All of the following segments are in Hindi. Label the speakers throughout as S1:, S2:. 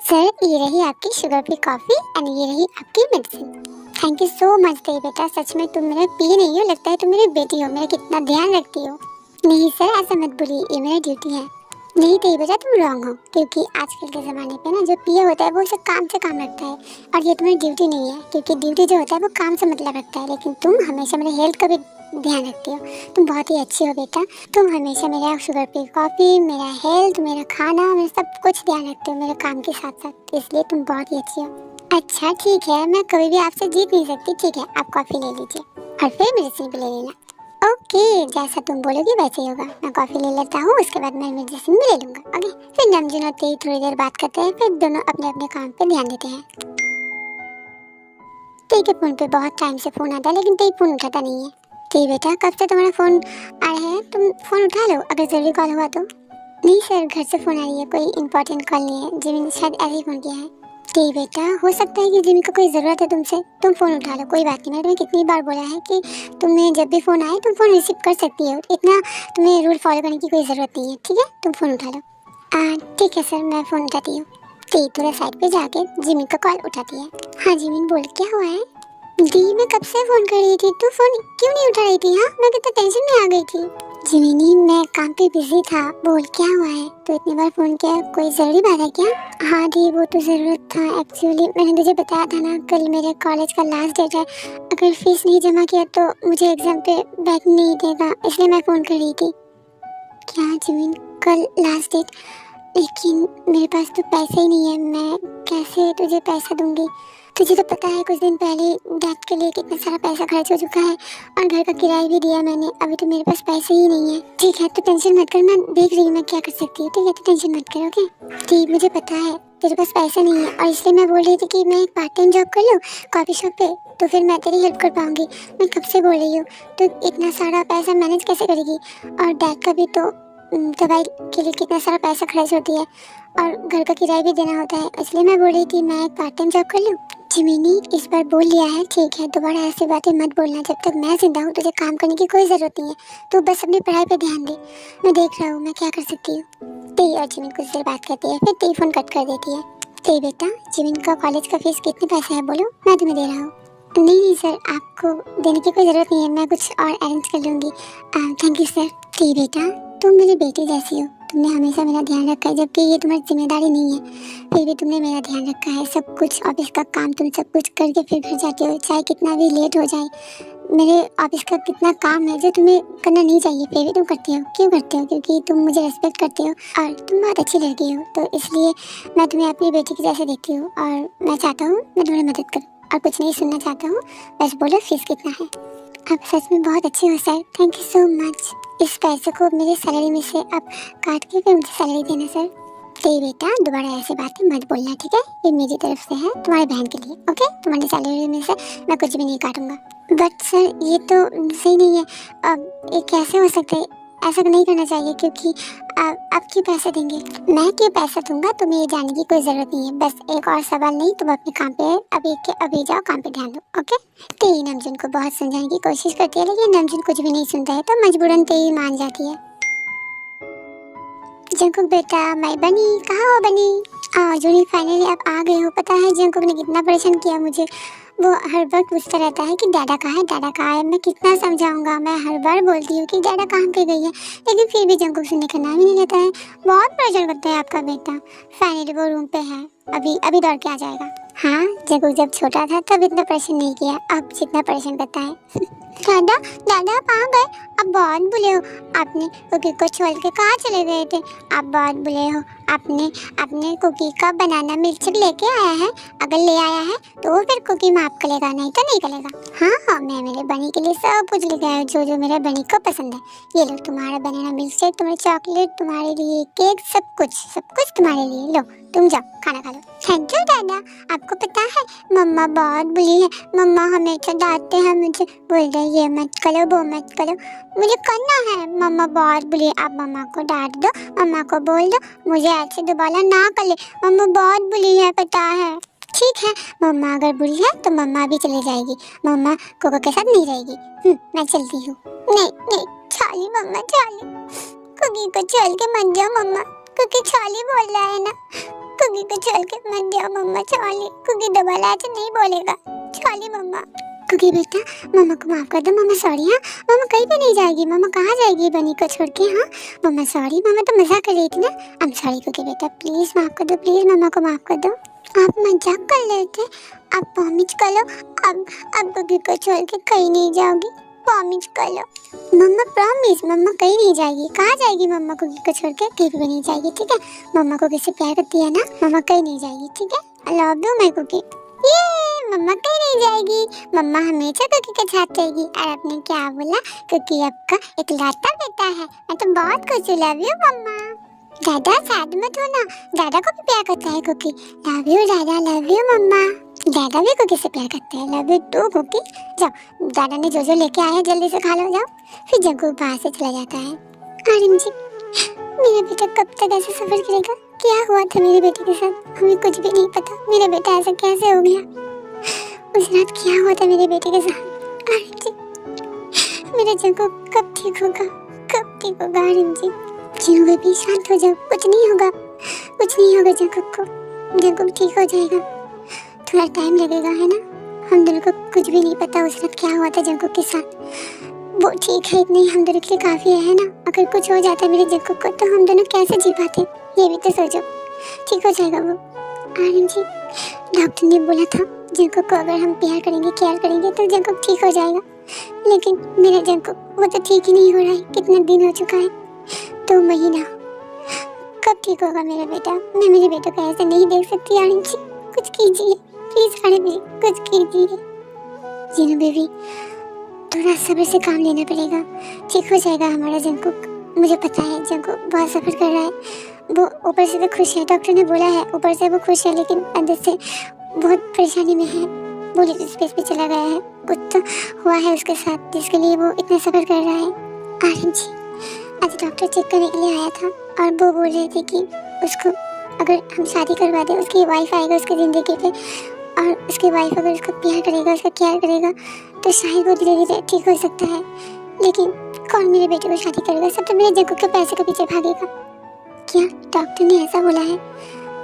S1: सर, ये रही आपकी शुगर फ्री कॉफ़ी एंड ये रही आपकी medicine. Thank you so much Devi बेटा, सच में तुम मेरा पी नहीं हो, लगता है तुम मेरी बेटी हो, मेरा कितना ध्यान रखती हो। नहीं सर, ऐसा मत बोलिए, ये मेरी ड्यूटी है। नहीं देवी बेटा, तुम रॉन्ग हो, क्योंकि आजकल के ज़माने पे ना जो पिया होता है वो सिर्फ काम से काम रखता है, और ये तुम्हारी ड्यूटी नहीं है, क्योंकि ड्यूटी जो होता है वो काम से मतलब रखता है। लेकिन तुम हमेशा मेरे हेल्थ का भी ध्यान रखती हो, तुम बहुत ही अच्छी हो बेटा। तुम हमेशा मेरा शुगर फ्री कॉफ़ी, मेरा हेल्थ, मेरा खाना, मेरा सब कुछ ध्यान रखते हो मेरे काम के साथ साथ, इसलिए तुम बहुत ही अच्छी हो। अच्छा ठीक है, मैं कभी भी आपसे जीत नहीं सकती, ठीक है आप कॉफ़ी ले लीजिए और फिर मेडिसिन भी ले लेना। ओके, जैसा तुम बोलोगी वैसे ही होगा। मैं कॉफ़ी ले लेता हूँ, उसके बाद मैं मेडिसिन भी ले लूँगा। ओके, फिर नमजीन होते ही थोड़ी देर बात करते हैं, फिर दोनों अपने अपने काम पे ध्यान देते हैं। तेई के फ़ोन पे बहुत टाइम से फ़ोन आता है, लेकिन तेई फ़ोन उठाता नहीं है। तेई बेटा, कब से तुम्हारा फ़ोन आ रहा है, तुम फ़ोन उठा लो अगर ज़रूरी कॉल हुआ तो। नहीं सर, घर से फ़ोन आ रही है, कोई इंपॉर्टेंट कॉल नहीं है, जिमी ने शायद ऐसे ही फ़ोन किया है। तेई बेटा, हो सकता है कि जिमी को कोई ज़रूरत है तुमसे, तुम फ़ोन उठा लो, कोई बात नहीं। मैंने तुम्हें कितनी बार बोला है कि तुम्हें जब भी फ़ोन आए तुम फ़ोन रिसीव कर सकती हो, इतना तुम्हें रूल फॉलो करने की कोई ज़रूरत नहीं है, ठीक है तुम फ़ोन उठा लो। ठीक है सर, मैं फ़ोन उठाती हूँ। तेई थोड़ा साइड पे जाके जिमी का कॉल उठाती है। हाँ जिमी बोल, क्या हुआ है? दी, मैं कब से फोन कर रही थी, तू फोन क्यों नहीं उठा रही थी? हाँ, मैं कितना टेंशन में आ गई थी। जिमिनी, मैं काम पे बिजी था। बोल क्या हुआ है, तो इतनी बार फोन किया, कोई जरूरी बात है क्या? हाँ दी, वो तो जरूरत था। एक्चुअली मैंने तुझे बताया था ना, कल मेरे कॉलेज का लास्ट डेट है, अगर फीस नहीं जमा किया तो मुझे एग्जाम पे बैठ नहीं देगा, इसलिए मैं फोन कर रही थी। क्या जिमिन, कल लास्ट डेट? लेकिन मेरे पास तो पैसे ही नहीं है, मैं कैसे तुझे पैसा दूंगी? तुझे तो पता है कुछ दिन पहले डैड के लिए कितना सारा पैसा खर्च हो चुका है, और घर का किराया भी दिया मैंने, अभी तो मेरे पास पैसे ही नहीं है। ठीक है, तो टेंशन मत कर, मैं देख रही हूँ मैं क्या कर सकती हूँ, ठीक है, तो टेंशन मत कर। ओके ठीक, मुझे पता है तेरे पास पैसा नहीं है, और इसलिए मैं बोल रही थी कि मैं एक पार्ट टाइम जॉब कर लूँ कॉफ़ी शॉप पे, तो फिर मैं तेरी हेल्प कर पाऊँगी। मैं कब से बोल रही हूँ, तो इतना सारा पैसा मैनेज कैसे करेगी? और डैड का भी तो दवाई के लिए कितना सारा पैसा खर्च होती है, और घर का किराया भी देना होता है, इसलिए मैं बोल रही थी मैं एक पार्ट टाइम जॉब कर लूँ। जिमिनी, इस बार बोल लिया है, ठीक है, दोबारा ऐसी बातें मत बोलना। जब तक मैं जिंदा हूँ तुझे काम करने की कोई ज़रूरत नहीं है, तो बस अपनी पढ़ाई पे ध्यान दे। मैं देख रहा हूँ मैं क्या कर सकती हूँ। तेई और जिमिन कुछ देर बात करती है, फिर तेई फ़ोन कट कर देती है। तेई बेटा, जिमिन का कॉलेज का फीस कितने पैसे है बोलो, मैं तुम्हें दे रहा हूँ। नहीं सर, आपको देने की कोई ज़रूरत नहीं है, मैं कुछ और अरेंज कर लूँगी। Thank you sir. तेई बेटा, तुम मेरी बेटी जैसी हो, तुमने हमेशा मेरा ध्यान रखा है, जबकि ये तुम्हारी जिम्मेदारी नहीं है, फिर भी तुमने मेरा ध्यान रखा है। सब कुछ ऑफिस का काम तुम सब कुछ करके फिर घर जाते हो, चाहे कितना भी लेट हो जाए। मेरे ऑफिस का कितना काम है जो तुम्हें करना नहीं चाहिए, फिर भी तुम करते हो। क्यों करते हो? क्योंकि तुम मुझे रिस्पेक्ट करते हो और तुम बहुत अच्छी लड़की हो, तो इसलिए मैं तुम्हें अपनी बेटी की जैसे देखती हूँ, और मैं चाहता हूँ मैं तुम्हारी मदद करूँ, और कुछ नहीं सुनना चाहता हूँ, बस बोलो फीस कितना है। आप सच में बहुत अच्छे हो sir, thank you so much. इस पैसे को मेरे सैलरी में से आप काट के फिर मुझे सैलरी देना सर। तेई बेटा, दोबारा ऐसे बातें मत बोलना, ठीक है? ये मेरी तरफ से है तुम्हारी बहन के लिए। ओके, तुम्हारी सैलरी में से मैं कुछ भी नहीं काटूंगा। बट सर, ये तो सही नहीं है, अब ये कैसे हो सकता है? ऐसा नहीं करना चाहिए, क्योंकि आप क्यों पैसे देंगे? मैं क्यों पैसा दूंगा, तुम्हें ये जानने की कोई ज़रूरत नहीं है। बस एक और सवाल नहीं, तुम अपने काम पे अभी के अभी जाओ, काम पे ध्यान दो, ओके? तेई नमजून को बहुत समझाने की कोशिश करती है, लेकिन नमजून कुछ भी नहीं सुनता है, तो मजबूरन तेई मान जाती है। जंकुक बेटा, मैं बनी, कहाँ हो बनी? जूही फाइनली आप आ गए हो। पता है जंकुक ने कितना परेशान किया मुझे। वो हर वक्त पूछता रहता है कि डाडा कहाँ है, डाडा कहाँ है। मैं कितना समझाऊंगा, मैं हर बार बोलती हूँ कि डाडा कहाँ पे गई है, लेकिन फिर भी जंकुक सुनने का नाम ही नहीं लेता है। बहुत परेशान करता है आपका बेटा। फाइनली वो रूम पे है, अभी अभी दौड़ के आ जाएगा। हाँ, जंकुक जब छोटा था तब इतना परेशान नहीं किया, अब जितना परेशान करता है। दादा दादा आप आ गए, आप बहुत बुले हो। आपने कुकी को छोड़ के कहाँ चले गए थे? आप बहुत बुले हो। आपने कुकी का बनाना मिल्कशेक लेके आया है? अगर ले आया है तो फिर कुकी माफ करेगा, नहीं तो नहीं करेगा। हाँ, मैं मेरे बनी के लिए सब कुछ लेके आया हूँ, जो जो मेरे बनी को पसंद है। ये लो तुम्हारा बनाना मिल्कशेक, तुम्हारे चॉकलेट, तुम्हारे लिए केक, सब कुछ तुम्हारे लिए। लो तुम जाओ खाना खा लो। थैंक यू दादा। आपको पता है मम्मा बहुत बुरी है, मम्मा हमेशा डांटते हैं मुझे, बोल रहे ये मत करो वो मत करो, मुझे करना है। मम्मा बहुत बुरी है, आप मम्मा को डांट दो, मम्मा को बोल दो मुझे ऐसे दोबारा ना कर ले, मम्मा बहुत बुरी है, पता है। ठीक है, मम्मा अगर बुरी है तो मम्मा भी चली जाएगी, मम्मा कोको के साथ नहीं रहेगी। मैं चलती हूँ। नहीं नहीं चाली, मम्मा चाली, कुकी को छोड़ के मत जाओ मम्मा, क्योंकि चाली बोल रहा है ना, कुकी को छोड़ के मत जाओ मम्मा, चाली, कुकी दोबारा ऐसे नहीं बोलेगा, चाली मम्मा। कुकी बेटा, मम्मा को माफ कर दो, मम्मा सॉरी। हाँ, मम्मा कहीं भी नहीं जाएगी, मम्मा कहाँ जाएगी बनी को छोड़ के? हाँ मम्मा सॉरी, मम्मा तो मजाक कर रही थी ना। आई एम सॉरी कुकी बेटा, प्लीज माफ कर दो, प्लीज मम्मा को माफ कर दो। आप मजाक कर रहे थे, आप प्रॉमिस करो अब कुकी को छोड़ के कहीं नहीं जाओगी, प्रॉमिस कर लो। मम्मा प्रॉमिस, मम्मा कहीं नहीं जाएगी। कहाँ जाएगी मम्मा कुकी को छोड़ के? कहीं भी नहीं जाएगी, ठीक है? मम्मा को किससे प्यार करती है ना, मम्मा कहीं नहीं जाएगी, ठीक है? I love you my cookie. ये मम्मा कहीं नहीं जाएगी, मम्मा हमेशा कुकी के साथ रहेगी। और आपने क्या बोला? कुकी आपका इकलौता बेटा है, मैं तो बहुत खुश हूँ। लव यू मम्मा। दादा सैड मत होना, दादा को भी प्यार करता है कुकी। लव यू दादा, लव यू मम्मा। दादा भी कुकी से प्यार करते हैं, लव यू टू कुकी। जाओ, दादा ने जो जो लेके आया जल्दी से खा लो, जाओ। फिर जंकुक बाहर से चला जाता है। आर्यन जी, मेरा बेटा कब तक ऐसे सफर करेगा? क्या हुआ था मेरे बेटे के साथ? हमें कुछ भी नहीं पता, मेरा बेटा ऐसा कैसे हो गया? उस रात क्या हुआ था मेरे बेटे के साथ? आर्यन जी, मेरा जंकुक कब ठीक होगा, कब ठीक होगा? आर्यन जी, जिनो बेबी शांत हो जाओ, कुछ नहीं होगा, कुछ नहीं होगा जंकुक को, जंकुक ठीक हो जाएगा। थोड़ा टाइम लगेगा, है ना? हम दोनों को कुछ भी नहीं पता उस रात क्या हुआ था जंकुक के साथ। वो ठीक है, इतने हम दोनों के लिए काफ़ी है ना? अगर कुछ हो जाता मेरे जंकुक को तो हम दोनों कैसे जी पाते? ये भी तो सोचो। ठीक हो जाएगा वो। आर्यन जी, डॉक्टर ने बोला था जंकुक को अगर हम प्यार करेंगे, केयर करेंगे तो जंकुक ठीक हो जाएगा, लेकिन मेरा जंकुक वो तो ठीक ही नहीं हो रहा है। कितना दिन हो चुका है, 2 महीना। कब ठीक होगा मेरा बेटा? मैं मेरे बेटे को ऐसे नहीं देख सकती। आर्यन जी, कुछ कीजिए प्लीज, आर्यन जी कुछ कीजिए। जिनो बेबी, थोड़ा सब्र से काम लेना पड़ेगा, ठीक हो जाएगा हमारा जंकुक। मुझे पता है जंकुक बहुत सफर कर रहा है, वो ऊपर से तो खुश है, डॉक्टर ने बोला है ऊपर से वो खुश है, लेकिन अंदर से बहुत परेशानी में है। वो लिटिल स्पेस पे चला गया है, कुछ तो हुआ है उसके साथ जिसके लिए वो इतना सफर कर रहा है। आर्यन जी, आज डॉक्टर चेक करने के लिए आया था और वो बोल रहे थे कि उसको अगर हम शादी करवा दें, उसकी वाइफ आएगा उसकी ज़िंदगी पे, और उसकी वाइफ अगर उसको प्यार करेगा, उसका केयर करेगा तो शायद वो धीरे धीरे ठीक हो सकता है। लेकिन कौन मेरे बेटे को शादी करेगा? सब तो मेरे जंकुक के पैसे के पीछे भागेगा। क्या डॉक्टर ने ऐसा बोला है?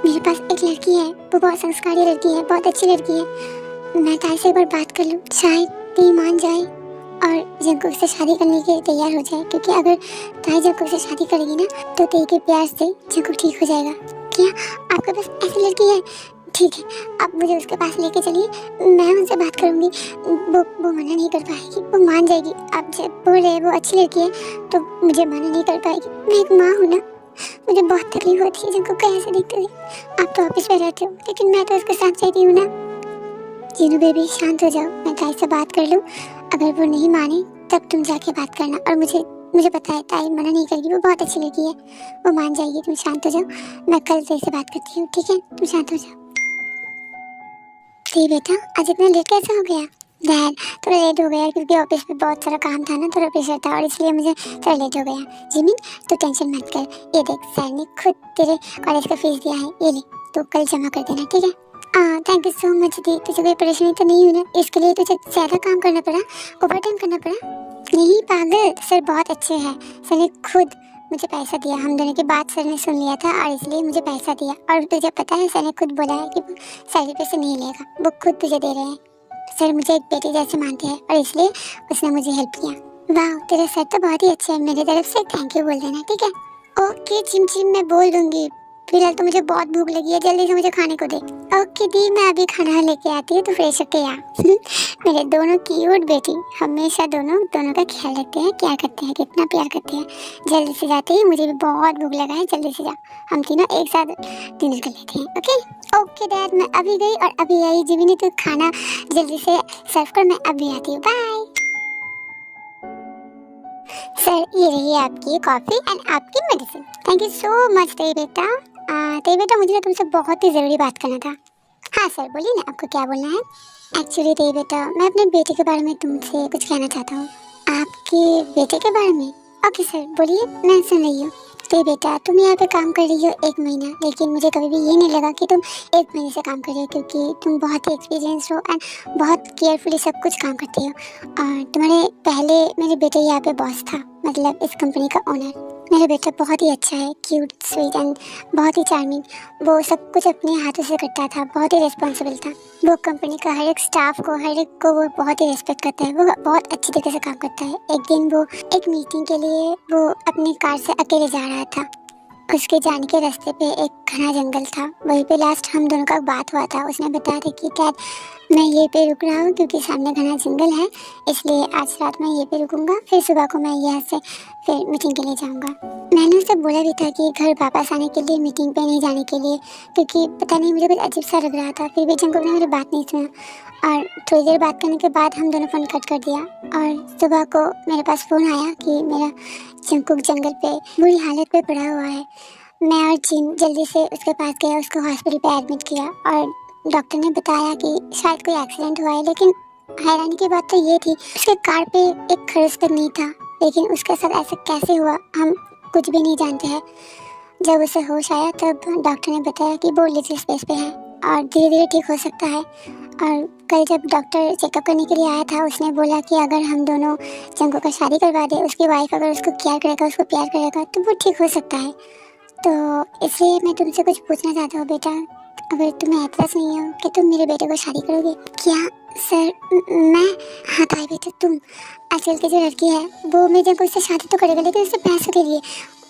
S1: मेरे पास एक लड़की है, वो बहुत संस्कारी लड़की है, बहुत अच्छी लड़की है। मैं ताई से एक बार बात कर लूँ, शायद ताई मान जाए और जंकुक से शादी करने के लिए तैयार हो जाए, क्योंकि अगर ताई जंकुक से शादी करेगी ना तो ताई के प्यार से जंकुक ठीक हो जाएगा। क्या आपके पास ऐसी लड़की है? ठीक है, आप मुझे उसके पास लेके चलिए, मैं उनसे बात करूँगी, वो मना नहीं कर पाएगी, वो मान जाएगी। आप जब बोल रहे हैं वो अच्छी लड़की है तो मुझे मना नहीं कर पाएगी। मैं एक माँ हूँ ना, मुझे बहुत तकलीफ होती है जंकुक को ऐसे देखते हुए। आप तो ऑफिस में रहते हो, लेकिन मैं तो उसके साथ रहती हूँ ना। जिनो बेबी शांत हो जाओ, मैं ताई से बात कर लूँ, अगर वो नहीं माने तब तुम जाके बात करना। और मुझे पता है ताई मना नहीं करेगी, वो बहुत अच्छी लड़की है, वो मान जाएगी। तुम शांत हो जाओ, मैं कल ताई से बात करती हूँ, ठीक है? तुम शांत हो जाओ। बेटा आज इतना लेट कैसे हो गया? डैड थोड़ा लेट हो गया क्योंकि ऑफिस में बहुत सारा काम था ना, थोड़ा प्रेशर था और इसलिए मुझे थोड़ा लेट हो गया। जिमिन तू टेंशन मत कर, ये देख सर ने खुद तेरे कॉलेज का फीस दिया है, ये ले तू कल जमा कर देना, ठीक है? थैंक यू सो मच दी, तुझे कोई परेशानी तो नहीं हुई ना? इसके लिए तुझे ज़्यादा काम करना पड़ा, ओवर टाइम करना पड़ा? नहीं पागल, सर बहुत अच्छे हैं। सर ने खुद मुझे पैसा दिया, हम दोनों की बात सर ने सुन लिया था और इसलिए मुझे पैसा दिया। और तुझे पता है सर ने खुद बोला है कि वो सैलरी पे से नहीं लेगा, वो खुद तुझे दे रहे हैं। सर मुझे एक बेटी जैसे मानते हैं और इसलिए उसने मुझे हेल्प किया। वाह तेरा सर तो बहुत ही अच्छा है, मेरी तरफ से थैंक यू बोल देना, ठीक है? ओके चिम चिम, मैं बोल दूंगी। फिलहाल तो मुझे बहुत भूख लगी है, जल्दी से मुझे खाने को दे। ओके दी, मैं अभी खाना लेके आती हूँ, तो फ्रेश होके आ। मेरे दोनों क्यूट बेटी हमेशा दोनों का ख्याल रखते हैं, क्या करते हैं, कितना प्यार करते हैं। जल्दी से जाते ही, मुझे भी बहुत भूख लगा है, जल्दी से जा, हम तीनों एक साथ डिनर कर लेते हैं। ओके ओके डैड, मैं अभी गई और अभी आई। जिमी ने तू खाना जल्दी से सर्व कर, मैं अभी आती हूँ, बाय। सर ये रही आपकी कॉफी एंड आपकी medicine. Thank you so much तेरी बेटा। तेरी बेटा मुझे ना तुमसे बहुत ही ज़रूरी बात करना था। हाँ सर बोलिए ना, आपको क्या बोलना है? एक्चुअली तेरी बेटा, मैं अपने बेटे के बारे में तुमसे कुछ कहना चाहता हूँ। आपके बेटे के बारे में? ओके सर बोलिए, मैं सुन रही हूँ। तो बेटा तुम यहाँ पे काम कर रही हो 1 महीना, लेकिन मुझे कभी भी ये नहीं लगा कि तुम 1 महीने से काम कर रही हो, क्योंकि तुम बहुत ही एक्सपीरियंस हो एंड बहुत केयरफुली सब कुछ काम करती हो। और तुम्हारे पहले मेरे बेटे यहाँ पे बॉस था, मतलब इस कंपनी का ओनर। मेरा बेटा बहुत ही अच्छा है, क्यूट स्वीट एंड बहुत ही चार्मिंग। वो सब कुछ अपने हाथों से करता था, बहुत ही रिस्पॉन्सिबल था। वो कंपनी का हर एक स्टाफ को, हर एक को वो बहुत ही रिस्पेक्ट करता है। वो बहुत अच्छी तरीके से काम करता है। एक दिन वो एक मीटिंग के लिए वो अपनी कार से अकेले जा रहा था। उसके जाने के रास्ते पे एक घना जंगल था, वहीं पे लास्ट हम दोनों का बात हुआ था। उसने बताया था कि डैड मैं ये पे रुक रहा हूँ क्योंकि सामने घना जंगल है, इसलिए आज रात मैं ये पे रुकूंगा, फिर सुबह को मैं यहाँ से फिर मीटिंग के लिए जाऊँगा। मैंने उससे बोला भी था कि घर वापस आने के लिए, मीटिंग पे नहीं जाने के लिए, क्योंकि पता नहीं मुझे कुछ अजीब सा लग रहा था। फिर भी जंगल ने मेरी बात नहीं सुना और थोड़ी देर बात करने के बाद हम दोनों फ़ोन कट कर दिया। और सुबह को मेरे पास फ़ोन आया कि मेरा जंकुक जंगल पे बुरी हालत पे पड़ा हुआ है। मैं और जिन जल्दी से उसके पास गया, उसको हॉस्पिटल पे एडमिट किया और डॉक्टर ने बताया कि शायद कोई एक्सीडेंट हुआ है। लेकिन हैरानी की बात तो ये थी, उसके कार पे एक खरोच तक नहीं था। लेकिन उसके साथ ऐसा कैसे हुआ हम कुछ भी नहीं जानते हैं। जब उसे होश आया तब डॉक्टर ने बताया कि वो लिटिल स्पेस पे है और धीरे धीरे ठीक हो सकता है। और कल जब डॉक्टर चेकअप करने के लिए आया था, उसने बोला कि अगर हम दोनों जंगू का शादी करवा दे, उसकी वाइफ अगर उसको केयर करेगा, उसको प्यार करेगा, तो वो ठीक हो सकता है। तो इसलिए मैं तुमसे कुछ पूछना चाहता हूँ बेटा, अगर तुम्हें एतराज़ नहीं हो कि तुम मेरे बेटे को शादी करोगे? क्या सर मैं? हाँ ताई बेटा, तुम आजकल की जो लड़की है वो मेरे जंगू से शादी तो करेगा, लेकिन उससे पैसों के लिए,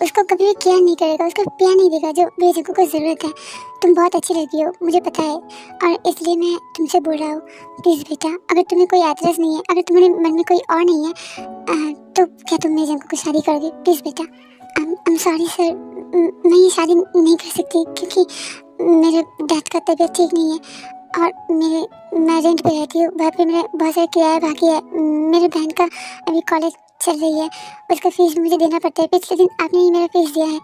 S1: उसको कभी भी केयर नहीं करेगा, उसको प्यार नहीं देगा जो मेरे जंगू को ज़रूरत है। तुम बहुत अच्छी लड़की हो, मुझे पता है, और इसलिए मैं तुमसे बोल रहा हूँ। प्लीज़ बेटा, अगर तुम्हें कोई एतराज़ नहीं है, अगर तुम्हारे मन में कोई और नहीं है, तो क्या तुम मेरे जंगू को शादी करोगे? प्लीज़ बेटा। आई एम सॉरी सर, मैं ये शादी नहीं कर सकती क्योंकि मेरे डैड का तबीयत ठीक नहीं है और मैं रेंट पे रहती हूँ, वहाँ पे मेरा बहुत सारा किराया बाकी है। मेरे बहन का अभी कॉलेज चल रही है, उसका फीस मुझे देना पड़ता है। पिछले दिन आपने ही मेरा फीस दिया है।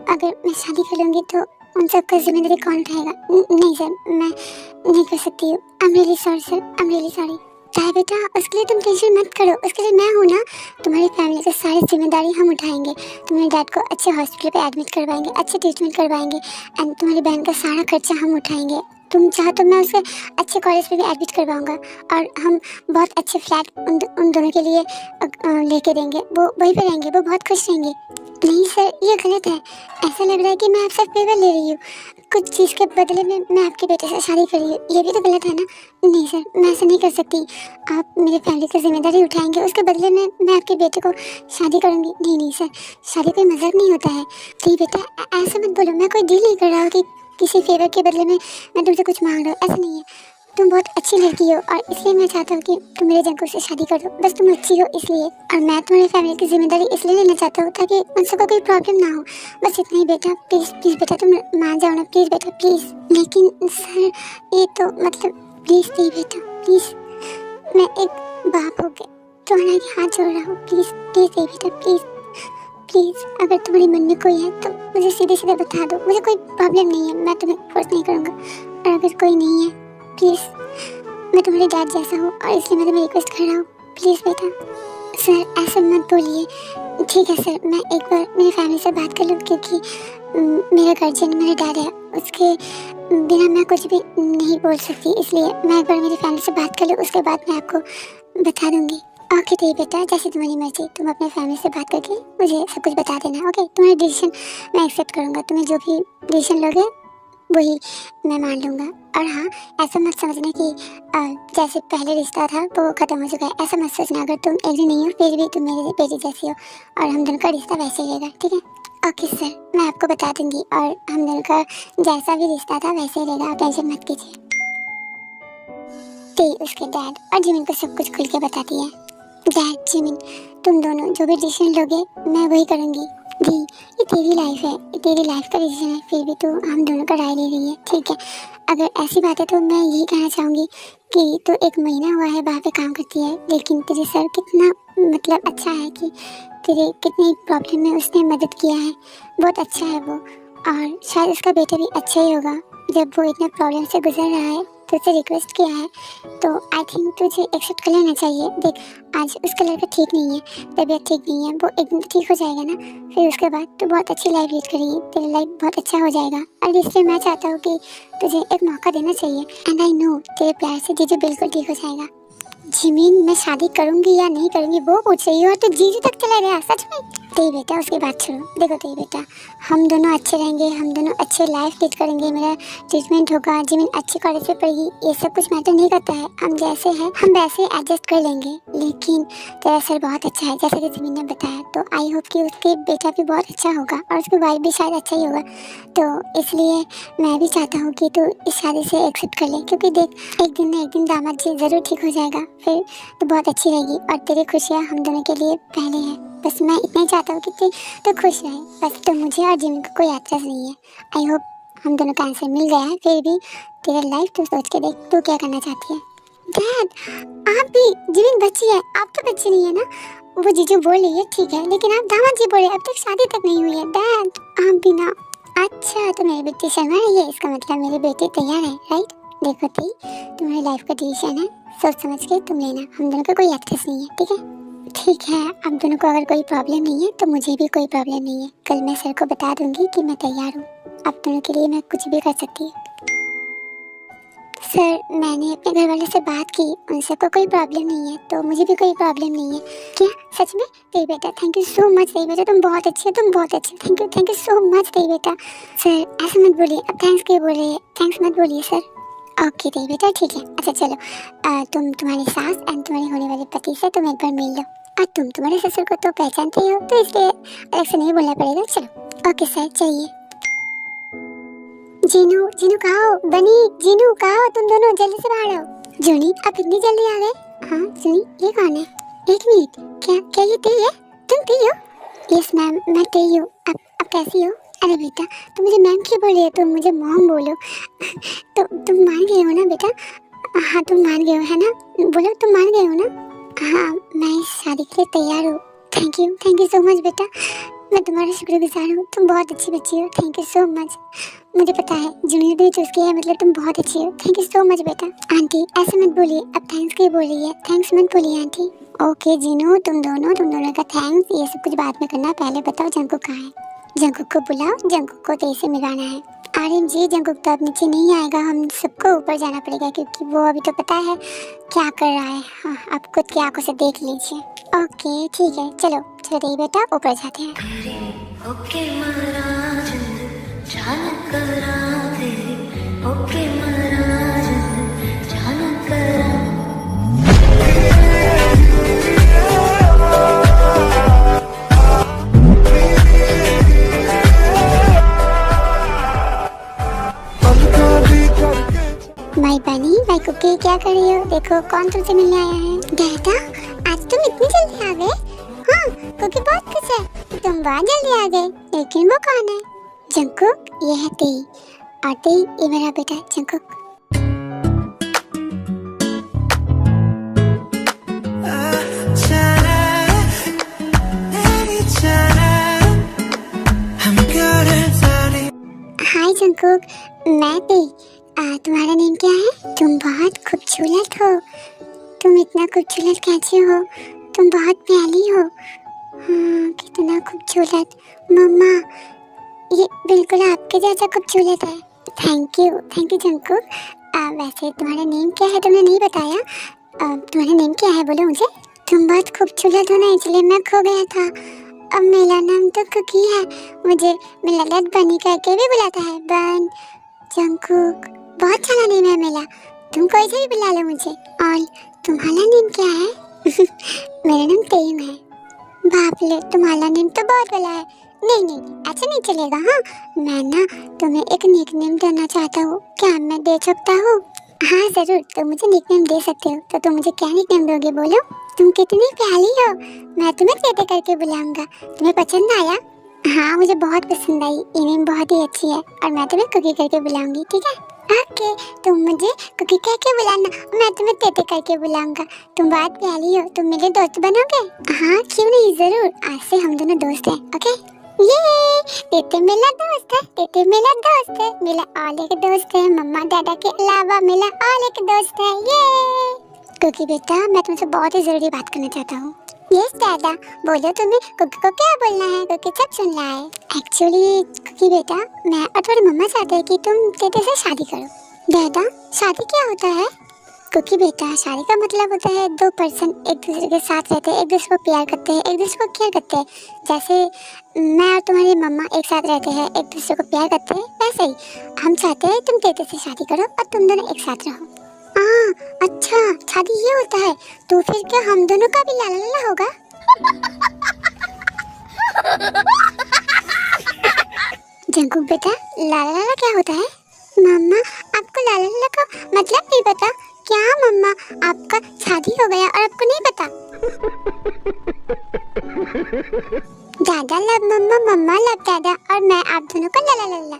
S1: अगर मैं शादी कर लूँगी तो उन सब का जिम्मेदारी कौन उठाएगा? नहीं सर, मैं नहीं कर सकती हूँ। I am really sorry sir, I am really sorry. चाहे बेटा, उसके लिए तुम टेंशन मत करो, उसके लिए मैं हूँ ना। तुम्हारी फैमिली की सारी जिम्मेदारी हम उठाएंगे। तुम्हारे डैड को अच्छे हॉस्पिटल पे एडमिट करवाएंगे, अच्छे ट्रीटमेंट करवाएंगे एंड तुम्हारी बहन का सारा खर्चा हम उठाएंगे। तुम चाहो तो मैं उसे अच्छे कॉलेज पे भी एडमिट करवाऊंगा और हम बहुत अच्छे फ्लैट उन दोनों के लिए लेके देंगे। वो वहीं पे रहेंगे, वो बहुत खुश रहेंगे। नहीं सर, ये गलत है। ऐसा लग रहा है कि मैं आपसे फेवर ले रही हूँ, कुछ चीज़ के बदले में मैं आपके बेटे से शादी कर रही हूँ। ये भी तो गलत है ना? नहीं सर, मैं ऐसा नहीं कर सकती। आप मेरे फैमिली की जिम्मेदारी उठाएंगे, उसके बदले में मैं आपके बेटे को शादी करूँगी। नहीं नहीं सर, शादी कोई मजाक नहीं होता है। ठीक बेटा, ऐसा मत बोलो। मैं कोई डील नहीं कर रहा हूँ कि किसी फेवर के बदले में मैं तुमसे कुछ मांग रहा हूँ, ऐसा नहीं है। तुम बहुत अच्छी लड़की हो और इसलिए मैं चाहता हूँ कि तुम मेरे जंकू से शादी कर दो। बस तुम अच्छी हो इसलिए, और मैं तुम्हारी फैमिली की जिम्मेदारी इसलिए लेना चाहता हूँ ताकि उन सबको कोई प्रॉब्लम ना हो। बस इतना ही बेटा। प्लीज़ प्लीज़ बेटा, तुम मान जाओ ना, प्लीज़ बेटा प्लीज़। लेकिन सर ये तो मतलब, प्लीज़ नहीं बेटा प्लीज़, मैं एक बाप हो के तुम्हारे आगे हाथ जोड़ रहा हूँ। प्लीज़ प्लीज़ नहीं बेटा प्लीज़ प्लीज़। अगर तुम्हारे मन में कोई है तो मुझे सीधे सीधे बता दो, मुझे कोई प्रॉब्लम नहीं है, मैं तुम्हें फोर्स नहीं करूँगा। और अगर कोई नहीं है, प्लीज़ मैं तुम्हारे डैड जैसा हूँ और इसलिए मैं तुम्हें रिक्वेस्ट कर रहा हूँ, प्लीज़ बेटा। सर ऐसा मत बोलिए। ठीक है सर, मैं एक बार मेरी फैमिली से बात कर लूँ, क्योंकि मेरा गार्जियन मेरा डैड है, उसके बिना मैं कुछ भी नहीं बोल सकती, इसलिए मैं एक बार मेरी फैमिली से बात कर लूँ, उसके बाद मैं आपको बता दूँगी। ओके ठीक बेटा, जैसे तुम्हारी मर्जी, तुम अपने फैमिली से बात करके मुझे सब कुछ बता देना। ओके, तुम्हारा डिसीजन मैं एक्सेप्ट करूँगा, तुम्हें जो भी डिसीजन लोगे वही मैं मान लूँगा। और हाँ, ऐसा मत समझना कि जैसे पहले रिश्ता था वो ख़त्म हो चुका है, ऐसा मत सोचना। अगर तुम एग्री नहीं हो फिर भी तुम मेरी बेटी जैसी हो और हम दोनों का रिश्ता वैसे ही रहेगा, ठीक है। ओके सर, मैं आपको बता दूँगी और हम दोनों का जैसा भी रिश्ता था वैसे ही रहेगा, आप टेंशन मत कीजिए। ते उसके डैड और जिमिन को सब कुछ खुल के बताती है। डैड जिमिन, तुम दोनों जो भी डिसीजन लोगे मैं वही करूँगी। दी, ये तेरी लाइफ है, ये तेरी लाइफ का डिसीजन है, फिर भी तू हम दोनों का राय ले रही है, ठीक है। अगर ऐसी बात है तो मैं यही कहना चाहूँगी कि तू 1 महीना हुआ है बाहर पे काम करती है, लेकिन तेरे सर कितना मतलब अच्छा है कि तेरे कितनी प्रॉब्लम में उसने मदद किया है, बहुत अच्छा है वो। और शायद उसका बेटा भी अच्छा ही होगा, जब वो इतने प्रॉब्लम से गुजर रहा है तो उसे रिक्वेस्ट किया है, तो आई थिंक तुझे एक्सेप्ट कर लेना चाहिए। देख, आज उसका लड़का ठीक नहीं है, तबीयत ठीक नहीं है, वो एकदम ठीक हो जाएगा ना, फिर उसके बाद तो बहुत अच्छी लाइफ लीड करेगी, तेरा लाइफ बहुत अच्छा हो जाएगा। और इसलिए मैं चाहता हूँ कि तुझे एक मौका देना चाहिए। एंड आई नो तेरे प्यार से जीजू बिल्कुल ठीक हो जाएगा। जिमिन, मैं शादी करूँगी या नहीं करूँगी वो पूछ रही हो और तो जीजू तक चला गया, सच में। तेरी बेटा उसकी बात छोड़ो, देखो तेरी बेटा, हम दोनों अच्छे रहेंगे, हम दोनों अच्छे लाइफ लीड करेंगे, मेरा ट्रीटमेंट होगा, जिमिन अच्छे कॉलेज में पढ़ेगी, ये सब कुछ मैटर नहीं करता है। हम जैसे हैं हम वैसे एडजस्ट कर लेंगे। लेकिन तेरा सर बहुत अच्छा है जैसे कि जिमिन ने बताया, तो आई होप कि उसके बेटा भी बहुत अच्छा होगा और उसकी वाइफ भी शायद अच्छा ही होगा। तो इसलिए मैं भी चाहता हूँ कि तू इस शादी से एक्सेप्ट कर ले, क्योंकि देख एक दिन न एक दिन दामाद जी ज़रूर ठीक हो जाएगा, फिर तो बहुत अच्छी रहेगी और तेरी खुशियाँ हम दोनों के लिए पहले हैं। बस मैं इतना ही चाहता हूँ कि तो खुश रहे, बस तो मुझे और जिमिन को कोई एतराज़ नहीं है। आई होप हम दोनों का आंसर मिल गया है। फिर भी तेरा लाइफ तू सोच के देख, तू क्या करना चाहती है। डैड, आप भी, जिमिन बच्ची है, आप तो बच्ची नहीं है ना। वो जीजू बोल रही है ठीक है, लेकिन आप दामाद जी बोले, अब तक शादी तक नहीं हुई है। डैड आप भी ना। अच्छा, तो मेरी बेटी शर्मा रही है, इसका मतलब मेरी बेटी तैयार है, राइट। देखो ती, तुम्हारी लाइफ का डिसीजन है, सोच समझ के तुम लेना, हम दोनों का कोई एतराज़ नहीं है, ठीक है। ठीक है, आप दोनों को अगर कोई प्रॉब्लम नहीं है तो मुझे भी कोई प्रॉब्लम नहीं है। कल मैं सर को बता दूंगी कि मैं तैयार हूँ, आप दोनों के लिए मैं कुछ भी कर सकती हूँ। सर, मैंने अपने घर वाले से बात की, उन सबको कोई प्रॉब्लम नहीं है, तो मुझे भी कोई प्रॉब्लम नहीं है। क्या सच में? तेरी बेटा, थैंक यू सो मच तेरी बेटा, तुम बहुत अच्छी हो, तुम बहुत अच्छी हो, थैंक यू सो मच तेरी बेटा। सर ऐसा मत बोलिए, अब थैंक्स क्यों बोल रहे हैं, थैंक्स मत बोलिए सर। ओके तेरी बेटा, ठीक है। अच्छा चलो, तुम्हारी सास एंड तुम्हारे होने वाले पति से तुम एक बार मिल लो, और तुम तुम्हारे ससुर को तो पहचानते ही हो, तो इसलिए अलग से नहीं बोलना पड़ेगा। चलो ओके सर, चलिए। जीनू, जीनू कहाँ हो? बनी, जीनू कहाँ हो? तुम दोनों जल्दी से बाहर आओ। जूनी, आप इतनी जल्दी आ गए? हाँ जूनी, ये कौन है? एक मिनट, क्या ये ती है? तुम ती हो? यस मैम, मैं ती हूँ। अब कैसी हो? अरे बेटा, तुम मुझे मैम क्यों बोल रही हो? तुम मुझे मॉम बोलो। तो तुम मान गए हो ना बेटा? हाँ तुम मान गए हो है ना? बोलो तुम मान गए हो ना? हाँ, मैं इस शादी के लिए तैयार हूँ। थैंक यू सो मच बेटा, मैं तुम्हारा शुक्रगुजार हूँ, तुम बहुत अच्छी बच्ची हो, थैंक यू सो मच। मुझे पता है जूनियर भी चूज किया है, मतलब तुम बहुत अच्छी हो, थैंक यू सो मच बेटा। आंटी ऐसे मत बोलिए, अब थैंक्स क्यों बोल रही है? थैंक्स मत बोलिए आंटी। ओके जीनू, तुम दोनों का थैंक्स ये सब कुछ बाद में करना, पहले बताओ जंकुक कहाँ है? जंकुक को बुलाओ, जंकुक को तेरे से मिलाना है। आरएमजी, जंकुक तो अब नीचे नहीं आएगा, हम सबको ऊपर जाना पड़ेगा, क्योंकि वो अभी तो पता है क्या कर रहा है। हाँ, आप खुद की आंखों से देख लीजिए। ओके ठीक है, चलो तेरी बेटा ऊपर जाते हैं। ओके महाराज, जान करा दे, ओके महाराज, जान करा। माई बनी, माई कुकी, क्या कर रही हो? देखो कौन तुमसे मिलने आया है। बेटा आज तुम इतनी जल्दी आ गए? हाँ, कुकी बहुत खुश है, तुम बहुत जल्दी आ गए। लेकिन वो कौन है? जंकुक, ये है ती, और ती ये मेरा बेटा जंकुक। हाय जंकुक, मैं ती, तुम्हारा नेम क्या है? तुम बहुत खूबसूरत हो। तुम इतना खूबसूरत कैसे हो? तुम बहुत प्यारी हो। हाँ, कितना खूबसूरत। मम्मा, ये बिल्कुल आपके जैसा खूबसूरत है। Thank you Jungkook. वैसे तुम्हारा नेम क्या है? तुमने नहीं बताया। तुम्हारा नेम क्या है, बोलो मुझे। तुम बहुत खूबसूरत हो ना, इसलिए मैं खो गया था। अब मेरा नाम तो कुकी है। मुझे मेरा लत बनी करके भी बुलाता है। बन, जंकुक, बहुत अच्छा नेम है मेरा। तुम कोई से भी बुला लो मुझे। और तुम्हारा नेम क्या है? मेरा नाम तेम है। बाप रे, तुम्हारा नेम तो बहुत बड़ा है। नहीं नहीं, ऐसा नहीं चलेगा। हाँ, मैं ना तुम्हें एक निकनेम देना चाहता हूँ, क्या मैं दे सकता हूँ? हाँ जरूर, तुम मुझे निकनेम दे सकते हो। तो तुम मुझे क्या निकनेम दोगे, बोलो। तुम कितनी प्यारी हो। मैं तुम्हें तेते करके बुलाऊंगा। तुम्हें पसंद आया? हाँ, मुझे बहुत पसंद आई। ये नेम बहुत ही अच्छी है और मैं तुम्हें कुकी करके बुलाऊंगी, ठीक है? ओके, तुम मुझे कुकी करके बुलाना, मैं तुम्हें तेते करके बुलाऊंगा। तुम बहुत प्यारी हो। तुम मेरे दोस्त बनोगे? हाँ क्यों नहीं, जरूर। आज से हम दोनों दोस्त हैं। ओके, ये तेते मेरा दोस्त है। तेते मेरा दोस्त है। मेरा और एक दोस्त है। मम्मा डैडा के अलावा मेरा और एक दोस्त है। ये कुकी बेटा, मैं तुमसे बहुत ही जरूरी बात करना चाहता हूँ। यस दादा, बोलो। तुम्हें कुकी को क्या बोलना है? कुकी सब सुन रहा है। एक्चुअली कुकी बेटा, मैं और तुम्हारी मम्मा चाहते हैं कि तुम तेते से शादी करो। दादा, शादी क्या होता है? कुकी बेटा, शादी का मतलब होता है दो पर्सन एक दूसरे के साथ रहते हैं, एक दूसरे को प्यार करते हैं, एक दूसरे को केयर करते हैं। जैसे मैं और तुम्हारी मम्मा एक साथ रहते हैं, एक दूसरे को प्यार करते हैं, वैसे ही हम चाहते हैं तुम तेते से शादी करो और तुम दोनों एक साथ रहो। अच्छा, शादी ये होता है। तो फिर क्या हम दोनों का भी लाला लाला होगा? जंकुक बेटा, लाला लाला क्या होता है? मम्मा, आपको लाला लाला का मतलब नहीं पता क्या? मम्मा, आपका शादी हो गया और आपको नहीं पता? दादा लव मम्मा, मम्मा लव दादा, और मैं आप दोनों का लाला लाला।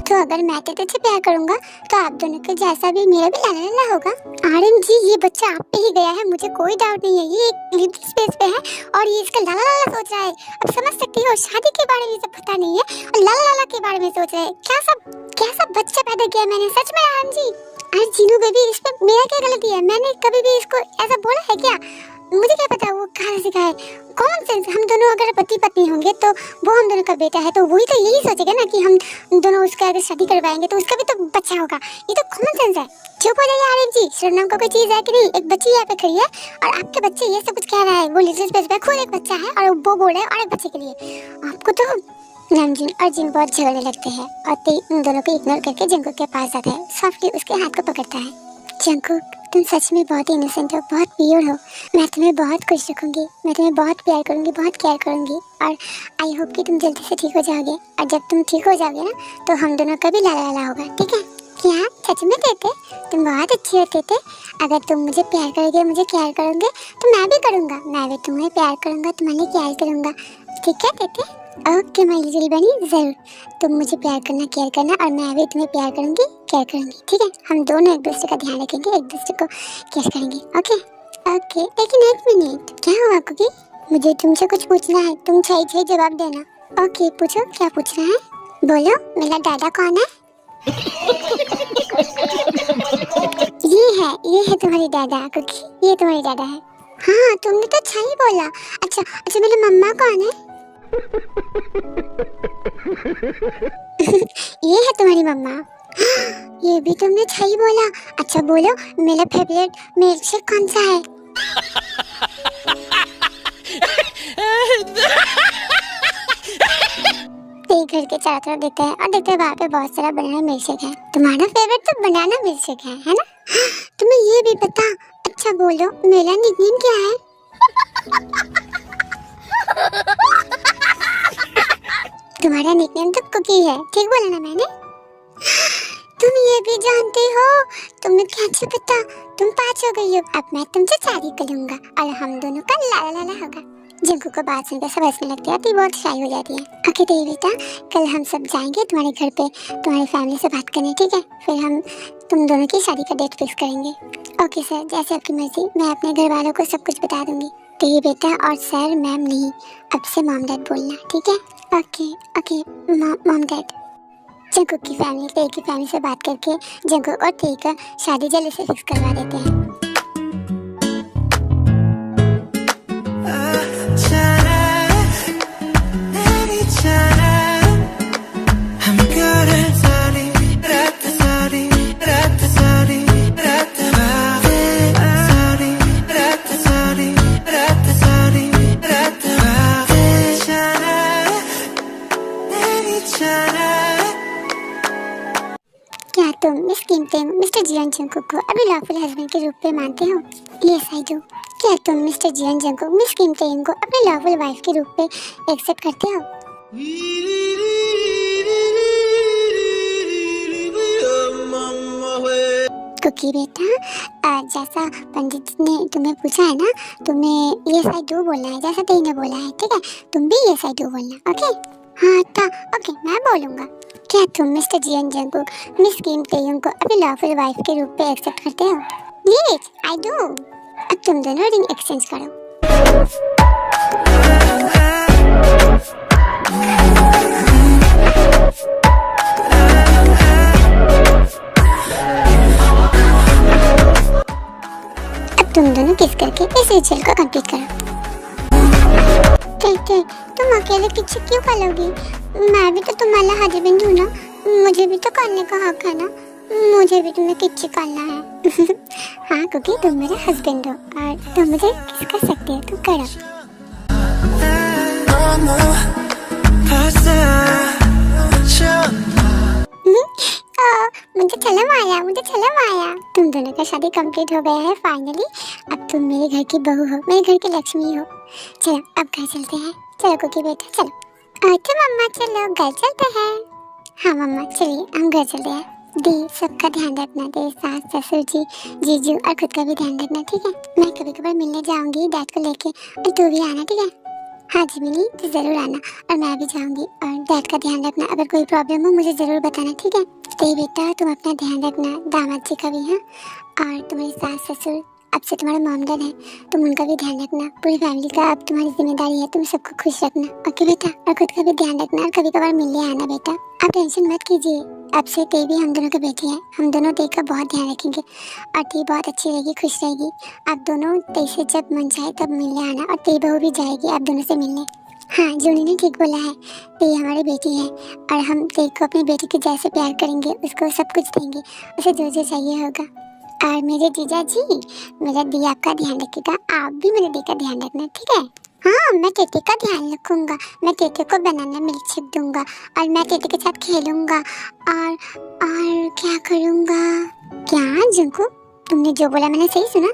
S1: तो अगर मैं तेरे से प्यार करूंगा तो आप दोनों के जैसा भी मेरा भी लाला लाला होगा। आर्यन जी, ये बच्चा आप पे ही गया है, मुझे कोई डाउट नहीं है। ये एक लिमिटेड स्पेस पे है और ये इसका लाला लाला सोच रहा है। अब समझ सकती हो, शादी के बारे में सब पता नहीं है और लाला लाला के बारे में सोच रहा है। क्या सब बच्चा पैदा किया मैंने, सच में आर्यन जी? अरे जीनू बेबी, इस पे मेरा क्या गलती है? मैंने कभी भी इसको ऐसा बोला है क्या? मुझे क्या पता वो कहाँ से सिखाए। Common sense. हम दोनों अगर पति पत्नी होंगे तो वो हम दोनों का बेटा है, तो वही तो यही सोचेगा ना कि हम दोनों उसका अगर शादी करवाएंगे तो उसका भी तो बच्चा होगा। ये तो कॉमन सेंस है। चुप हो जाइए आर्यन जी, शर्म नाम का कोई चीज है कि नहीं? एक बच्ची यहाँ पे खड़ी है और आपके बच्चे ये सब कुछ कह रहा है। वो लिटिल स्पेस पे खुद एक बच्चा है और वो बोल रहा है और एक बच्चे के लिए। आपको तो नमजीन और जिन बहुत झगड़ने लगते हैं और ते उन दोनों को इग्नोर करके जंकुक के पास जाता है, सॉफ्टली उसके हाथ को पकड़ता है। जंकुक, तुम सच में बहुत ही इनोसेंट हो, बहुत प्योर हो। मैं तुम्हें बहुत खुश रखूंगी, मैं तुम्हें बहुत प्यार करूंगी, बहुत केयर करूंगी और आई होप कि तुम जल्दी से ठीक हो जाओगे। और जब तुम ठीक हो जाओगे ना तो हम दोनों का भी लाला लाला होगा, ठीक है? क्या सच में तेते? तुम बहुत अच्छी हो तेते। अगर तुम मुझे प्यार करोगे, मुझे केयर करोगे तो मैं भी करूँगा। मैं भी तुम्हें प्यार करूँगा, तुम्हारे केयर करूँगा, ठीक है तेते? ओके माय लिटिल बनी, जरूर। तुम मुझे प्यार करना, केयर करना और मैं भी तुम्हें प्यार करूँगी, केयर करूँगी, ठीक है? हम दोनों एक दूसरे का ध्यान रखेंगे, एक दूसरे को केयर करेंगे। ओके ओके, लेकिन एक मिनट, क्या हुआ कुकी? मुझे तुमसे कुछ पूछना है, तुम सही जवाब देना। ओके, पूछो, क्या पूछना है? बोलो। मेरा दादा कौन है? ये है तुम्हारी दादा कुकी, ये तुम्हारी दादा है। हाँ, तुमने तो अच्छा ही बोला। अच्छा, मेरी मम्मा कौन है? ये है तुम्हारी मम्मा। ये भी तुमने सही बोला। अच्छा बोलो, मेरा फेवरेट मिल्क शेक कौन सा है? घर के चारों तरफ देखते हैं और देखते हैं वहाँ पे बहुत सारा बनाना मिल्क शेक है। तुम्हारा फेवरेट तो बनाना मिल्क शेक है ना? तुम्हें ये भी पता? अच्छा बोलो, मेरा निकनेम क्या है? तुम्हारा निकनेम तो कुकी है, ठीक बोला ना मैंने? तुम ये भी जानते हो? तुम्हें कैसे पता? तुम 5 हो गई हो। अब मैं तुमसे शादी करूंगा और हम दोनों का लाला लाला होगा। जंकुक को बात सुनकर सब हंसने लगते हैं, तो बहुत शाई हो जाती है। ओके देवी बेटा, कल हम सब जाएंगे तुम्हारे घर पे तुम्हारी फैमिली से बात करने, ठीक है? फिर हम तुम दोनों की शादी का डेट फिक्स करेंगे। ओके सर, जैसे आपकी मर्जी। मैं अपने घर वालों को सब कुछ बता दूंगी। ते बेटा और सर मैम नहीं, अब से मॉम डैड बोलना, ठीक है? Okay okay mom dad. Jungkook की फैमिली ते की फैमिली से बात करके जंकुक और ते का शादी जल्दी से फिक्स करवा देते हैं। क्या तुम मिस किम तेंग मिस्टर जियोन जंकुक को अभी लॉफुल हस्बैंड के रूप में मानते हो? Yes I do. क्या तुम मिस्टर जियोन जंकुक मिस किम तेंग को अपने लॉफुल वाइफ के रूप में एक्सेप्ट करते हो? कुकी बेटा, जैसा पंडित ने तुम्हें पूछा है ना, तुम्हें यस आई डू बोलना है जैसा तेई ने बोला है, ठीक है? तुम भी यस आई डू बोलना, ओके? हाँ था, ओके मैं बोलूँगा। क्या तुम मिस्टर जियोन जंकुक मिस किम तेयुंग को अपनी लॉफुल वाइफ के रूप में एक्सेप्ट करते हो? Yes I do. अब तुम दोनों रिंग एक्सचेंज करो। अब तुम दोनों किस करके इस रिचुअल को कंप्लीट करो। तुम अकेले किसी क्यों करोगी? मैं भी तो तुम्हारा हस्बैंड हूँ ना, मुझे भी तो करने का हक है ना, मुझे भी तुम्हें किच्ची करना है। हाँ क्योंकि तुम मेरा हस्बैंड हो और तुम मुझे किस कर सकते हो, तुम करो। मुझे चलम आया। तुम दोनों का शादी कंप्लीट हो गया है फाइनली। अब तुम मेरे घर की बहू हो, मेरे घर की लक्ष्मी हो। चलो अब घर चलते हैं। चलो कुकी बेटा चलो। अच्छा मम्मा चलो घर चलते हैं। हाँ मम्मा चलिए हम घर चलते हैं। दी सबका ध्यान रखना, दे सास ससुर जी जीजू और खुद का भी ध्यान रखना, ठीक है? मैं कभी कभार मिलने जाऊंगी डैड को लेके और तू भी आना, ठीक है? हाँ जी मिली तो जरूर आना और मैं भी जाऊंगी। और डैड का ध्यान रखना, अगर कोई प्रॉब्लम हो मुझे जरूर बताना, ठीक है? तो बेटा तुम अपना ध्यान रखना, दामाद जी का भी। हाँ और तुम्हारे सास ससुर अब से तुम्हारा मॉम डैड है, तुम उनका भी ध्यान रखना। पूरी फैमिली का अब तुम्हारी जिम्मेदारी है, तुम सबको खुश रखना, ओके बेटा? और खुद का भी ध्यान रखना और कभी कभार मिलने आना बेटा। आप टेंशन मत कीजिए, अब से ते भी हम दोनों की बेटी है, हम दोनों ते का बहुत ध्यान रखेंगे और ते बहुत अच्छी रहेगी, खुश रहेगी। आप दोनों ते से जब मन चाहे तब मिलने आना और ते बहू भी जाएगी आप दोनों से मिलने। हाँ जूनी ने ठीक बोला है, ते हमारी बेटी है और हम ते को अपनी बेटी के जैसे प्यार करेंगे, उसको सब कुछ देंगे, उसे जो जो चाहिए होगा। और मेरे जीजा जी मेरा दी आपका ध्यान रखेगा, आप भी मेरे दी का ध्यान रखना, ठीक है? हाँ मैं टेटे का ध्यान रखूंगा, मैं टेटे को बनाना मिल्क शेक दूंगा और मैं टेटे के साथ खेलूंगा और क्या करूंगा। क्या जंकू तुमने जो बोला मैंने सही सुना?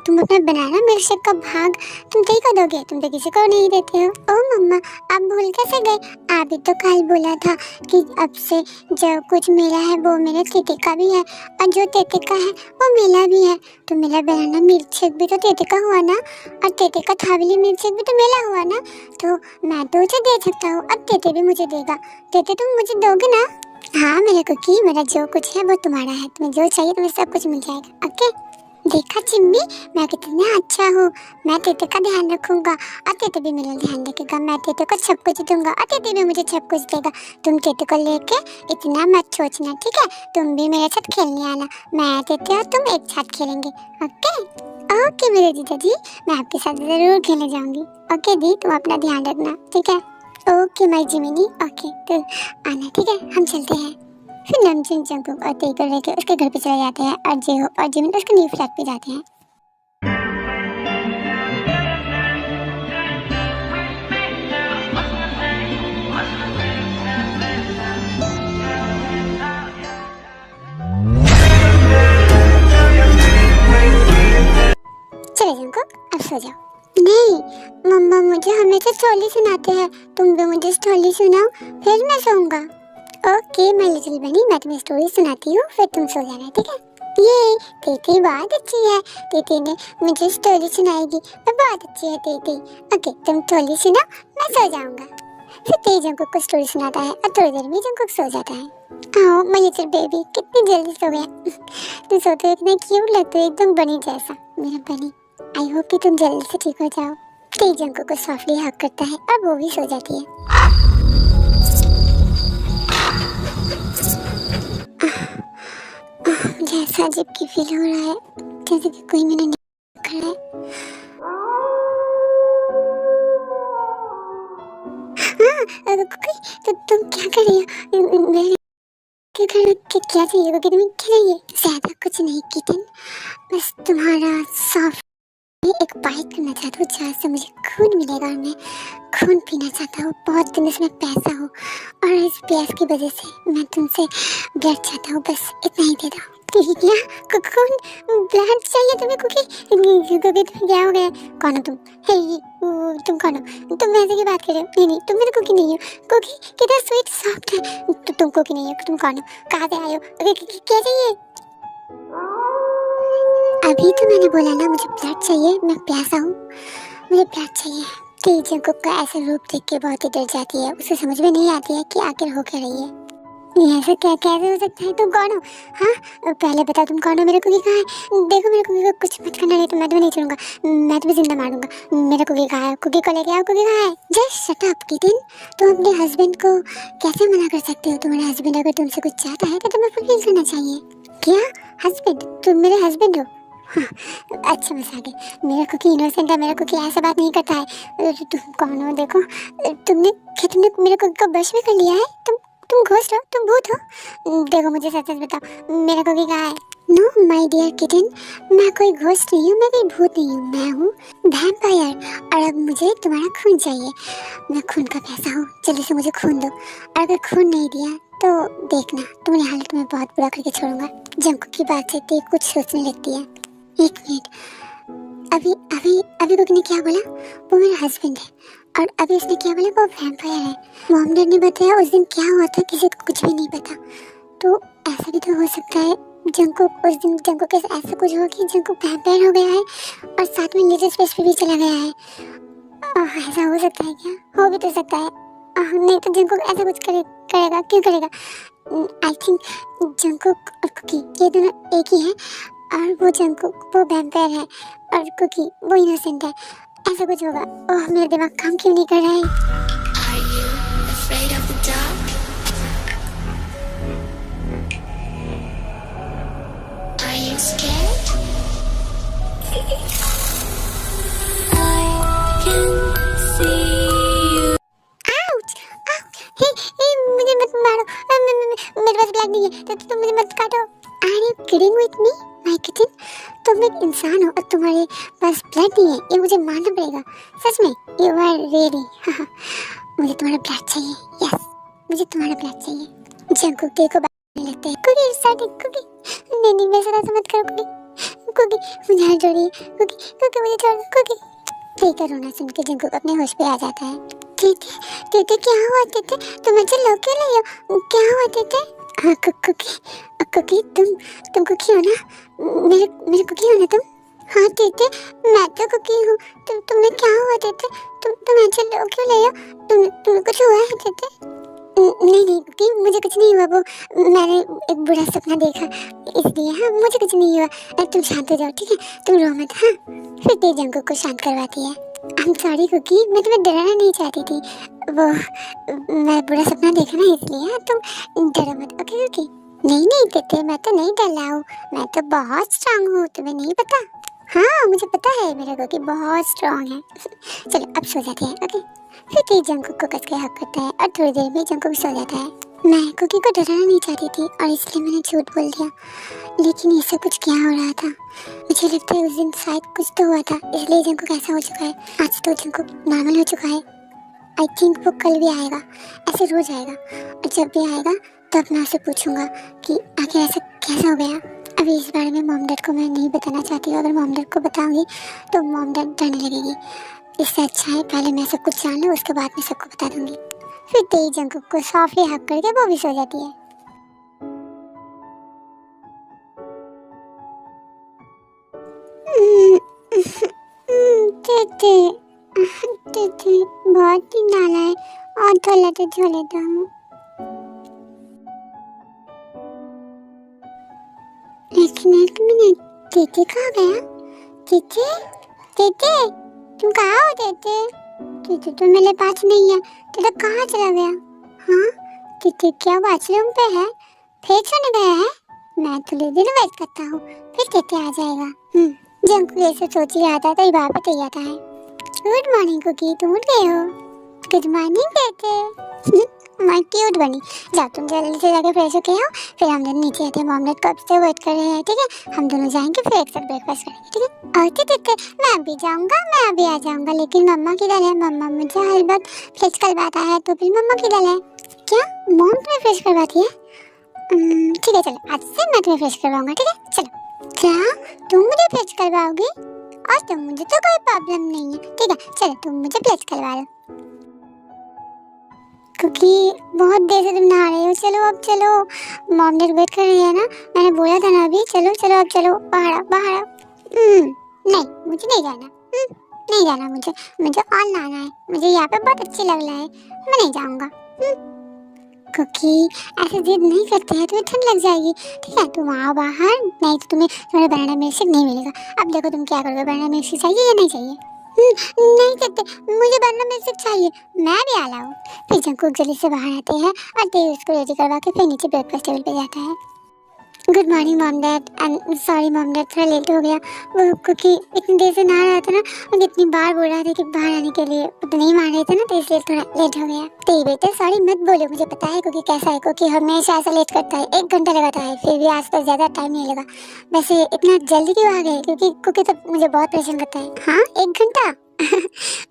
S1: तुम अपना बनाना मिल्क शेक का भाग तुम तय कर दोगे, तुम तो किसी को नहीं देते हो। ओ मम्मा आप भूल कैसे गए? आप भी तो कल बोला था कि अब से जो कुछ मेरा है वो मेरे टेटे का भी है और जो टेटे का है वो मेरा भी है। तो मेरा बनाना मिल्क शेक भी तो टेटे का हुआ ना और टेटे का थावली मिल्क शेक भी तो मेरा हुआ ना, तो मैं तो उसे दे सकता हूँ, अब टेटे भी मुझे देगा। टेटे तुम मुझे दोगे ना? हाँ मेरे कुकी, मेरा जो कुछ है वो तुम्हारा है, तुम्हें जो चाहिए तुम्हें सब कुछ मिल जाएगा, ओके? देखा चिम्मी मैं कितना अच्छा हूँ, मैं तेते का ध्यान रखूंगा और तेते भी मेरा ध्यान रखेगा, मैं तेते को सब कुछ दूंगा और तेते भी मुझे सब कुछ देगा। तुम तेते को लेके इतना मत सोचना, ठीक है? तुम भी मेरे साथ खेलने आना, मैं तेते और तुम एक साथ खेलेंगे, ओके? ओके मेरे जीजा जी, मैं आपके साथ जरूर खेलने जाऊंगी। ओके दी तुम अपना ध्यान रखना, ठीक है? ओके माय जिमिनी, ओके तो आना, ठीक है? हम चलते हैं। फिर नमचून जंकुक और ते को लेकर उसके घर पे चले जाते हैं और जेहो और जिमिन उसके न्यू फ्लैट पे जाते हैं। चले जंकुक अब सो जाओ। नहीं मम्मा मुझे हमेशा स्टोरी सुनाते हैं, तुम भी मुझे स्टोरी सुनाओ फिर मैं सोऊंगा। ओके माय लिटिल बनी, मैं तुम्हें स्टोरी सुनाती हूँ फिर तुम सो जाना, ठीक है? ये तेती बहुत अच्छी है, तेती ने मुझे स्टोरी सुनाएगी, मैं बहुत अच्छी है तेती। ओके तुम स्टोरी सुनाओ मैं सो जाऊंगा। फिर ते जंकुक को स्टोरी सुनाता है और थोड़ी देर में जंकुक सो जाता है। आओ माय लिटिल बेबी कितनी जल्दी सो गया। तुम सोते हो इतना क्यूट लगते हो, एकदम बनी जैसा मेरा बनी। आई होप कि तुम जल्दी से ठीक हो जाओ। तेज जंकुक को सॉफ्टली हक करता है और वो भी सो जाती है। मुझे ऐसा अजीब की फील हो रहा है, जैसे कि कोई मैंने खड़ा है। तुम क्या कर रही हो? क्या चाहिए कुकी? तुम्हें क्या चाहिए? ज्यादा कुछ नहीं किटन, बस तुम्हारा सॉफ्ट एक बाइट करना चाहता हूँ जहाँ से मुझे खून मिलेगा और मैं खून पीना चाहता हूँ। बहुत दिन से मैं प्यासा हूँ और इस प्यास की वजह से मैं तुमसे ब्लड चाहता हूँ, बस इतना ही दे दो। क्या खून ब्लड चाहिए तुम्हें कुकी? कुकी तुम्हें क्या हो गया? कौन हो तुम? हे तुम कौन हो? तुम ऐसे की बात कर रहे हो? नहीं तुम मेरे कुकी नहीं हो। कुकी कितना स्वीट सॉफ्ट है। तुम कुकी नहीं हो। तुम कौन हो? कहाँ से आए हो? क्या चाहिए? अभी तो मैंने बोला ना मुझे ब्लड चाहिए, मैं प्यासा हूँ, मुझे ब्लड चाहिए। तेज जंकुक का ऐसा रूप देख के बहुत ही डर जाती है। उसे समझ में नहीं आती है कि आखिर हो क्या रही है। ये ऐसा कैसे हो सकता है? तुम कौन हो? हाँ पहले बताओ तुम कौन हो? मेरे कुकी कहाँ है? देखो मेरे कुकी को कुछ मत करना, नहीं तो मैं तुम्हें नहीं छोड़ूंगा, मैं तुम्हें जिंदा मार दूंगा। मेरा कुकी कहाँ है? कुकी को लेके आओ। कुकी कहाँ है? जस्ट शट अप किटन, तुम अपने हस्बैंड को कैसे मना कर सकते हो? तुम्हारा हस्बैंड अगर तुमसे कुछ चाहता है तो तुम्हें फुलफिल करना चाहिए। क्या हस्बैंड? तुम मेरे हस्बैंड हो? हाँ, अच्छा मजाक है। मेरा कुकी इनोसेंट है, मेरा कुकी ऐसा बात नहीं करता है। तुम कौन हो? देखो तुमने मेरे कुकी को वश में कर लिया है। तुम घोस्ट हो? तुम भूत हो? देखो मुझे सच सच बताओ, मेरा कुकी कहाँ है? नो माय डियर किटन, मैं कोई घोस्ट नहीं हूँ, मैं कोई भूत नहीं हूँ, मैं हूँ वैम्पायर और अब मुझे तुम्हारा खून चाहिए। मैं खून का प्यासा हूँ, जल्दी से मुझे खून दो। और अगर खून नहीं दिया तो देखना तुम्हारी हालत में बहुत बुरा करके छोड़ूंगा। जंकुक की बात से तेज कुछ सोचने लगती है। एक मिनट, अभी अभी अभी कुकी ने क्या बोला? वो मेरा हस्बैंड है और अभी उसने क्या बोला? वो वैम्पायर है। मॉम डैड ने बताया उस दिन क्या हुआ था किसी को कुछ भी नहीं पता। तो ऐसा भी तो हो सकता है जंकुक उस दिन जंकुक के ऐसा कुछ हो कि जंकुक वैम्पायर हो गया है और साथ में लिटिल स्पेस पे भी चला गया है। ऐसा हो सकता है क्या? हो भी तो सकता है। नहीं तो जंकुक ऐसा कुछ करेगा क्यों करेगा? आई थिंक जंकुक और कुकी ये दोनों एक ही है और वो जंकुक वो वैम्पायर है और कुकी वो इनोसेंट है। ऐसा कुछ होगा। ओह मेरा दिमाग काम क्यों नहीं कर रहा है?
S2: Are you afraid of the dark? Are you scared? I can see you.
S1: Ouch! Hey मुझे मत मारो। मेरे पास ब्लड नहीं है तो तुम मुझे मत काटो। Are you kidding with me my kitten? तुम एक इंसान हो और तुम्हारे पास ब्लड नहीं है, ये मुझे मानना पड़ेगा। सच में यू आर रियली मुझे तुम्हारा ब्लड चाहिए। यस मुझे तुम्हारा ब्लड चाहिए। जंकुक देखो बात लगता है। कुकी साइड कुकी नहीं मेरे साथ ऐसा मत करो कुकी। कुकी मुझे हाथ जोड़िए। कुकी कुकी मुझे छोड़ दो। कुकी तेरे रोना सुन के जंकुक अपने होश पे आ जाता है। तेते क्या हुआ? तेते तुम मुझे लो क्यों नहीं हो? क्या हुआ तेते? कुकी तुम कुकी हो ना? मेरे कुकी हो ना तुम? हाँ तेते मैं तो कुकी हूँ। तुम्हें क्या हुआ तेते? तुम ऐसे लो क्यों ले हो? तुम्हें कुछ हुआ है तेते? नहीं कुकी मुझे कुछ नहीं हुआ। वो मैंने एक बुरा सपना देखा इसलिए। हाँ मुझे कुछ नहीं हुआ। तुम शांत हो जाओ ठीक है, तुम रो मत। हाँ फिर तेज जंकुक को शांत करवाती है। आई एम सॉरी कुकी, मैं तुम्हें डराना नहीं चाहती थी। वो मैं बुरा सपना देखा ना इसलिए। हाँ तुम डरो मत ओके कुकी। नहीं तेते मैं तो नहीं डर रहा हूँ, मैं तो बहुत स्ट्रांग हूँ, तुम्हें नहीं पता? हाँ मुझे पता है मेरा कुकी बहुत स्ट्रांग है। चलो अब सो जाते हैं ओके। फिर तेज जंकुक को कस के हक करता है और थोड़ी देर में जंकुक सो जाता है। मैं कुकी को डराना नहीं चाहती थी और इसलिए मैंने झूठ बोल दिया, लेकिन ये सब कुछ क्या हो रहा था? मुझे लगता है उस दिन शायद कुछ तो हुआ था इसलिए जंकुक ऐसा हो चुका है। आज तो जंकुक नॉर्मल हो चुका है। आई थिंक वो कल भी आएगा, ऐसे रोज आएगा और जब भी आएगा तब मैं उससे पूछूंगा कि आखिर ऐसा कैसा हो गया। अभी इस बारे में मॉम डैड को मैं नहीं बताना चाहती हूँ। अगर मॉम डैड को बताऊंगी तो मॉम डैड डरने लगेगी। इससे अच्छा है पहले मैं सब कुछ जान लूँ, उसके बाद मैं सबको बता दूंगी। फिर तेज जंकुक को सॉफ्टली हक करके वो भी सो जाती है। तेते तेते बहुत ही नाला है और थोड़ा तो झो लेता हूँ। एक मिनट तेते कहाँ गया? तेते तेते तुम कहाँ हो टीटी? तो मेरे पास नहीं है। टीटा कहाँ चला गया? हाँ टीटी क्या बाथरूम पे है? फिर सोने गया है? मैं थोड़ी देर वेट करता हूँ, फिर टीटी आ जाएगा। जंकू ऐसे सोच ही आता तो वहाँ पे तैयार आता है। गुड मॉर्निंग कुकी, तुम उठ गए हो? गुड मॉर्निंग बेटे। मैं क्यूट बनी। जाओ तुम जल्दी से जाके फ्रेश होके आओ, फिर हम दोनों नीचे आते हैं। मॉम डैड कब से वेट कर रहे हैं, ठीक है? हम दोनों जाएंगे फिर एक साथ ब्रेकफास्ट करेंगे, ठीक है? ओके ठीक है, मैं अभी जाऊंगा, मैं अभी आ जाऊंगा। लेकिन मम्मा किधर है? मम्मा मुझे हर बात फ्रेश करवाता है, तो फिर मम्मा किधर है? क्या मॉम तुम्हें फ्रेश करवाती है? ठीक है चलो, आज से मैं तुम्हें फ्रेश करवाऊंगा, ठीक है? चलो। क्या तुम मुझे फ्रेश करवाओगे? और तुम मुझे तो कोई प्रॉब्लम नहीं है, ठीक है? चलो तुम मुझे फ्रेश करवा दो, क्योंकि बहुत देर से तुम नहा रहे हो। चलो अब चलो, मॉम डैड वेट कर रही है ना, मैंने बोला था ना अभी। चलो चलो अब चलो, बाहर आओ बाहर आओ। नहीं मुझे नहीं जाना, नहीं जाना मुझे और नहाना है। मुझे यहाँ पे बहुत अच्छी लग रहा है, मैं नहीं जाऊँगा। क्योंकि ऐसे जिद नहीं करते हैं, तुम्हें ठंड लग जाएगी, ठीक है? तुम आओ बाहर, नहीं तो तुम्हारा बनाना मिल्क शेक नहीं मिलेगा। अब देखो तुम क्या करोगे, बनाना मिल्क शेक चाहिए या नहीं चाहिए? नहीं कहते, मुझे बनाना मिल्क शेक चाहिए। मैं भी आ लाऊं? फिर जंकू जल्दी से बाहर आते हैं और तेज उसको रेडी करवा के फिर नीचे ब्रेकफास्ट टेबल पे जाता है। Good morning mom dad, and sorry mom dad, थोड़ा लेट हो गया। वो क्योंकि इतनी देर से नहा रहा था ना, और इतनी बार बोल रहा था कि बाहर आने के लिए, तो नहीं मान रहे थे ना, तो इसलिए थोड़ा लेट हो गया। तेरी बेटा सॉरी मत बोलो, मुझे पता है क्योंकि कैसा है, क्योंकि हमेशा ऐसा लेट करता है। 1 घंटा लगाता है, फिर भी आज तो ज़्यादा टाइम नहीं लगा। वैसे इतना जल्दी क्यों आ गए? क्योंकि तो मुझे बहुत परेशान करता है। हाँ 1 घंटा?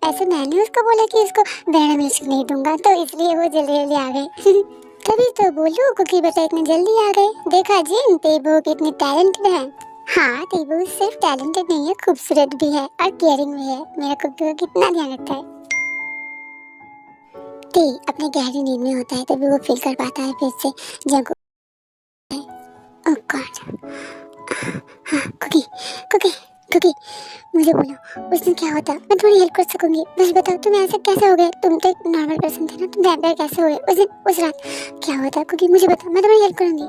S1: ऐसे मैंने उसको बोला कि उसको बनाना मिल्क शेक नहीं दूंगा, तो इसलिए वो जल्दी जल्दी आ गए। तभी तो बोलूं कुकी बेटा इतने जल्दी आ गए। देखा जी तेबू कितनी टैलेंटेड है। हाँ तेबू सिर्फ टैलेंटेड नहीं है, खूबसूरत भी है और केयरिंग भी है। मेरा कुक्की को कितना ध्यान रखता है। ते अपने गहरी नींद में होता है, तभी वो फील कर पाता है फिर से जंकू। ओह गॉड। हाँ कुकी कुकी कुकी, मुझे बोलो उस दिन क्या होता? मैं थोड़ी हेल्प कर सकूंगी, बस बताओ तुम ऐसे कैसे हो गए? तुम तो एक नॉर्मल पर्सन थे ना, तुम वैम्पायर कैसे हो गए उस दिन उस रात? क्या होता कुकी, मुझे बताओ, मैं तुम्हारी हेल्प करूंगी।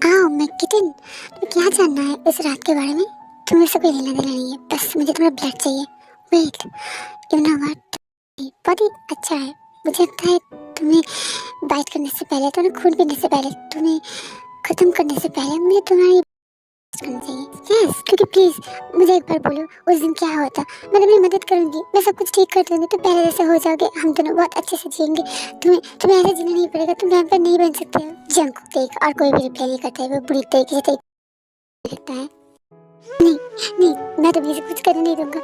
S1: आओ मैं किटन, तुम्हें क्या जानना है इस रात के बारे में? तुम्हें से कोई लेना देना नहीं है, बस मुझे तुम्हारा ब्लड चाहिए। वेट यू नो व्हाट, बहुत ही अच्छा है। मुझे लगता है तुम्हें बाइट करने से पहले, तुम्हें खून पीने से पहले, तुम्हें खत्म करने से पहले मुझे तुम्हारी करना चाहिए। यस क्योंकि प्लीज मुझे एक बार बोलो उस दिन क्या होता? मैं तुम्हारी मदद करूंगी, मैं सब कुछ ठीक कर दूंगी, तुम पहले जैसे हो जाओगे, हम दोनों बहुत अच्छे से जिएंगे। तुम्हें ऐसे जीना नहीं पड़ेगा, तुम वैम्पायर नहीं बन सकते हो। जंकू देख और कोई भी रिप्लाई नहीं करता है, वो बुरी तरीके से लगता है। नहीं नहीं, मैं तुम्हें से कुछ करने नहीं दूंगा।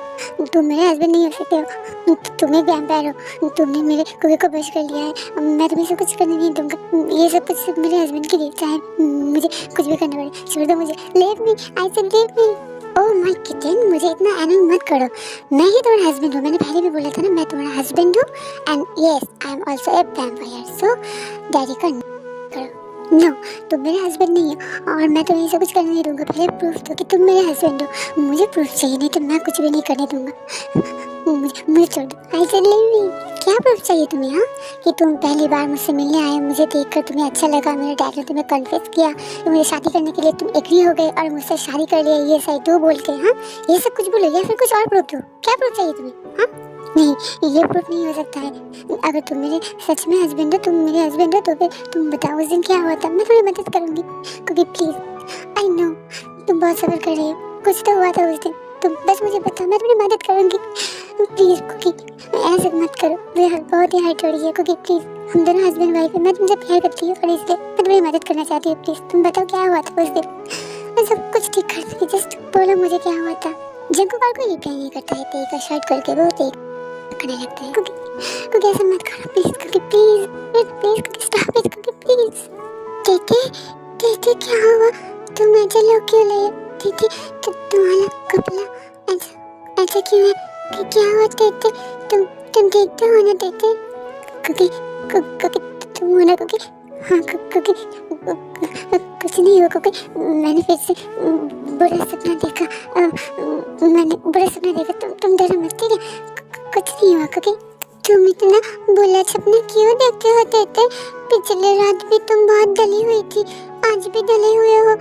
S1: तुम मेरे हस्बैंड नहीं हो सकते हो, तुम एक वैम्पायर हो, तुमने मेरे कुकी को बच कर लिया है। मैं तुम्हें से कुछ करने नहीं दूंगा, ये सब कुछ सिर्फ मेरे हस्बैंड की देता है। मुझे कुछ भी करना पड़े, छोड़ दो मुझे। Leave me, I said leave me. Oh my kitten, मुझे इतना एनोय मत करो, मैं ही तुम्हारा हस्बैंड हूँ। मैंने पहले भी बोला था ना, मैं तुम्हारा हस्बैंड हूँ, and yes I am also a vampire, so daddy का करो। नो तुम मेरे हस्बैंड नहीं हो और मैं तुम्हें सब कुछ करने नहीं दूंगा। पहले प्रूफ दो कि तुम मेरे हस्बैंड हो। मुझे प्रूफ चाहिए, नहीं तो मैं कुछ भी नहीं करने दूंगा। मुझे छोड़ दो, आई सेड लीव मी। क्या प्रूफ चाहिए तुम्हें? हाँ कि तुम पहली बार मुझसे मिलने आए, मुझे देखकर तुम्हें अच्छा लगा, मेरे डैड ने तुम्हें कन्फेस किया, तो मुझे शादी करने के लिए तुम एग्री हो गए और मुझसे शादी कर लिया, ये सही दो बोल के। हाँ ये सब कुछ बोलो या फिर कुछ और प्रूफ दो। क्या प्रूफ चाहिए तुम्हें? हाँ नहीं ये प्रूफ नहीं हो सकता है। अगर तुम मेरे सच में हस्बैंड हो, तुम मेरे हस्बैंड हो, तो फिर तुम बताओ उस दिन क्या हुआ था। मैं थोड़ी मदद करूंगी क्योंकि प्लीज आई नो तुम बहुत सफर कर रही हो, कुछ तो हुआ था उस दिन, तुम बस मुझे बताओ, मैं तुम्हारी मदद करूंगी। प्लीज क्योंकि ऐसे मत करो, मेरे बहुत ही हाइट हो रही है। क्योंकि प्लीज हम दोनों हस्बैंड वाइफ है, मैं तुमसे प्यार करती हूँ और इसलिए मैं तुम्हारी मदद करना चाहती हूँ। प्लीज तुम बताओ क्या हुआ था उस दिन, मैं सब कुछ ठीक कर दूंगी, जस्ट बोलो मुझे क्या हुआ था। जंकू बार कोई रिप्लाई नहीं करता है, तेरी का शर्ट करके बहुत ही करने लगता है। क्योंकि ऐसा मत करो प्लीज, क्योंकि प्लीज प्लीज क्योंकि स्टॉप इट, क्योंकि प्लीज। टीटी क्या हुआ? तुम ऐसे लोग क्यों ले? टीटी तुम्हारा कपड़ा ऐसा क्यों है? कि क्या हुआ टीटी? तुम ठीक तो हो ना टीटी? क्योंकि तुम हो ना? क्योंकि हाँ क्योंकि कुछ नहीं हुआ, क्योंकि मैंने फिर से बुरा सपना देखा। मैंने बुरा सपना देखा, तुम डरो मत, ठीक है? कुछ नहीं हुआ। क्योंकि तुम इतना बुरा सपना क्यों देखते हो टीटी? पिछले रात भी तुम बहुत डली हुई थी, आज भी डले हुए हो,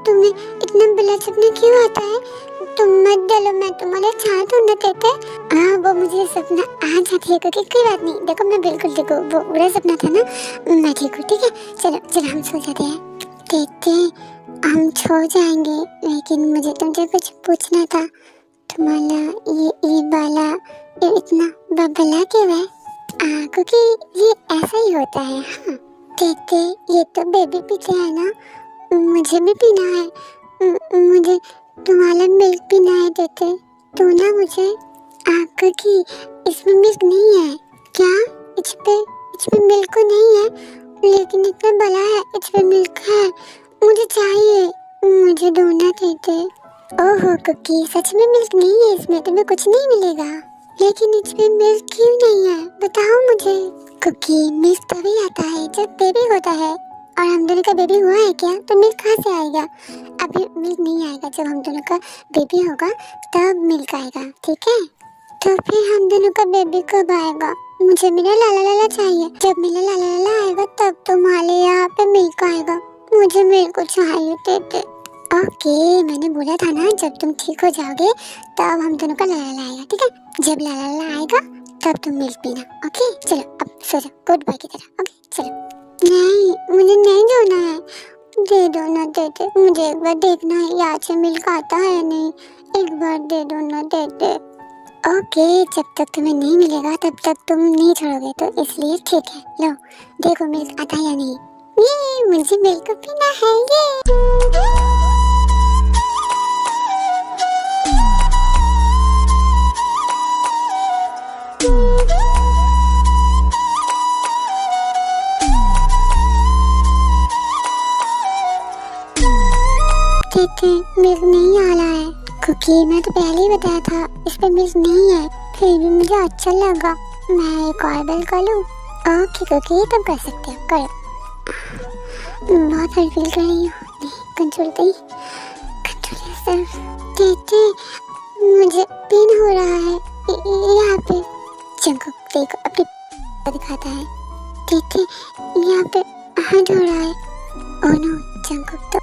S1: तुम्हें इतना बुरा सपना क्यों आता है? तुम मत डलो, मैं तुम्हारे साथ हूँ ना तेते। हाँ वो मुझे सपना आ जाती है क्योंकि कोई बात नहीं, देखो मैं बिल्कुल, देखो वो बुरा सपना था ना, मैं ठीक हूँ, ठीक है। चलो चलो हम सो जाते हैं। तेते हम सो जाएंगे, लेकिन मुझे तुमसे कुछ पूछना था। तुम्हारा ये वाला ये इतना बबला क्यों है? क्योंकि ये ऐसा ही होता है। हाँ तेते ये तो बेबी पीते है ना, मुझे भी पीना है। मुझे तुम्हारा मिल्क पीना है तेते, तो ना मुझे। क्योंकि इसमें मिल्क नहीं है क्या? इसमें मिल्क नहीं है, लेकिन इतना बड़ा है, इसमें मिल्क है। मुझे चाहिए, मुझे दो तेते। ओहो कुकी, सच में मिल्क नहीं है इसमें, तुम्हें कुछ नहीं मिलेगा। लेकिन इसमें मिल्क क्यों नहीं है, बताओ मुझे। कुकी मिल्क तभी आता है जब बेबी होता है, और हम दोनों का बेबी हुआ है क्या, तो मिल्क कहाँ से आएगा? अभी मिल्क नहीं आएगा, जब हम दोनों का बेबी होगा तब मिल्क आएगा, ठीक है। तो फिर हम दोनों का बेबी कब आएगा? मुझे मेरा लाला लाला चाहिए, जब मेरा लाला लाला आएगा तब तुम्हारे यहाँ पे मिल्क आएगा। मुझे मिल्क चाहिए तेते। ओके मैंने बोला था ना, जब तुम ठीक हो जाओगे तब हम दोनों का लाला लाला आएगा, ठीक है। जब लाला लाला आएगा तब तुम मिल्क पीना, ओके। चलो अब सो जाओ गुड बाय की तरह, ओके चलो। नहीं मुझे नहीं धोना है, दे दो ना देते, मुझे एक बार देखना है यहाँ से मिल्क आता है या नहीं, एक बार दे दो ना देते। ओके जब तक तुम्हें नहीं मिलेगा तब तक तुम नहीं छोड़ोगे, तो इसलिए ठीक है, लो देखो मिल्क आता है या नहीं। ये मुझे मिल्क पीना है, ये मिल्क नहीं आ रहा है। क्योंकि मैं तो पहले ही बताया था इस पे मिल्क नहीं है, फिर भी मुझे अच्छा लगा, मैं एक और बेल कर लूँ। ओके क्योंकि तुम कर सकते हो, करो। बहुत हर फील कर रही हूँ, कंट्रोल तेते मुझे पेन हो रहा है यहाँ पे। जंकुक देखो अपनी दिखाता है, तेते यहाँ पे हाथ हो रहा है। ओह नो जंकुक तो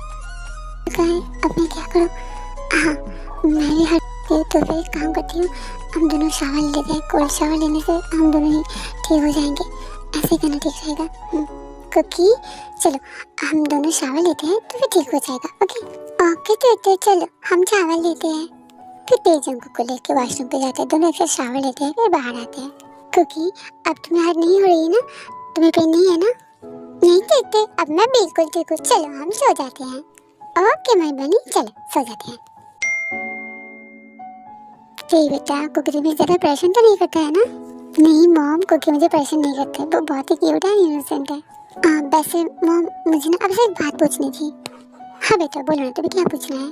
S1: अब मैं क्या करूं? हाँ मैं भी हर तो फिर एक काम करती हूँ, हम दोनों शावर लेते हैं, कोल्ड शावर लेने से हम दोनों ही ठीक हो जाएंगे, ऐसे करना ठीक रहेगा। क्योंकि चलो हम दोनों शावर लेते हैं तो फिर ठीक हो जाएगा, ओके। ओके तो चलो हम शावर लेते हैं, फिर तेजंको को लेके वॉशरूम पे जाते हैं, दोनों एक साथ शावर लेते हैं, फिर बाहर आते हैं। क्योंकि अब तुम्हें हर नहीं हो रही है ना, तुम्हें पेन नहीं है ना? नहीं देते, अब मैं बिल्कुल ठीक हूँ, चलो हम सो जाते हैं। ओके माय बनी, चलो सो जाते हैं। बेटा कुकी तुम्हें ज़्यादा परेशान तो नहीं करता है ना? नहीं मॉम, कुकी मुझे परेशान नहीं करता है, वो बहुत ही क्यूट है, इनोसेंट है। वैसे मॉम मुझे ना आपसे एक बात पूछनी थी। हाँ बेटा बोलो ना, तुम्हें क्या पूछना है?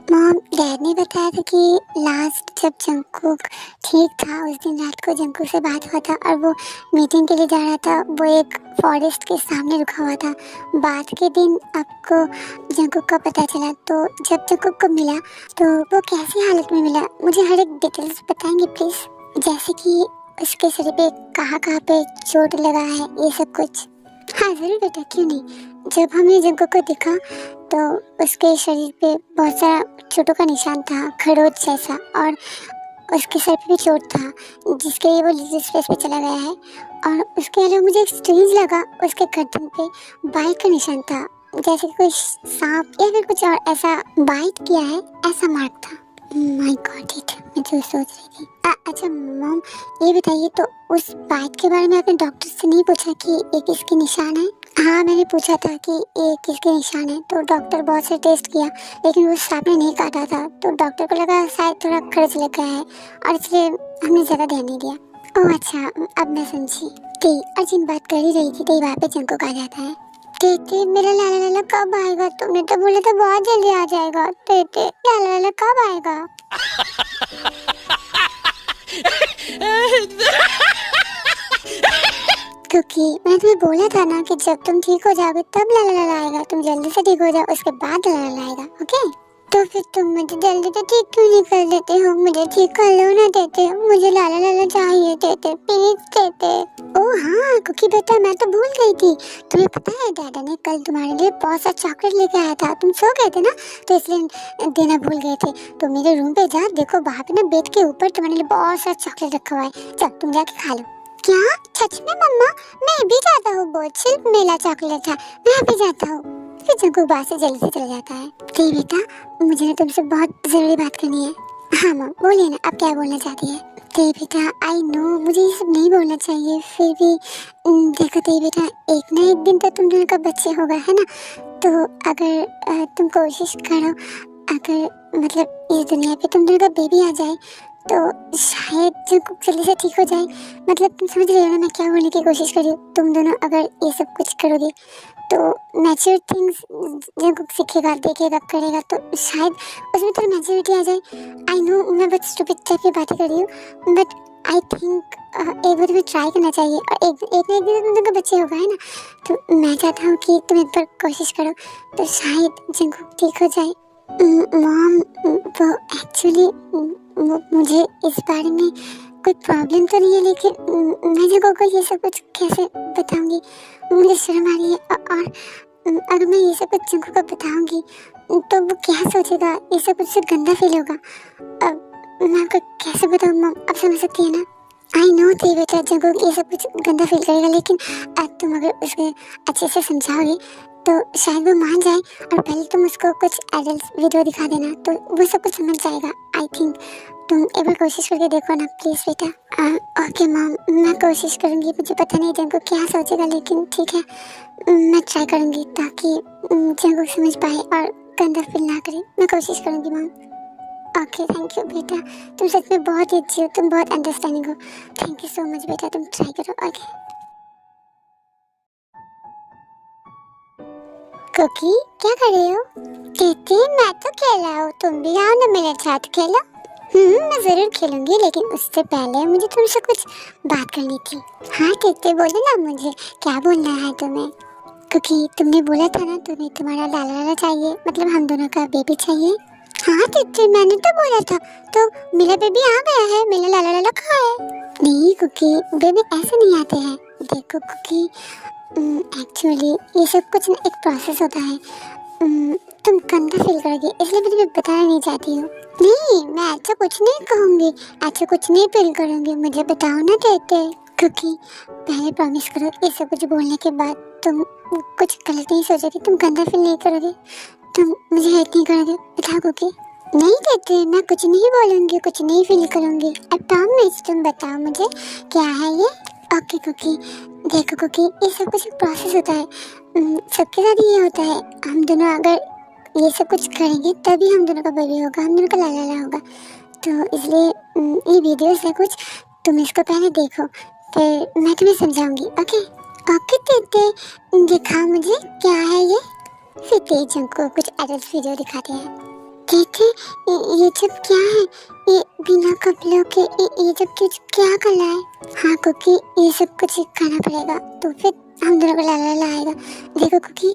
S1: मॉम डैड ने बताया था कि लास्ट जब जंकुक ठीक था उस दिन रात को जंकुक से बात हुआ था, और वो मीटिंग के लिए जा रहा था, वो एक फॉरेस्ट के सामने रुका हुआ था। बात के दिन आपको जंकुक का पता चला, तो जब जंकुक को मिला तो वो कैसी हालत में मिला, मुझे हर एक डिटेल्स बताएंगे प्लीज़, जैसे कि उसके शरीर पे कहाँ पे चोट लगा है, ये सब कुछ। हाँ ज़रूर बेटा, क्यों नहीं। जब हमने जंकुक को देखा तो उसके शरीर पे बहुत सारा चोटों का निशान था, खरोच जैसा, और उसके सर पे भी चोट था जिसके लिए वो लिटिल स्पेस पे चला गया है। और उसके अलावा मुझे एक स्ट्रेंज लगा, उसके गर्दन पे बाइट का निशान था, जैसे कि कोई सांप या फिर कुछ और ऐसा बाइट किया है, ऐसा मार्क था। माय गॉड इट, मैं जो सोच रही थी। अच्छा मॉम ये बताइए, तो उस बाइट के बारे में आपने डॉक्टर से नहीं पूछा कि ये किसके निशान है? हाँ मैंने पूछा था कि ये किसके निशान है, तो डॉक्टर बहुत से टेस्ट किया, लेकिन वो सांप ने नहीं काटा था, तो डॉक्टर को लगा शायद थोड़ा खर्च लग गया है, और इसलिए हमने ज़्यादा ध्यान नहीं दिया। ओह अच्छा अब मैं समझी। ती अर्जुन बात कर ही रही थी, तो वहाँ पे जंकुक आ जाता है। तेते मेरा लाला लाला कब आएगा? तुमने तो बोला था बहुत जल्दी आ जाएगा। तेते लाला लाला कब आएगा? क्योंकि मैंने तुम्हें बोला था ना कि जब तुम ठीक हो जाओगे तब लाला लाला आएगा, तुम जल्दी से ठीक हो जाओ उसके बाद लाला लाला आएगा, ओके। तो फिर तुम मुझे जल्दी तो ठीक क्यों नहीं कर देते हो? मुझे ठीक कर लो ना देते, मुझे लाला लाला चाहिए देते, प्लीज देते। ओ हाँ कुकी बेटा, मैं तो भूल गई थी। तुम्हें पता है दादा ने कल तुम्हारे लिए बहुत सा चॉकलेट लेके आया था। तुम सो गए थे ना, तो इसलिए देना भूल गए थे। तो मेरे रूम पे जा, देखो वहाँ पे ना बेड के ऊपर तुम्हारे लिए बहुत सा चॉकलेट रखा हुआ है। चल तुम जाके खा लो। क्या सच में मम्मा? मैं भी जाता हूँ, बहुत सिर्फ मेला चॉकलेट था, मैं भी जाता हूँ। फिर जंकू बाहर से जल्दी से चला जाता है। ठीक बेटा, मुझे ना तुमसे बहुत जरूरी बात करनी है। हाँ मम्मा बोलिए ना, आप क्या बोलना चाहती है? ठीक बेटा, आई नो मुझे ये सब नहीं बोलना चाहिए, फिर भी देखो ठीक बेटा, एक ना एक दिन तो तुम दोनों का बच्चे होगा, है ना? तो अगर तुम कोशिश करो, अगर मतलब इस दुनिया पे तुम दोनों का बेबी आ जाए तो शायद जंकू जल्दी से ठीक हो जाए। मतलब तुम समझ रहे हो ना मैं क्या बोलने की कोशिश कर रही हूँ? तुम दोनों अगर ये सब कुछ करोगे तो मैच्योर थिंग्स जंकू सीखेगा, देखेगा, करेगा, तो शायद उसमें थोड़ी मैच्योरिटी आ जाए। आई नो मैं बहुत स्टूपिड टाइप की बातें कर रही हूँ, बट आई थिंक एक बार तुम्हें ट्राई करना चाहिए। और एक ना एक दिन तुम दोनों का बच्चे होगा, है ना? तो मैं चाहता हूँ कि तुम एक बार कोशिश करो, तो शायद जंकू ठीक हो जाए। मॉम वो एक्चुअली मुझे इस बारे में कोई प्रॉब्लम तो नहीं है, लेकिन मैं जगह को ये सब कुछ कैसे बताऊंगी? मुझे शर्म आ रही है, और अगर मैं ये सब कुछ जंकू को बताऊंगी तो वो क्या सोचेगा? ये सब कुछ गंदा फील होगा। अब मैं आपको कैसे बताऊँ मॉम, आप समझ सकती है ना? आई नो थी बेटा, जंकू ये सब कुछ गंदा फील करेगा, लेकिन तुम अगर उसे अच्छे से समझाओगे तो शायद वो मान जाए। और पहले तुम उसको कुछ एडल्ट वीडियो दिखा देना, तो वो सब कुछ समझ जाएगा। आई थिंक तुम एक बार कोशिश करके देखो ना प्लीज़ बेटा। ओके मॉम, मैं कोशिश करूँगी। मुझे पता नहीं जंकू क्या सोचेगा, लेकिन ठीक है, मैं ट्राई करूँगी ताकि जंकू समझ पाए और गंदा फील ना करे। मैं कोशिश करूँगी मॉम। ओके थैंक यू बेटा, तुम सच में बहुत ही अच्छी हो, तुम बहुत अंडरस्टैंडिंग हो। थैंक यू सो मच बेटा, तुम ट्राई करो। ओके कुकी क्या कर रही हो? कहती मैं तो खेल रहा हूँ, तुम भी आओ ना मेरे साथ खेलो। मैं जरूर खेलूंगी, लेकिन उससे पहले मुझे तुमसे कुछ बात करनी थी। हाँ कहते बोलो ना, मुझे क्या बोलना है तुम्हें? क्योंकि तुमने बोला था ना तुम्हें तुम्हारा लाला लाला चाहिए, मतलब हम दोनों का बेबी चाहिए। हाँ टीचर मैंने तो बोला था, तो मेरा बेबी आ गया है, मेरा लाला लाला कहाँ है? नहीं कुकी, बेबी ऐसे नहीं आते हैं। देखो कुकी, एक्चुअली ये सब कुछ ना एक प्रोसेस होता है। तुम गंदा फील करोगे, इसलिए मैं तुम्हें बताना नहीं चाहती हूँ। नहीं मैं ऐसा कुछ नहीं कहूँगी, ऐसा कुछ नहीं फील करूँगी, मुझे बताओ ना कहते। क्योंकि पहले प्रॉमिस करो, ये सब कुछ बोलने के बाद तुम कुछ गलत नहीं सोचोगे, तुम गंदा फील नहीं करोगे, तुम मुझे हेट नहीं करोगे। बताओ कुकी। नहीं कहते, मैं कुछ नहीं बोलूँगी, कुछ नहीं फील करूँगी। आई प्रॉमिस, तुम बताओ मुझे क्या है ये। ओके कुकी, देखो कुकी, ये सब कुछ एक प्रोसेस होता है, सबके साथ ये होता है। हम दोनों अगर ये सब कुछ करेंगे तभी हम दोनों का बेबी होगा, हम दोनों का लाला लाला होगा। तो इसलिए ये वीडियोस है कुछ, तुम इसको पहले देखो, फिर मैं तुम्हें समझाऊंगी। ओके ओके तेते, दिखाओ मुझे क्या है ये। फिर तेजों को कुछ एडल्ट वीडियो दिखाते हैं। देखे ये सब क्या है? ये बिना कपड़ों के ये सब कुछ क्या कला है? हाँ कुकी, ये सब कुछ खाना पड़ेगा, तो फिर हम दोनों को लाला लाला आएगा। देखो कुकी,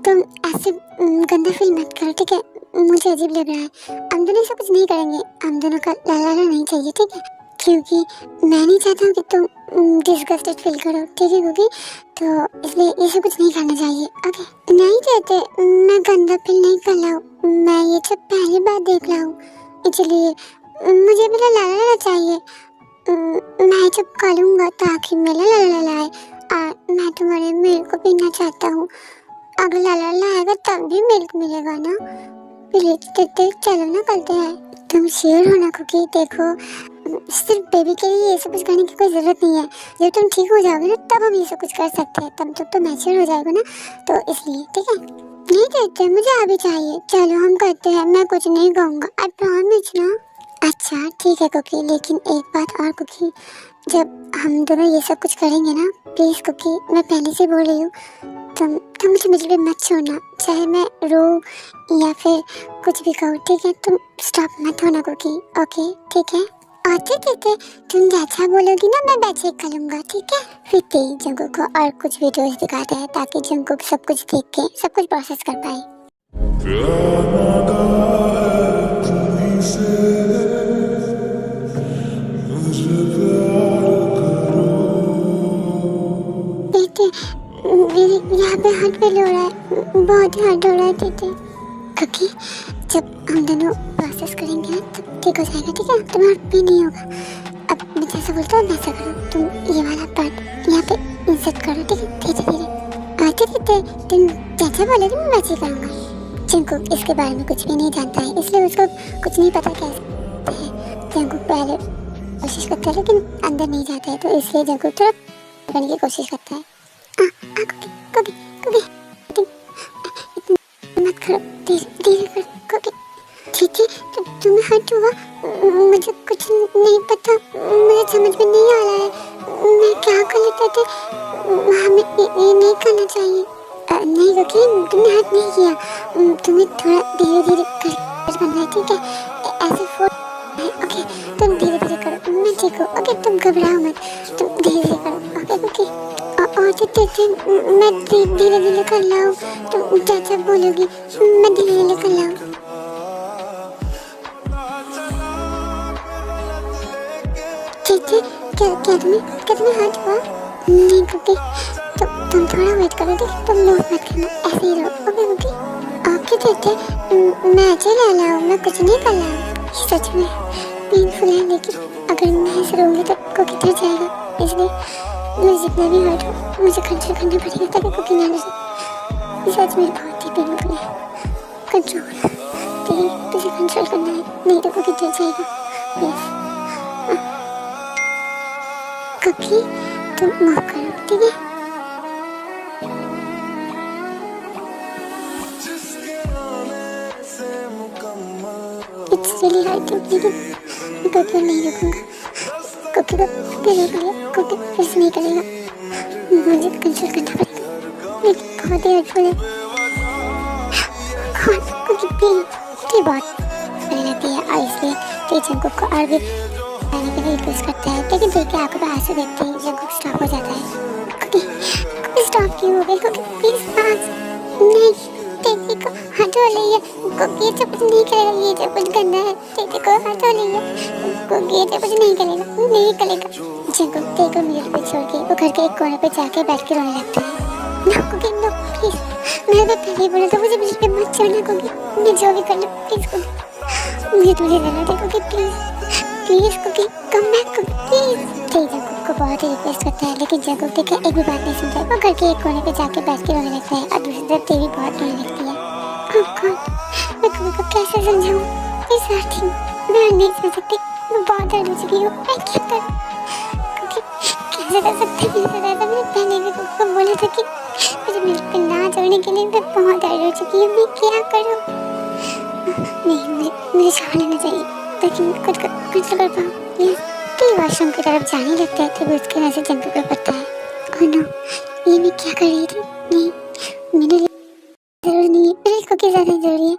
S1: तुम ऐसे गंदा फील मत करो, ठीक है? मुझे अजीब लग रहा है। हम दोनों सब कुछ नहीं करेंगे, हम दोनों का लाला लाला नहीं चाहिए, ठीक है? क्योंकि मैं नहीं चाहता हूँ कि तुम डिस्गस्टेड फील करो, ठीक है कुकी? तो इसलिए ये सब कुछ नहीं करना चाहिए। ओके नहीं कहते, मैं गंदा फील नहीं कर रहा हूँ, मैं ये सब पहली बार देख रहा हूँ, इसलिए मुझे मेरा लाला लाला चाहिए। मैं जब करूँगा ताकि मेरा लाला लाला आए, और मैं तुम्हारे मिल्क को पीना चाहता हूँ। अगर लाला लाला आएगा तब भी मिल्क मिलेगा ना? प्लीज देते, चलो ना करते हैं। तुम श्योर हो ना कुकी? देखो सिर्फ बेबी के लिए ये सब कुछ करने की कोई ज़रूरत नहीं है। जब तुम ठीक हो जाओगे ना तब हम ये सब कुछ कर सकते हैं, तब तो मैच्योर हो जाएगा ना, तो इसलिए ठीक है? नहीं कहते, मुझे अभी चाहिए। चलो हम करते हैं, मैं कुछ नहीं कहूँगा, आई प्रॉमिस ना। अच्छा ठीक है कुकी, लेकिन एक बात और कुकी, जब हम दोनों ये सब कुछ करेंगे ना, प्लीज़ कुकी, मैं पहले से बोल रही हूँ, तुम मुझे बिल्कुल भी मत छोड़ना, चाहे मैं रो या फिर कुछ भी कहूँ, ठीक है? तुम स्टॉप मत होना कुकी। ओके ठीक है? आते थे तुम जैसा बोलोगी ना मैं वैसे ही करूँगा, ठीक है? फिर तेज जंगू को और कुछ वीडियोस दिखाते हैं ताकि जंगू सब कुछ देख के सब कुछ प्रोसेस कर पाए। बेटे, मेरे यहाँ पे हार्ट फेल हो रहा है, बहुत ही हार्ट हो रहा है बेटे। क्योंकि जब हम दोनों प्रोसेस करेंगे ना तब ठीक हो जाएगा, ठीक है? तुम्हें हार्ट पेन नहीं होगा। अब मैं जैसा बोलता हूँ वैसा करो, तुम ये वाला पार्ट यहाँ पे इंसर्ट करो, ठीक है? धीरे धीरे आते रहते, तुम जैसे बोलोगे मैं वैसे ही करूँगा। जंकुक इसके बारे में कुछ भी नहीं जानता है, इसलिए उसको कुछ नहीं पता कैसे है। जंकुक पहले कोशिश करता है लेकिन अंदर नहीं जाता है, तो इसलिए जंकुक थोड़ा करने की कोशिश करता है। कुकी कुकी कुकी इतना मत करो, धीरे धीरे करो कुकी। ठीक है, तुम्हें हर्ट हुआ, मुझे कुछ नहीं पता, मुझे समझ में नहीं आ रहा है, मैं क्या कर लेते थे, हमें ये नहीं करना चाहिए। नहीं कुकी, तुमने हर्ट नहीं किया, तुम्हें थोड़ा धीरे धीरे करना है, ठीक है? ऐसे फोड़ है, ओके? तुम धीरे धीरे करो, मैं ठीक हूँ, ओके? तुम घबराओ मत, तुम धीरे धीरे करो, ओके कुकी? और मैं धीरे धीरे कर लाऊं, तुम चाचा बोलोगी, मैं धीरे धीरे कर लाऊं। चाचा, क्या तुम्हें हर्ट हुआ? नहीं कुकी, तुम थोड़ा वेट करो, ठीक? तुम लोग मत करना, ऐसे ही रहो, ओके कुकी? ओके चाचा, मैं अच्छे ला लाऊं, मैं कुछ नहीं कर लाऊं। सच में पेनफुल है, लेकिन अगर मैं ऐसे रहूँगी तो कुकी डर जाएगा, इसलिए मुझे जितना भी हर्ट हो मुझे कंट्रोल करना पड़ेगा ताकि कुकी ना डर जाए। सच में बहुत ही पेनफुल है, कंट्रोल, ठीक है? तुझे कंट्रोल करना है, नहीं तो कुकी डर जाएगा। यस कुकी, तुम मूव करो, ठीक है? इट्स रियली हार्ड, लेकिन कुकी नहीं रुकूंगा, कुकी को फिर रोक लिया, कुकी फिर से नहीं करेगा, मुझे कंट्रोल करना पड़ेगा, लेकिन बहुत ही हर्टफुल है। कुकी प्लीज, ये बहुत करने लगती है और इसलिए फिर जंकुक को और भी करने के लिए रिक्वेस्ट करता है, लेकिन देख के आंखों पे आंसू देखते ही जंकुक स्टॉप हो जाता है। कुकी स्टॉप क्यों हो गई? कुकी प्लीज पास नहीं, टेटी को हटो लिया, कुकी ये सब कुछ नहीं करेगा, ये सब कुछ गंदा है, टेटी को हटो लिया, कुकी ये सब कुछ नहीं करेगा, नहीं करेगा। जंकुक टेटी को मिरर पे छोड़ के वो घर के एक कोने पे जाके बैठ के रोने लगता है। नो कुकी नो प्लीज, मैंने तो पहले ही बोला था मुझे मिरर पे मत छोड़ना कुकी, मैं जो भी कर लूँ प्लीज कुकी, मुझे तुम्हें रहना दे Cookie, please Cookie, come back Cookie please. Taetae Jungkook को बहुत ही रिक्वेस्ट करता है, लेकिन जंकुक टेटी एक भी बात नहीं सुनता है, वो घर के एक कोने पे जाके बैठ के रोने लगता है और दूसरी तरफ टेटी बहुत रोने लगती है। मैं कुकी को कैसे समझाऊं? मैं साथी मैं नहीं समझ सकती, मैं बहुत दर्द हो चुकी हूँ, मैं क्या करूँ? कुकी कैसे कर सकते हैं? मैंने पहले भी कुकी को बोला था कि मुझे मिरर पे ना छोड़ने के लिए, मैं बहुत दर्द हो चुकी हूँ, मैं क्या करूँ? नहीं, मुझे छोड़ लेना चाहिए ताकि मैं खुद को कंट्रोल कर पाऊँ। तो वॉशरूम की तरफ जाने लगता है तो उसके वजह से जंकुक को पड़ता है। ओह नो, ये मैं क्या कर रही थी? नहीं, मेरे जरूरी नहीं है, मेरे कुकी ज़्यादा जरूरी है,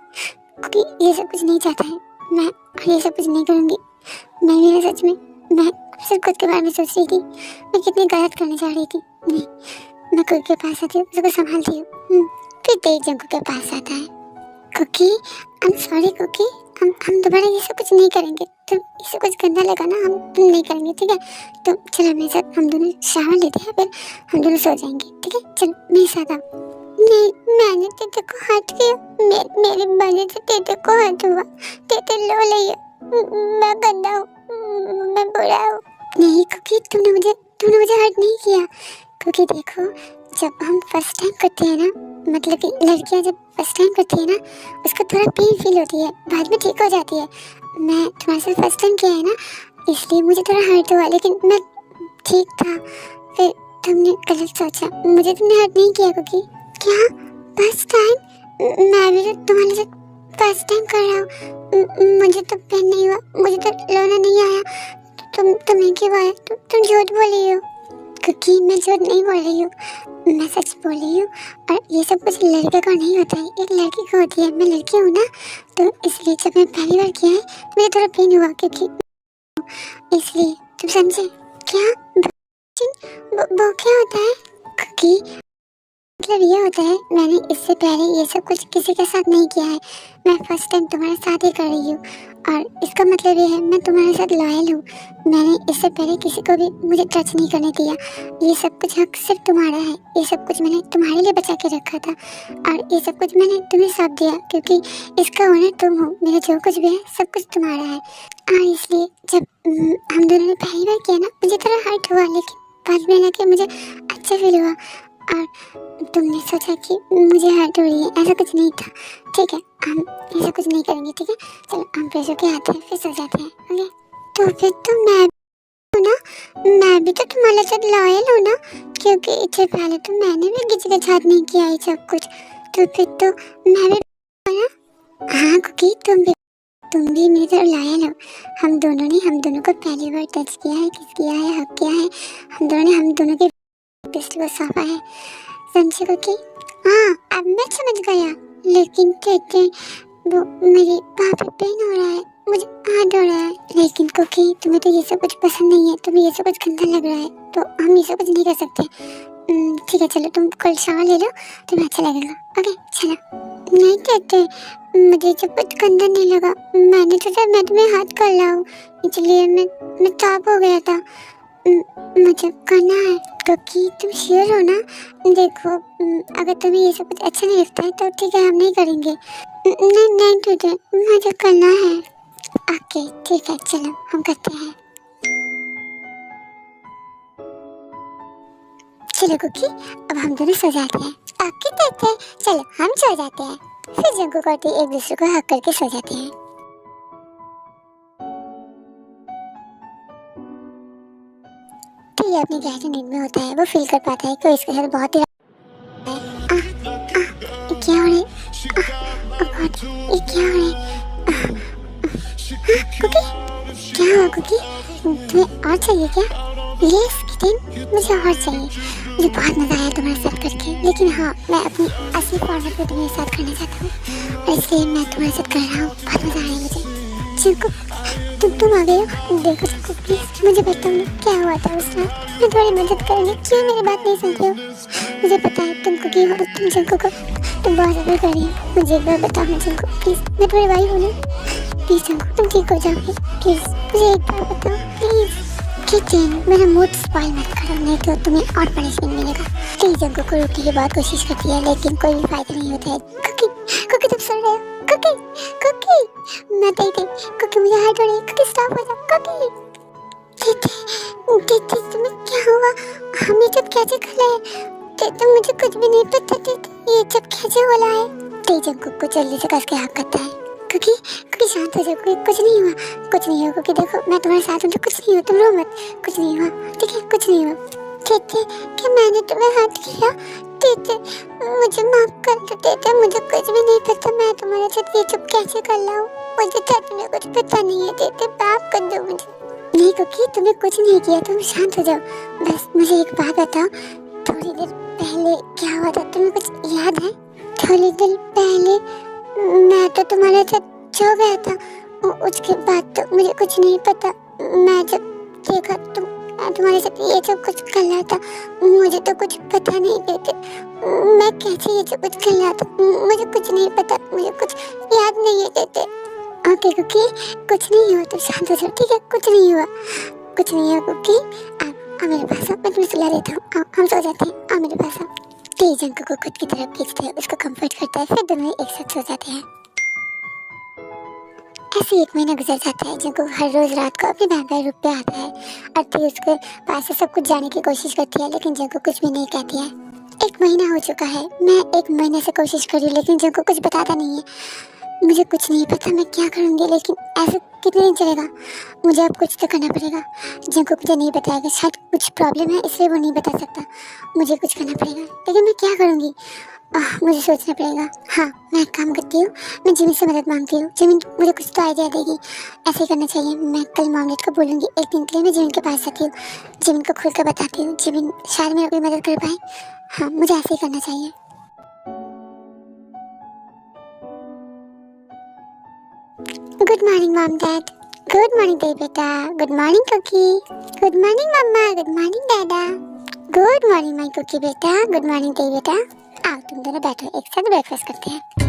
S1: कुकी ये सब कुछ नहीं चाहता है, मैं ये सब कुछ नहीं करूँगी। मैं सच में मैं सिर्फ खुद के बारे में सोच रही थी, मैं कितनी गलत करने जा रही थी। नहीं, मैं कुकी के पास आती हूँ, उसको संभालती हूँ। फिर तेज जंकुक के पास आता है। Cookie, I am sorry cookie, हम दोबारा ये सब कुछ नहीं करेंगे, तुम ये सब कुछ गंदा लगा ना, हम नहीं करेंगे, ठीक है? तो चलो मेरे साथ, हम दोनों शावर लेते हैं, फिर हम दोनों सो जाएंगे, ठीक है? चल मेरे साथ आओ। नहीं, मैंने टेटे को हर्ट किया, मेरी वजह से टेटे को हर्ट हुआ, टेटे लो लिया, मैं गंदा हूँ, मैं बुरा हूँ। नहीं कुकी, तुमने मुझे हर्ट नहीं किया। क्योंकि देखो, जब हम फर्स्ट टाइम करते हैं ना, मतलब कि लड़कियां जब फर्स्ट टाइम करती है ना, उसको थोड़ा पेन फील होती है, बाद में ठीक हो जाती है। मैं तुम्हारे साथ फर्स्ट टाइम किया है ना, इसलिए मुझे थोड़ा हर्ट हुआ, लेकिन मैं ठीक था। फिर तुमने गलत सोचा, मुझे तुमने हर्ट नहीं किया। क्योंकि क्या फर्स्ट टाइम? मैं भी तो तुम्हारे साथ फर्स्ट टाइम कर रहा हूँ, मुझे तो पेन नहीं हुआ, मुझे तो रोना नहीं आया, तुम्हें क्यों आया? तुम झूठ बोल रही हो। क्योंकि मैं झूठ नहीं बोल रही हूँ, मैं सच बोल रही हूँ। और ये सब कुछ लड़के को नहीं होता है, एक लड़की को होती है। मैं लड़की हूँ ना, तो इसलिए जब मैं पहली बार किया है तो मुझे थोड़ा पेन हुआ, क्योंकि इसलिए तुम समझे क्या? वो क्या होता है? क्योंकि मतलब ये होता है, मैंने इससे पहले ये सब कुछ किसी के साथ नहीं किया है। मैं फर्स्ट टाइम तुम्हारे साथ ही कर रही हूँ और इसका मतलब ये है मैं तुम्हारे साथ लॉयल हूँ। मैंने इससे पहले किसी को भी मुझे टच नहीं करने दिया। ये सब कुछ हक सिर्फ तुम्हारा है। ये सब कुछ मैंने तुम्हारे लिए बचा के रखा था और ये सब कुछ मैंने तुम्हें सौंप दिया क्योंकि इसका ओनर तुम हो। मेरा जो कुछ भी है सब कुछ तुम्हारा है। और इसलिए जब हम दोनों ने पहली बार किया ना, मुझे थोड़ा हर्ट हुआ, लेकिन बाद में लगा मुझे अच्छा फील हुआ और तुमने सोचा कि मुझे हर्ट हो रही है। ऐसा कुछ नहीं था। ठीक है, हम ऐसा कुछ नहीं करेंगे। ठीक है, चलो हम फ्रेश होके आते हैं, फिर सो जाते हैं। ओके, तो फिर तो मैं भी तो तुम्हारे साथ लॉयल हूँ ना, क्योंकि इससे पहले तो मैंने भी किसी के साथ नहीं किया ये सब कुछ। तो फिर तो मैं भी ना। हाँ कुकी, तुम भी मेरी तरफ लॉयल हो। हम दोनों को पहली बार टच किया है, किस किया है, हक किया है। हम दोनों के को सौंपा है। समझे कुकी? हाँ, अब मैं समझ गया। लेकिन कहते वो मेरी वहाँ पे पेन हो रहा है, मुझे हाथ हो रहा है। लेकिन कुकी, तुम्हें तो ये सब कुछ पसंद नहीं है, तुम्हें ये सब कुछ गंदा लग रहा है, तो हम ये सब कुछ नहीं कर सकते। ठीक है, चलो तुम कल शावर ले लो, तुम्हें अच्छा लगेगा। ओके चलो। नहीं कहते, मुझे सब कुछ गंदा नहीं लगा। मैंने सोचा मैं तुम्हें हाथ कर लाऊं, इसलिए मैं ताप हो गया था। मुझे करना है। क्योंकि तुम श्योर हो ना? देखो, अगर तुम्हें ये सब कुछ अच्छा नहीं लगता है तो ठीक है, हम नहीं करेंगे। नहीं तुझे मुझे करना है। ओके ठीक है, चलो हम करते हैं। चलो कुकी, अब हम दोनों सो जाते हैं। ओके कहते हैं, चलो हम सो जाते हैं। फिर जंकू करते एक दूसरे को हक करके सो जाते हैं। ये अपनी गहरी नींद में होता है, वो फील कर पाता है कि इसके साथ बहुत ही क्या हो रहा है? ये क्या हो रहा है? कुकी, क्या हुआ कुकी? तुम्हें और चाहिए क्या? यस किटन, मुझे और चाहिए। मुझे बहुत मजा आया तुम्हारे साथ करके, लेकिन हाँ, मैं अपनी असली फॉर्मेट में तुम्हारे साथ करना चाहता हूँ और इसलिए मैं तुम्हारे साथ कर रहा हूँ। बहुत मजा आया मुझे। चिंकू, तुम आ गए हो? देखो चिंकू, प्लीज मुझे बताओ ना क्या हुआ था उस रात। मैं थोड़ी मदद करूँगी। क्यों मेरी बात नहीं सुनते हो? मुझे पता है तुम कुकी हो, तुम चिंकू को तुम बहुत ज़्यादा कर रही हो। मुझे एक बार बताओ ना चिंकू, प्लीज। मैं तुम्हारी भाई हूँ ना, प्लीज चिंकू तुम ठीक हो जाओगे। प्लीज मुझे एक बार बताओ प्लीज। किचन, मेरा मूड स्पॉइल मत करो, नहीं तो तुम्हें और पनिशमेंट मिलेगा। प्लीज जंकू को रोकने की बहुत कोशिश करती है, लेकिन कोई भी फायदा नहीं होता है। कुकी तुम सुन रहे हो? कुकी मैं देखती कुकी, मुझे हार्ट हो रही है। कुकी स्टॉप हो जा। कुकी तुम्हें क्या हुआ? हम ये सब कैसे कर रहे? तो मुझे कुछ भी नहीं पता। ये सब कैसे हो रहा है? जंकू को जल्दी से कस के हक करता है। कुकी शांत हो जाओ, कुछ नहीं हुआ। कुकी देखो, मैं तुम्हारे साथ हूँ, तो कुछ नहीं हुआ, तुम रो मत। कुछ नहीं हुआ, ठीक है, कुछ नहीं हुआ। टीटे, क्या मैंने तुम्हें हाथ किया? टीटे मुझे माफ कर दो। टीटे मुझे कुछ भी नहीं पता, मैं तुम्हारे साथ ये सब कैसे कर रहा हूँ, मुझे सच में कुछ पता नहीं है। टीटे माफ कर दो मुझे। नहीं कुकी, तुम्हें कुछ नहीं किया, तुम शांत हो जाओ। बस मुझे एक बात बताओ, थोड़ी देर पहले क्या हुआ था, तुम्हें कुछ याद है? थोड़ी देर पहले मैं तो तुम्हारे साथ सो गया था, उसके बाद तो मुझे कुछ नहीं पता। मैं जब देखा तुम तुम्हारे साथ ये सब कुछ कर रहा था, मुझे तो कुछ पता नहीं देते मैं कैसे ये सब कुछ कर रहा था। मुझे कुछ नहीं पता, मुझे कुछ याद नहीं है देते। ओके कुकी, कुछ नहीं हुआ, तुम शांत हो जाओ, ठीक है? कुछ नहीं हुआ कुकी। आ मेरे पास, मैं तुम्हें सुला देता हूँ। हम सो जाते हैं, आ मेरे पास। तेज अंकु को खुद की तरफ खींचता है, उसको कंफर्ट करता है, फिर दोनों एक साथ सो जाते हैं। ऐसे 1 महीना गुजर जाता है। जंकु हर रोज रात को अपने बहन का रूप पे आता है और ती उसके पास से सब कुछ जानने की कोशिश करती है, लेकिन जंकु कुछ भी नहीं कहती है। 1 महीना हो चुका है, मैं 1 महीने से कोशिश कर रही हूँ, लेकिन जंकु कुछ बताता नहीं है। मुझे कुछ नहीं पता मैं क्या करूँगी, लेकिन ऐसे कितने दिन चलेगा? मुझे अब कुछ तो करना पड़ेगा। जंकु मुझे नहीं बताएगा, शायद कुछ प्रॉब्लम है इसलिए वो नहीं बता सकता। मुझे कुछ करना पड़ेगा, लेकिन मैं क्या करूँगी? मुझे सोचना पड़ेगा। हाँ, मैं एक काम करती हूँ, मैं जिमिन से मदद मांगती हूँ। जिमिन मुझे कुछ तो आइडिया देगी। ऐसे ही करना चाहिए। मैं कल मामलेट को बोलूँगी, 1 दिन के लिए मैं जिमिन के पास जाती हूँ, जिमिन को खुल कर बताती हूँ। जिमिन शायद मेरी कोई मदद कर पाए। हाँ, मुझे ऐसे ही करना चाहिए। Good morning mom dad. Good morning Devi बेटा। Good morning Cookie. Good morning mama. Good morning dada. Good morning my Cookie बेटा। गुड मॉर्निंग देवी बेटा। तुम दोनों बैठो, एक साथ ब्रेकफास्ट करते हैं।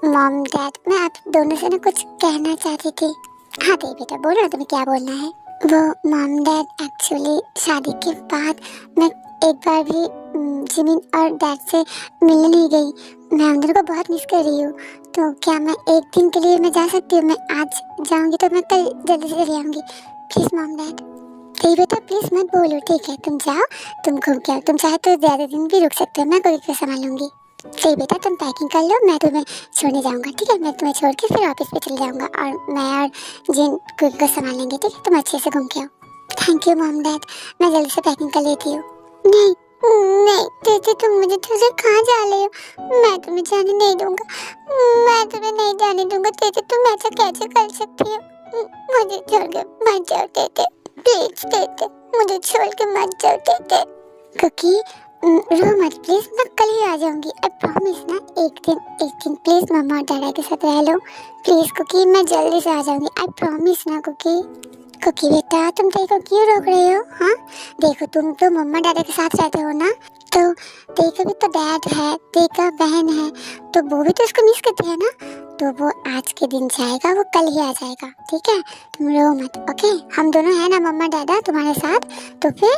S1: मॉम डैड, मैं आप दोनों से ना कुछ कहना चाहती थी। हाँ देवी बेटा, बोलो ना तुम्हें क्या बोलना है। वो मॉम डैड, एक्चुअली शादी के बाद मैं एक बार भी जिमिन और डैड से मिलने नहीं गई। मैं उन दोनों को बहुत मिस कर रही हूँ। तो क्या मैं एक दिन के लिए मैं जा सकती हूँ? मैं आज जाऊँगी तो मैं कल जल्दी से चली आऊँगी। Please mom dad. देवी बेटा प्लीज़ मत बोलो, ठीक है? तुम जाओ, तुम घूम के आओ। तुम चाहे तो ज़्यादा दिन भी रुक सकते हो, मैं कोई को संभाल लूँगी। सही बेटा, तुम पैकिंग कर लो, मैं तुम्हें छोड़ने जाऊंगा, ठीक है? मैं तुम्हें छोड़ के फिर ऑफिस पे चले जाऊंगा और मैं और जिन को संभाल लेंगे, ठीक है? तुम अच्छे से घूम के आओ। थैंक यू मॉम डैड, मैं जल्दी से पैकिंग कर लेती हूँ। नहीं नहीं दीदी, तुम मुझे तुझे कहाँ जा रहे हो? मैं तुम्हें जाने नहीं दूंगा, मैं तुम्हें नहीं जाने दूंगा दीदी। तुम ऐसा कैसे कर सकती हो? मुझे छोड़ के मत जाओ दीदी, प्लीज दीदी, मुझे छोड़ के मत जाओ दीदी। क्योंकि रो मत प्लीज, मैं कल ही आ जाऊंगी, आई प्रॉमिस ना। एक दिन प्लीज मम्मा और डैडा के साथ रह लो प्लीज कुकी, मैं जल्दी से आ जाऊंगी, आई प्रॉमिस ना कुकी। कुकी बेटा तुम देखो क्यों रोक रहे हो? हाँ देखो, तुम तो मम्मा डैडा के साथ रहते हो ना, तो देखो भी तो डैड है, देखा बहन है, तो वो भी तो उसको मिस करते हैं ना। तो वो आज के दिन जाएगा, वो कल ही आ जाएगा, ठीक है? तुम रो मत, ओके? हम दोनों है ना मम्मा डैडा तुम्हारे साथ, तो फिर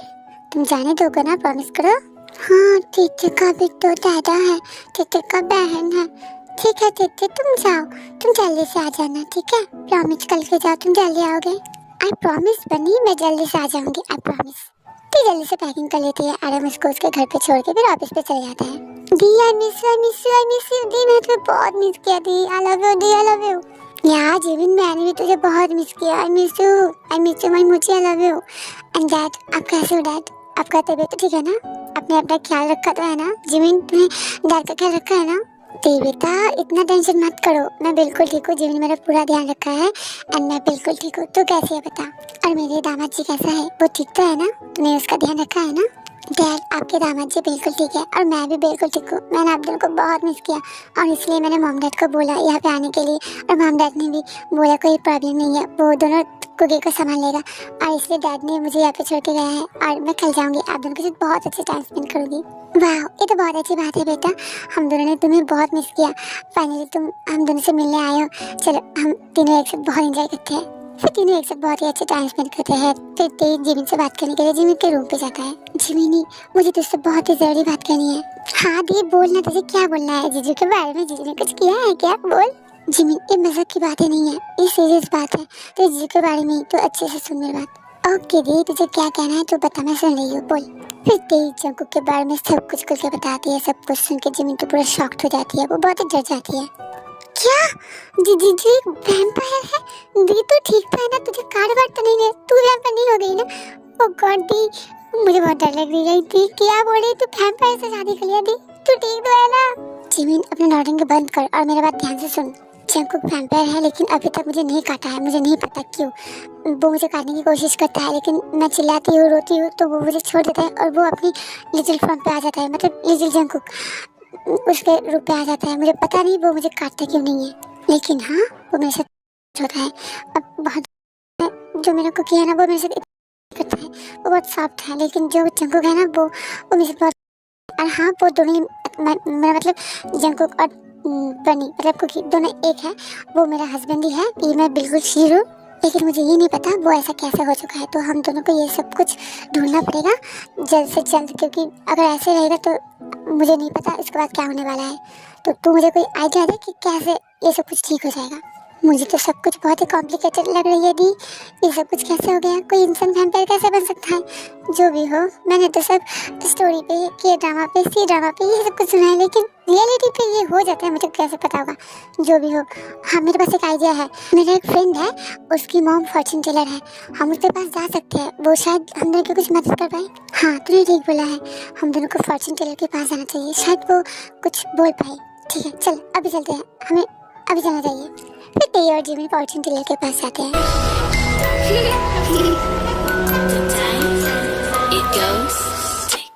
S1: तुम जाने दोगे ना? प्रॉमिस करो। हाँ दीदी का भी तो दादा है, दीदी का बहन है, ठीक है दीदी तुम जाओ, तुम जल्दी से आ जाना, ठीक है? प्रॉमिस कल के जाओ, तुम जल्दी आओगे। आई प्रॉमिस बनी, मैं जल्दी से आ जाऊंगी, आई प्रॉमिस। तो जल्दी से पैकिंग कर लेती है आराम उसको उसके घर पे छोड़ के फिर ऑफिस पे चले जाता है। दी I miss you, I miss you, I miss you दी, मैं तुम्हें बहुत मिस किया दी, आई लव यू दी, आई लव यू। यार जिमिन, मैंने भी तुझे बहुत मिस किया, आई मिस यू माई मुझे, आई लव यू। एंड डैड, आप कैसे हो डैड? आपका तबीयत तो ठीक है ना? आपने अपना ख्याल रखा तो है ना? जिमिन तुम्हें डैड का ख्याल रखा है ना? तो बेटा इतना टेंशन मत करो, मैं बिल्कुल ठीक हूँ। जिमिन मेरा पूरा ध्यान रखा है एंड मैं बिल्कुल ठीक हूँ। तू कैसी है बता? और मेरे दामाद जी कैसा है? वो ठीक तो है ना? तूने उसका ध्यान रखा है ना? डैड आपके दामाद जी बिल्कुल ठीक है और मैं भी बिल्कुल ठीक हूँ। मैंने आप दोनों को बहुत मिस किया और इसलिए मैंने मॉम डैड को बोला यहाँ पे आने के लिए, और मॉम डैड ने भी बोला कोई प्रॉब्लम नहीं है, वो दोनों कुकी को संभाल लेगा, और इसलिए डैड ने मुझे यहाँ पे छोड़ के गया है और मैं कल जाऊँगी, आप दोनों के साथ बहुत अच्छे टाइम स्पेंड करूँगी। वाह ये तो बहुत अच्छी बात है बेटा, हम दोनों ने तुम्हें बहुत मिस किया, फाइनली तुम हम दोनों से मिलने आए हो। चलो हम तीनों एक साथ बहुत एंजॉय करते हैं, फिर तीनों एक साथ बहुत ही अच्छे टाइम स्पेंड करते हैं। फिर तेज जिमिन से बात करने के लिए जिमिन के रूम पे जाता है। जिमिनी मुझे तुझसे बहुत ही जरूरी बात करनी है। हाँ दी बोलना, तुझे क्या बोलना है? जीजू के बारे में जीजू ने कुछ किया है क्या? बोल। जिमिन ये मजाक की बातें नहीं है, ये सीरियस बात है, तो जीजू के बारे में तो अच्छे से सुन मेरी बात। ओके दी तुझे क्या कहना है तो बता, मैं सुन रही हूँ, बोल। फिर तेज जंकुक के बारे में सब कुछ खुल के बताती है। सब कुछ सुन के जिमिन तो पूरा शॉक्ड हो जाती है, वो बहुत ही डर जाती है। क्या जी जी जी वैम्पायर है? दी तो ठीक था ना, तुझे कार्ड वार्ड तो नहीं है, तू वैम्पायर नहीं हो गई ना? ओ गॉड दी मुझे बहुत डर लग रही है। दी क्या बोल रही तू? वैम्पायर से शादी कर लिया दी? तू ठीक तो है ना? जिमिन अपना नॉटिंग बंद कर और मेरी बात ध्यान से सुन। जंकुक वैम्पायर है लेकिन अभी तक मुझे नहीं काटा है, मुझे नहीं पता क्यों। वो मुझे काटने की कोशिश करता है लेकिन मैं चिल्लाती हूँ रोती हूँ तो वो मुझे छोड़ देता है और वो अपनी लिटिल फॉर्म पे आ जाता है, मतलब लिटिल जंकुक उसके रूप पे आ जाता है। मुझे पता नहीं वो मुझे काटता क्यों नहीं है, लेकिन हाँ वो मेरे साथ होता है। अब बहुत जो मेरा कुकी है ना वो मेरे साथ करता है, वो बहुत सॉफ्ट है, लेकिन जो जंकुक है ना वो मेरे साथ बहुत, और हाँ वो दोनों ही मेरा मतलब जंकुक और बनी मतलब कुकी दोनों एक है, वो मेरा हस्बैंड ही है, ये मैं बिल्कुल श्योर हूँ। लेकिन मुझे ये नहीं पता वो ऐसा कैसे हो चुका है, तो हम दोनों को ये सब कुछ ढूंढना पड़ेगा जल्द से जल्द, क्योंकि अगर ऐसे रहेगा तो मुझे नहीं पता इसके बाद क्या होने वाला है। तो तू मुझे कोई आइडिया दे कि कैसे ये सब कुछ ठीक हो जाएगा। मुझे तो सब कुछ बहुत ही कॉम्प्लिकेटेड लग रही है दी। ये सब कुछ कैसे हो गया? कोई इंसान वैम्पायर कैसे बन सकता है? जो भी हो, मैंने तो सब स्टोरी पे, के ड्रामा पे, सी ड्रामा पे ये सब कुछ सुना है, लेकिन रियलिटी पे ये हो जाता है मुझे कैसे पता होगा? जो भी हो, हाँ मेरे पास एक आइडिया है। मेरा एक फ्रेंड है, उसकी मॉम फॉर्चून टेलर है, हम उसके पास जा सकते हैं, वो शायद हम दोनों की कुछ मदद कर पाए। हाँ तूने ठीक बोला है, हम दोनों को फॉर्चून टेलर के पास जाना चाहिए, शायद वो कुछ बोल पाए। ठीक है चल अभी चलते हैं, हमें अभी जाना चाहिए। फिर तेरी और जिमी फॉर्चून टेलर के पास जाते हैं।
S2: It goes tick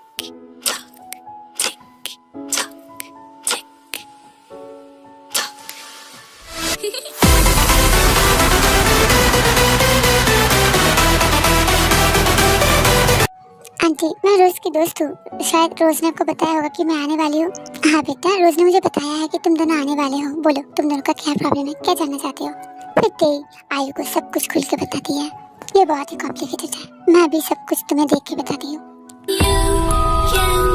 S2: tock, tick tock, tick
S1: aunty मैं रोज की दोस्त हूँ, शायद रोज ने आपको बताया होगा कि मैं आने वाली हूँ। हाँ बेटा, रोज ने मुझे बताया है कि तुम दोनों आने वाले हो। बोलो तुम दोनों का क्या प्रॉब्लम है, क्या जानना चाहते हो? फिर तेरी आयु को सब कुछ खुल के बताती है। ये बहुत ही कॉम्प्लिकेटेड है, मैं अभी सब कुछ तुम्हें देख के बताती हूँ।
S2: You can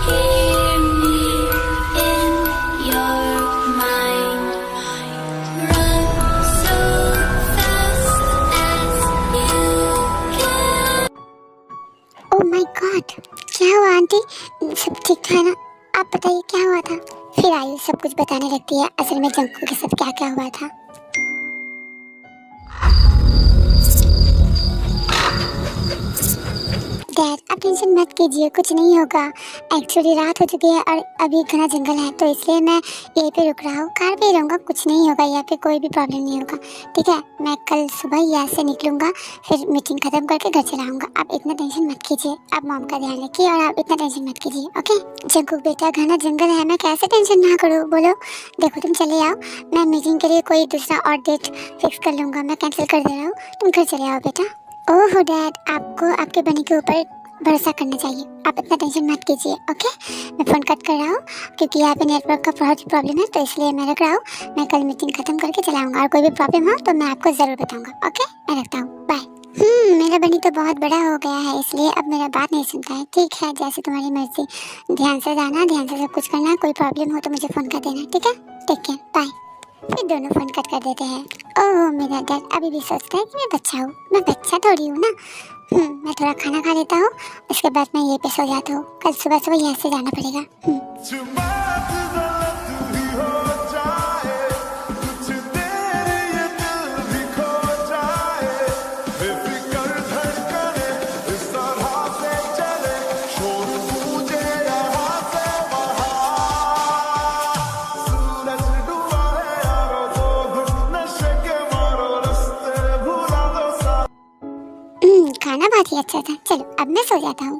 S2: hear me in your mind. Run so fast as you can.
S1: Oh my God, क्या हुआ आंटी? सब ठीक था ना? आप बताइए क्या हुआ था? फिर आयु सब कुछ बताने लगती है असल में जंकू के साथ क्या क्या हुआ था। डैड आप टेंशन मत कीजिए, कुछ नहीं होगा। एक्चुअली रात हो चुकी है और अभी घना जंगल है, तो इसलिए मैं यहीं पे रुक रहा हूँ, कार पे ही रहूँगा, कुछ नहीं होगा, यहाँ पे कोई भी प्रॉब्लम नहीं होगा। ठीक है, मैं कल सुबह यहाँ से निकलूँगा, फिर मीटिंग खत्म करके घर चला आऊँगा। आप इतना टेंशन मत कीजिए, आप मॉम का ध्यान रखिए और आप इतना टेंशन मत कीजिए। ओके जंकू बेटा, घना जंगल है, मैं कैसे टेंशन ना करूँ? बोलो देखो तुम चले आओ, मैं मीटिंग के लिए कोई दूसरा और डेट फिक्स कर लूँगा, मैं कैंसिल कर दे रहा हूँ, तुम घर चले आओ बेटा। ओह डैड, आपको आपके बनी के ऊपर भरोसा करना चाहिए, आप इतना टेंशन मत कीजिए। ओके मैं फ़ोन कट कर रहा हूँ क्योंकि यहाँ पे नेटवर्क का बहुत प्रॉब्लम है, तो इसलिए मैं रख रहा हूँ। मैं कल मीटिंग खत्म करके चलाऊँगा और कोई भी प्रॉब्लम हो तो मैं आपको ज़रूर बताऊँगा। ओके मैं रखता हूँ, बाय। मेरा बनी तो बहुत बड़ा हो गया है, इसलिए अब मेरा बात नहीं सुनता है। ठीक है जैसे तुम्हारी मर्जी, ध्यान से जाना, ध्यान से सब कुछ करना, कोई प्रॉब्लम हो तो मुझे फ़ोन कर देना। ठीक है टेक केयर, बाय। फिर दोनों फोन कट कर देते हैं। ओह मेरा डैड अभी भी सोचता है कि मैं बच्चा हूँ, मैं बच्चा थोड़ी हूँ ना। मैं थोड़ा खाना खा लेता हूँ, उसके बाद मैं यहीं पे सो जाता हूँ, कल सुबह सुबह यहाँ से जाना पड़ेगा। खाना बहुत ही अच्छा था, चलो अब मैं सो जाता हूँ।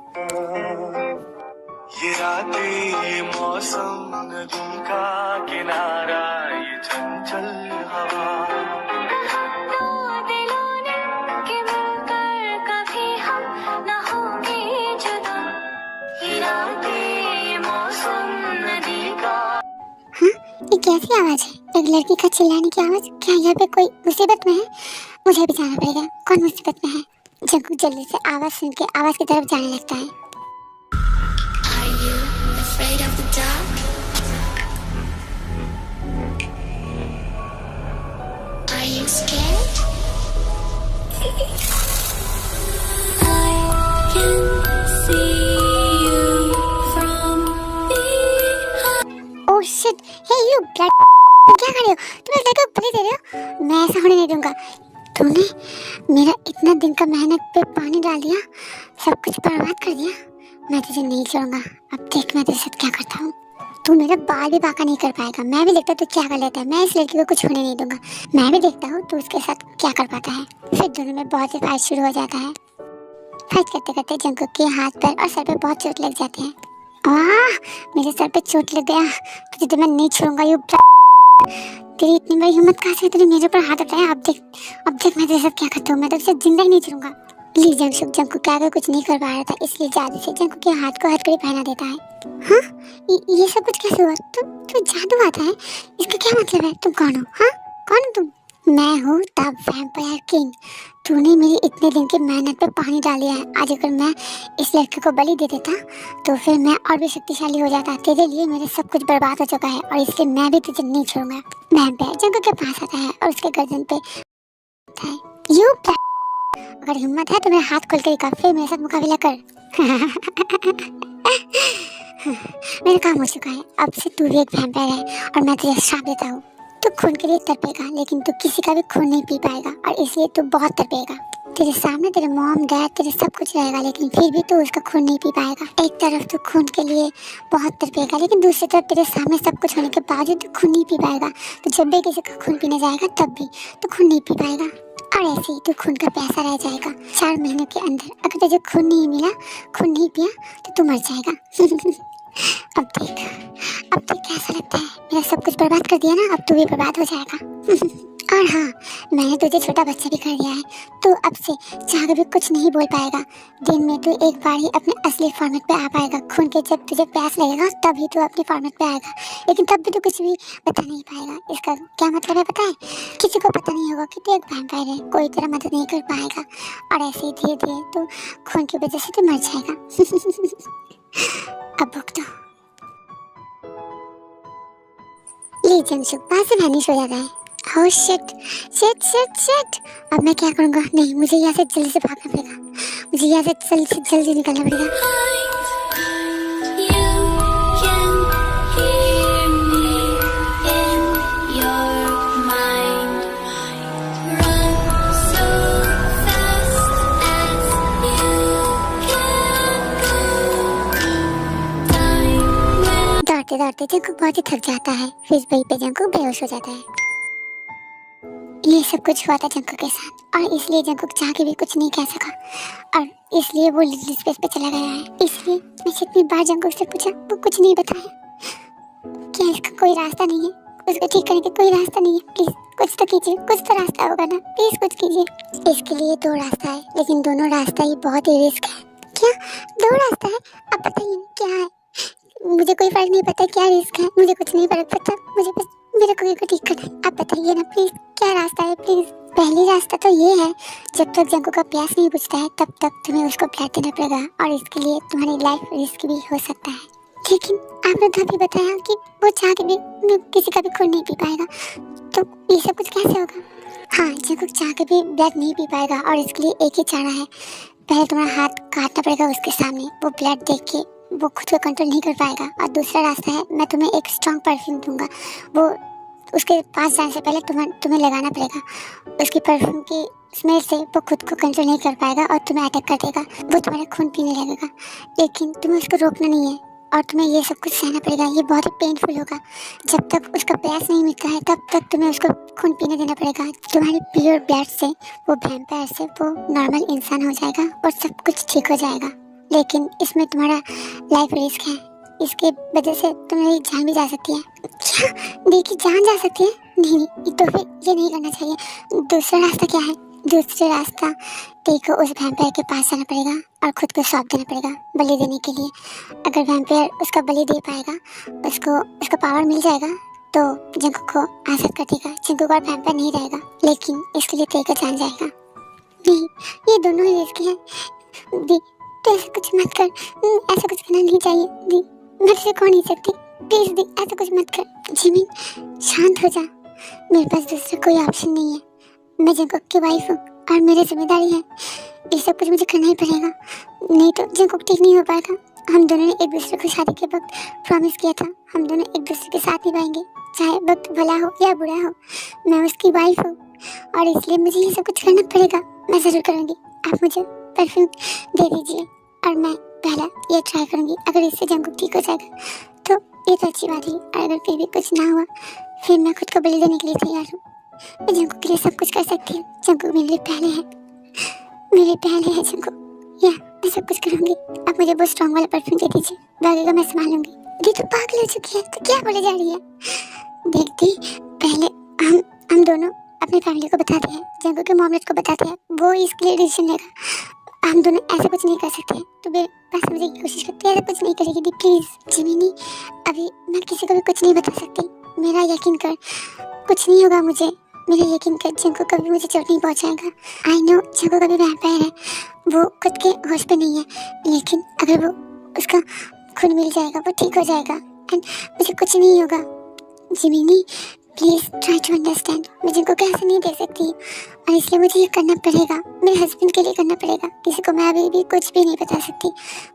S3: ये रातें, ये मौसम, नदी का किनारा, ये चंचल हवा,
S2: दो दिलों ने के मिलकर कभी हम न होंगे जुदा। ये रातें, ये मौसम, नदी का।
S1: हाँ ये कैसी आवाज़ है? एक लड़की का चिल्लाने की आवाज़। क्या यहाँ पे कोई मुसीबत में है? मुझे भी जाना पड़ेगा, कौन मुसीबत में है? जंकू जल्दी से आवाज़ सुन के आवाज़ की तरफ जाने लगता है।
S2: Are you afraid of the dark? Are you scared? I can see you from behind.
S1: Oh shit, hey you blood, क्या कर रहे हो तुम? इस लड़के को बलि दे रहे हो? मैं ऐसा होने नहीं दूंगा। तूने मेरा इतना दिन का मेहनत पे पानी डाल दिया, सब कुछ बर्बाद कर दिया। मैं तुझे नहीं छोड़ूंगा, अब देख मैं तेरे साथ क्या करता हूँ। तू मेरा बाल भी बाका नहीं कर पाएगा, मैं भी देखता हूँ तू क्या कर लेता है। मैं इस लड़की को कुछ होने नहीं दूंगा, मैं भी देखता हूँ तू उसके साथ क्या कर पाता है। फिर दोनों में बहुत ही फाइट शुरू हो जाता है। फाइट करते करते जंकू के हाथ पैर और सर पे बहुत चोट लग जाते हैं। आह मेरे सर पे चोट लग गया, तुझे तो मैं नहीं छोड़ूंगा। यू तेरी इतनी बड़ी हिम्मत कहाँ से, तूने मेरे ऊपर हाथ उठाया। अब देख मैं तेरे साथ क्या करता हूँ, मैं तो तुझे जिंदा ही नहीं छोड़ूंगा। ली जंकू क्या कर कुछ नहीं कर पा रहा था, इसलिए जादू से जंकू के हाथ को हथकड़ी पहना देता है। हाँ ये सब कुछ कैसे हुआ? तू जादू आता है, इसका क्या मतलब है? तुम कौन हो? हाँ कौन हो तुम? मैं हूँ द वैम्पायर किंग। तूने मेरी इतने दिन की मेहनत पे पानी डाल दिया है। आज अगर मैं इस लड़के को बलि दे देता तो फिर मैं और भी शक्तिशाली हो जाता। तेरे लिए मेरे सब कुछ बर्बाद हो चुका है और इसलिए मैं भी तुझे नहीं छोड़ूंगा। वैम्पायर जंगल के पास आता है और उसके गर्दन पे है यू। अगर हिम्मत है तो मेरा हाथ खोल कर दिखा, फिर मेरे साथ मुकाबला कर। मेरा काम हो चुका है, अब से तू भी एक वैम्पायर है और मैं तुझे श्राप देता हूँ। तू खून के लिए तड़पेगा लेकिन तू किसी का भी खून नहीं पी पाएगा और इसलिए तू बहुत तड़पेगा। तेरे सामने तेरे मॉम डैड तेरे सब कुछ रहेगा लेकिन फिर भी तू उसका खून नहीं पी पाएगा। एक तरफ तू खून के लिए बहुत तड़पेगा लेकिन दूसरी तरफ तेरे सामने सब कुछ होने के बावजूद तू खून नहीं पी पाएगा। तो जब भी किसी का खून पीने जाएगा तब भी तू खून नहीं पी पाएगा और ऐसे ही तू खून का प्यासा रह जाएगा। 4 महीनों के अंदर अगर तुझे खून नहीं मिला, खून नहीं पिया तो तू मर जाएगा। अब देख कैसा लगता है। मेरा सब कुछ बर्बाद कर दिया ना, अब तू भी बर्बाद हो जाएगा। और हाँ, मैंने तुझे छोटा बच्चा भी कर दिया है। तू अब से चाह के भी कुछ नहीं बोल पाएगा। दिन में तू एक बार ही अपने असली फॉर्मेट पे आ पाएगा। खून के जब तुझे प्यास लगेगा तभी तू अपने फॉर्मेट पे आएगा, लेकिन तब भी तू कुछ भी बता नहीं पाएगा। इसका क्या मतलब है पता है? किसी को पता नहीं होगा कि तू एक वैम्पायर है, कोई तेरा मदद नहीं कर पाएगा और ऐसे ही धीरे धीरे तू खून की वजह से तू मर जाएगा। अब भुगतो। ये जंगसुक वहाँ से वैनिश हो जाता है। Oh shit, shit। अब मैं क्या करूँगा? नहीं, मुझे यहाँ से जल्दी से भागना पड़ेगा। मुझे यहाँ से जल्दी निकलना पड़ेगा।
S2: You can hear me in your mind. Run so fast as you can go. Time will
S1: दौड़ते दौड़ते जंकुक बहुत ही थक जाता है। फिर वहीं पे जंकुक बेहोश हो जाता है। ये सब कुछ हुआ था जंकुक के साथ और इसलिए जंकुक चाह के भी कुछ नहीं कह सका और इसलिए वो लिटिल स्पेस पे चला गया है। इसलिए मैं जितनी बार जंकुक से पूछा वो कुछ नहीं बताया। क्या इसका कोई रास्ता नहीं है? उसको ठीक करने का कोई रास्ता नहीं है? प्लीज कुछ तो कीजिए, कुछ तो रास्ता होगा ना, प्लीज कुछ कीजिए। इसके लिए 2 रास्ता है लेकिन दोनों रास्ता ही बहुत ही रिस्क है। क्या 2 रास्ता है? अब बताइए क्या है? मुझे कोई फर्क नहीं पड़ता क्या रिस्क है, मुझे कुछ नहीं फर्क पड़ता। मुझे बस मेरे को ठीक करना है। आप बताइए ना प्लीज क्या रास्ता है प्लीज। पहली रास्ता तो ये है, जब तक जंकुक का प्यास नहीं बुझता है तब तक तुम्हें उसको ब्लड देना पड़ेगा और इसके लिए तुम्हारी लाइफ रिस्क भी हो सकता है। लेकिन आपने तो अभी बताया कि वो चाह के भी किसी का भी खून नहीं पी पाएगा, तो ये सब कुछ कैसे होगा? हाँ, जंकुक चाह के भी ब्लड नहीं पी पाएगा और इसके लिए एक ही चारा है। पहले तुम्हारा हाथ काटना पड़ेगा उसके सामने, वो ब्लड देख के वो खुद को कंट्रोल नहीं कर पाएगा। और दूसरा रास्ता है, मैं तुम्हें एक स्ट्रॉन्ग परफ्यूम दूंगा, वो उसके पास जाने से पहले तुम्हें लगाना पड़ेगा। उसकी परफ्यूम की स्मेल से वो खुद को कंट्रोल नहीं कर पाएगा और तुम्हें अटैक कर देगा। वो तुम्हारा खून पीने लगेगा लेकिन तुम्हें उसको रोकना नहीं है और तुम्हें ये सब कुछ सहना पड़ेगा। ये बहुत ही पेनफुल होगा। जब तक उसका प्यास नहीं मिटता है तब तक तुम्हें उसको खून पीने देना पड़ेगा। तुम्हारे प्योर ब्लड से वो वैम्पायर से वो नॉर्मल इंसान हो जाएगा और सब कुछ ठीक हो जाएगा। लेकिन इसमें तुम्हारा लाइफ रिस्क है, इसके वजह से तुम्हारी जान भी जा सकती है। क्या? देखिए जान जा सकती है? नहीं, तो फिर ये नहीं करना चाहिए। दूसरा रास्ता क्या है? दूसरा रास्ता देखो, उस वैम्पायर के पास जाना पड़ेगा और खुद को सौंप देना पड़ेगा बलि देने के लिए। अगर वैम्पायर उसका बलि दे पाएगा, उसको उसका पावर मिल जाएगा तो जंकुक को आज़ाद कर देगा। जंकुक और वैम्पायर नहीं रहेगा, लेकिन इसके लिए तेरे का जान जाएगा। नहीं, ये दोनों ही रिस्क है। दी तो ऐसा कुछ मत कर, ऐसा कुछ करना नहीं चाहिए दी। मैं तुझे खो नहीं सकती, प्लीज दी ऐसा कुछ मत कर। जिमिन शांत हो जा, मेरे पास दूसरा कोई ऑप्शन नहीं है। मैं जंकुक की वाइफ हूँ और मेरी जिम्मेदारी है, ये सब कुछ मुझे करना ही पड़ेगा, नहीं तो जंकुक ठीक नहीं हो पाएगा। हम दोनों ने एक दूसरे को शादी के वक्त प्रॉमिस किया था, हम दोनों एक दूसरे के साथ निभाएंगे, चाहे वक्त भला हो या बुरा हो। मैं उसकी वाइफ हूँ और इसलिए मुझे ये सब कुछ करना पड़ेगा। मैं ज़रूर करूँगी। आप मुझे परफ्यूम दे दीजिए और मैं पहला ये ट्राई करूँगी। अगर इससे जंकुक ठीक हो जाएगा तो ये तो अच्छी बात है, और अगर फिर भी कुछ ना हुआ फिर मैं खुद को बलि देने के लिए तैयार हूँ। मैं जंकुक के लिए सब कुछ कर सकती हूँ। जंकुक मेरे लिए पहले है, मेरे पहले है जंकुक। या मैं सब कुछ करूँगी। आप मुझे वो स्ट्रॉन्ग वाला परफ्यूम दे दीजिए, बाकी का मैं संभाल लूँगी। ये तो पागल हो चुकी है, तो क्या बोले जा रही है? देखती पहले हम दोनों अपनी फैमिली को बताते हैं, जंकुक के मॉमलेट को बताते हैं, वो इसके लिए डिसीजन लेगा। हम दोनों ऐसा कुछ नहीं कर सकते। तो बस समझने की कोशिश करती है, ऐसा कुछ नहीं करेगी दी प्लीज। जिमिनी, अभी मैं किसी को भी कुछ नहीं बता सकती, मेरा यकीन कर, कुछ नहीं होगा मुझे। मेरा यकीन कर, जंको कभी मुझे चोट नहीं पहुंचाएगा। आई नो जंको कभी वैम्पायर है, वो खुद के होश पे नहीं है, लेकिन अगर वो उसका खून मिल जाएगा वो ठीक हो जाएगा एंड मुझे कुछ नहीं होगा। Jimin please try to understand, मैं जिनको कैसे नहीं दे सकती और इसलिए मुझे ये करना पड़ेगा, मेरे हस्बैंड के लिए करना पड़ेगा। किसी को मैं अभी भी कुछ भी नहीं बता सकती,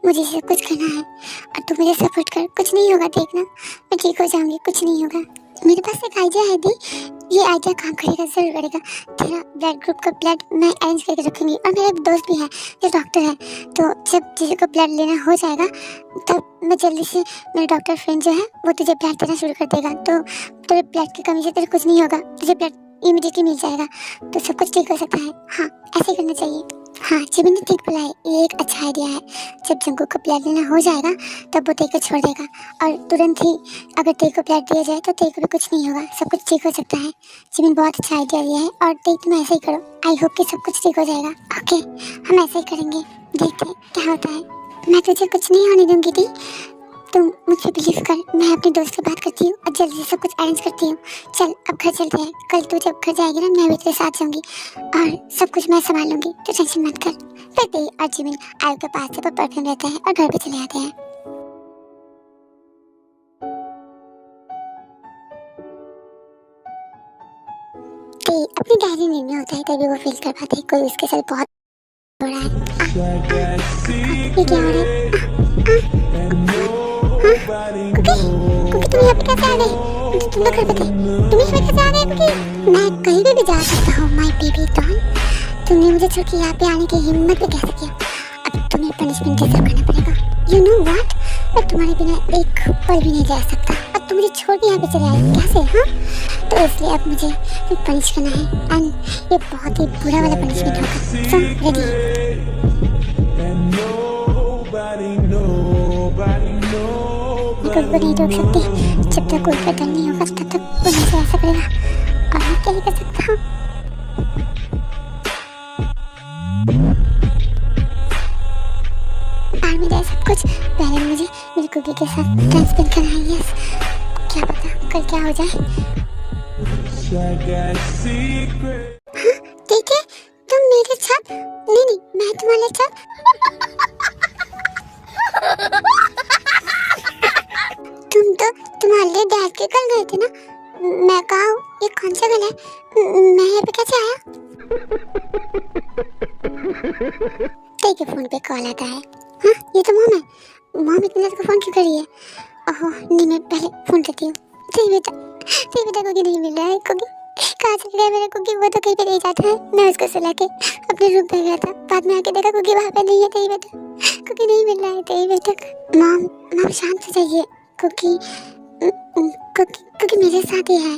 S1: मुझे सब कुछ करना है और तू मुझे सपोर्ट कर। कुछ नहीं होगा, देखना मैं ठीक हो जाऊंगी, कुछ नहीं होगा। मेरे पास एक आइडिया है दी, ये आइडिया काम करेगा, जरूर करेगा। तेरा ब्लड ग्रुप का ब्लड मैं अरेंज करके रखूंगी और मेरा एक दोस्त भी है जो डॉक्टर है, तो जब जीजू को ब्लड लेना हो जाएगा तब मैं जल्दी से, मेरा डॉक्टर फ्रेंड जो है वो तुझे ब्लड देना शुरू कर देगा, तो तेरे ब्लड की कमी से तेरे कुछ नहीं होगा, तुझे ब्लड इमीडिएटली मिल जाएगा, तो सब कुछ ठीक हो सकता है। हाँ ऐसे ही करना चाहिए। हाँ जिमिन ने ठीक बोला है, ये एक अच्छा आइडिया है। जब जंगू को ब्लड लेना हो जाएगा तब वो तेरे को छोड़ देगा और तुरंत ही अगर तेरे को ब्लड दिया जाए तो तेरे को भी कुछ नहीं होगा, सब कुछ ठीक हो सकता है। जिमिन बहुत अच्छा आइडिया दिया है और तुम ऐसे ही करो। आई होप कि सब कुछ ठीक हो जाएगा। ओके हम ऐसे ही करेंगे, देखते हैं क्या होता है। मैं तुझे कुछ नहीं होने दूंगी दी, तुम मुझ पे बिलीव कर। मैं अपने दोस्त से बात करती हूँ और जल्दी से सब कुछ अरेंज करती हूँ। चल अब घर चलते हैं, कल तू जब घर जाएगी ना मैं भी तेरे साथ जाऊंगी और सब कुछ मैं संभाल लूंगी, तो टेंशन मत कर। फिर दे और जिमिन आयु के पास से परफ्यूम रहता है और घर पे चले आते हैं। ते अपनी डायरी में होता है तभी वो फील कर पाते हैं कोई उसके साथ बहुत हो रहा है। ये क्या हो रहा है? कुकी तुम यहाँ पे कैसे आ गए? तुम तो घर पे थे, तुम यहाँ पे कैसे आ गए कुकी? मैं कहीं भी जा सकता हूँ माय बेबी डॉन। तुमने मुझे छोड़ के यहाँ पे आने की हिम्मत भी कैसे किया? अब तुम्हें पनिशमेंट डिजर्व करना पड़ेगा। यू नो व्हाट, मैं तुम्हारे बिना एक पल भी नहीं रह सकता और तुम मुझे छोड़ के यहाँ पे चले आए कैसे? हाँ तो इसलिए अब मुझे पनिश करना है एंड ये बहुत ही बुरा वाला पनिशमेंट होगा। So ready? कुछ भी नहीं रोक सकती, जब तक कोई बदल नहीं होगा तब तक वो नहीं जा सकेगा और मैं क्या ही कर सकता हूँ। और मेरा सब कुछ पहले मुझे मेरी कुकी के साथ टाइम स्पेंड करना है। यस, क्या पता कल क्या हो जाए। हाँ ठीक है, तुम मेरे साथ नहीं, मैं तुम्हारे साथ। तुम तो तुम्हारे डैड के घर गए थे ना? मैं कहा हूँ, ये कौन सा घर है? मैं यहाँ पे कैसे आया? तेरे फोन पे कॉल आता है। हाँ ये तो मॉम है। मॉम इतनी देर को फोन क्यों कर रही है? ओहो नहीं, मैं पहले फोन करती हूँ। तेरी बेटा कुकी नहीं मिल रहा है। कुकी कहाँ चल गया मेरा कुकी? वो तो कहीं पे नहीं जाता है। मैं उसको सुला के अपने रूम पे गया था, बाद में आके देखा कुकी वहाँ पे नहीं है। तेरी बेटा कुकी नहीं मिल रहा है। तेरी बेटा मॉम शांत हो जाइए। कुकी मेरे साथ ही है।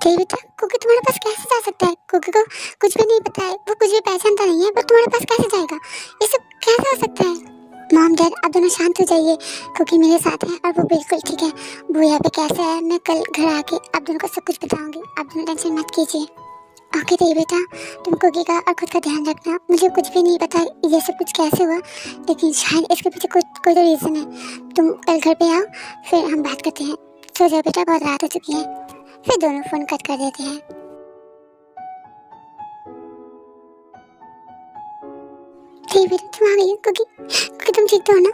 S1: तेरी बेटा कुकी तुम्हारे पास कैसे जा सकता है? कुकी को कुछ भी नहीं पता है, वो कुछ भी पहचानता नहीं है, पर तुम्हारे पास कैसे जाएगा? ये सब कैसे हो सकता है? मॉम डैड आप दोनों शांत हो जाइए। कुकी मेरे साथ है और वो बिल्कुल ठीक है। वो यहाँ पे कैसे है मैं कल घर आके आप दोनों को सब कुछ बताऊंगी, आप दोनों टेंशन मत कीजिए। ओके तेरी बेटा, तुम कुकी का और खुद का ध्यान रखना। मुझे कुछ भी नहीं पता ये सब कुछ कैसे हुआ, लेकिन शायद इसके पीछे कोई तो रीज़न है। तुम कल घर पे आओ, फिर हम बात करते हैं। सो जाओ बेटा, बहुत रात हो चुकी है। फिर दोनों फोन कट कर देते हैं। तेरी बेटा तुम आ गई हो कुकी तुम ठीक तो हो ना?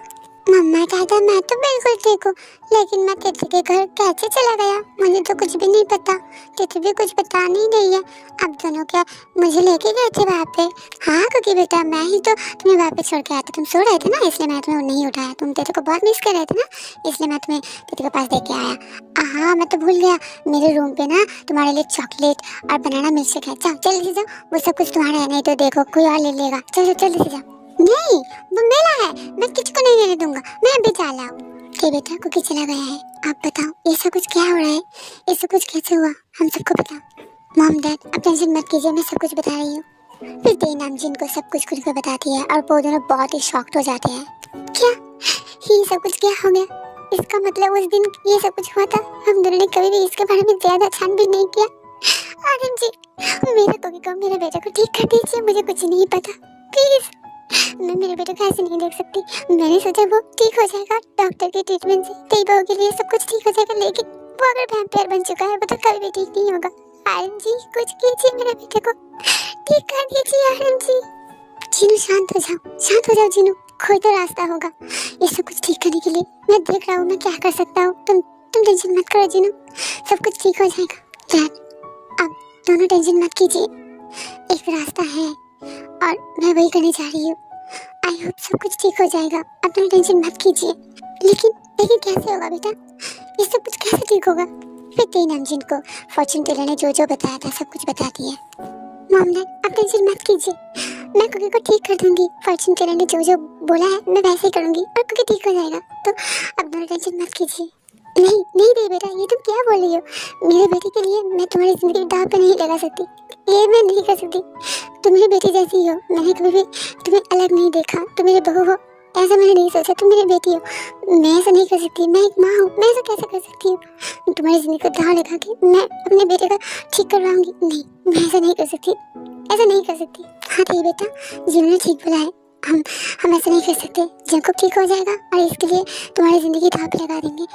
S1: मम्मा कहता मैं तो बिल्कुल ठीक हूँ, लेकिन मैं तेरे के घर कैसे चला गया? मुझे तो कुछ भी नहीं पता, तेरे भी कुछ बता नहीं रही है। अब दोनों क्या मुझे लेके गए थे वहाँ पे? हाँ कुकी बेटा, मैं ही तो तुम्हें वहाँ पे छोड़ के आया था। तुम सो रहे थे ना, इसलिए मैं तुम्हें नहीं उठाया। तुम तेरे को बहुत मिस कर रहे थे ना, इसलिए मैं तुम्हें तेरे के पास देके आया। हाँ मैं तो भूल गया, मेरे रूम पे ना तुम्हारे लिए चॉकलेट और बनाना मिल्क शेक है। जाओ जल्दी से जाओ, वो सब कुछ तुम्हारा है, नहीं तो देखो कोई और ले लेगा। चलो जल्दी से जाओ। नहीं वो मेरा है, मैं किसी को नहीं लेने दूंगा, मैं अभी चला हूँ। के बेटा कुकी चला गया है। आप बताओ ये सब कुछ क्या हो रहा है? ये सब कुछ कैसे हुआ, हम सबको बताओ। मॉम डैड आप टेंशन मत कीजिए, मैं सब कुछ बता रही हूँ। फिर दे नामजीन को सब कुछ खुद को बताती है और वो दोनों बहुत ही शॉक्ड हो जाते हैं। क्या ये सब कुछ क्या हो गया? इसका मतलब उस दिन ये सब कुछ हुआ था? हम दोनों ने कभी भी इसके बारे में ज्यादा छानबीन नहीं किया। आनंद जी मेरे कुकी को, मेरे बेटे को ठीक कर दीजिए, मुझे कुछ नहीं पता प्लीज। मैं मेरे बेटे को ऐसे नहीं देख सकती। मैंने सोचा वो ठीक हो जाएगा डॉक्टर के ट्रीटमेंट से, कई बार के लिए सब कुछ ठीक हो जाएगा, लेकिन वो अगर वैम्पायर बन चुका है वो तो कभी भी ठीक नहीं होगा। आरएम जी कुछ कीजिए, मेरे बेटे को ठीक कर दीजिए आरएम जी। जीनू शांत हो जाओ जीनू, कोई तो रास्ता होगा ये सब कुछ ठीक करने के लिए। मैं देख रहा हूँ मैं क्या कर सकता हूँ, तुम टेंशन मत करो जीनू, सब कुछ ठीक हो जाएगा। डैड अब दोनों टेंशन मत कीजिए, एक रास्ता है और मैं वही करने जा रही हूँ। आई होप सब कुछ ठीक हो जाएगा, अब दोनों टेंशन मत कीजिए। लेकिन कैसे होगा बेटा, ये सब कुछ कैसे ठीक होगा? फिर तीन नमजीन को फॉर्चून टेलर ने जो बताया था सब कुछ बता दिया। मॉम डैड आप टेंशन मत कीजिए, मैं कुकी को ठीक कर दूंगी। फॉर्चून टेलर ने जो बोला है मैं वैसे ही करूंगी और कुकी ठीक हो जाएगा, तो अब दोनों टेंशन मत कीजिए। नहीं दे बेटा, ये तुम क्या बोल रही हो? मेरे बेटे के लिए मैं तुम्हारी जिंदगी दांव पे नहीं लगा सकती, ये मैं नहीं कर सकती। तुम मेरी बेटी जैसी हो, मैंने कभी भी तुम्हें अलग नहीं देखा, तुम मेरी बहू हो ऐसा मैंने नहीं सोचा, तुम मेरी बेटी हो। मैं ऐसा नहीं कर सकती, मैं एक माँ हूँ, मैं ऐसा कैसे कर सकती हूँ? तुम्हारी जिंदगी को दांव लगा के मैं अपने बेटे का ठीक करवाऊंगी? नहीं, मैं ऐसा नहीं कर सकती, ऐसा नहीं कर सकती। हाँ ठीक बेटा, जीवन ने ठीक बोला है, हम ऐसा नहीं कर सकते। जंकुक ठीक हो जाएगा और इसके लिए तुम्हारी जिंदगी दांव पे लगा देंगे।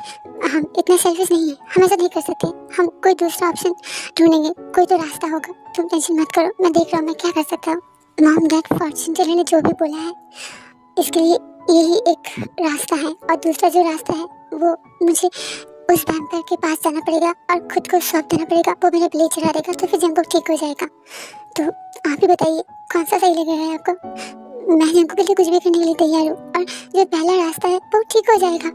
S1: हम इतना सेल्फिश नहीं है, हम ऐसा नहीं कर सकते। हम कोई दूसरा ऑप्शन ढूंढेंगे, कोई तो रास्ता होगा, तुम टेंशन मत करो, मैं देख रहा हूँ मैं क्या कर सकता हूँ। मॉम डैड फॉर्चून टेलर ने जो भी बोला है इसके लिए यही एक रास्ता है, और दूसरा जो रास्ता है वो मुझे उस वैम्पायर के पास जाना पड़ेगा और खुद को सौंप देना पड़ेगा, वो मेरा ब्लेड चढ़ा देगा, तो फिर जंकुक ठीक हो जाएगा। तो आप ही बताइए कौन सा सही लग रहा है आपको? मैं जंकुक के लिए कुछ भी करने के लिए तैयार हूँ, और जो पहला रास्ता है वो ठीक हो जाएगा।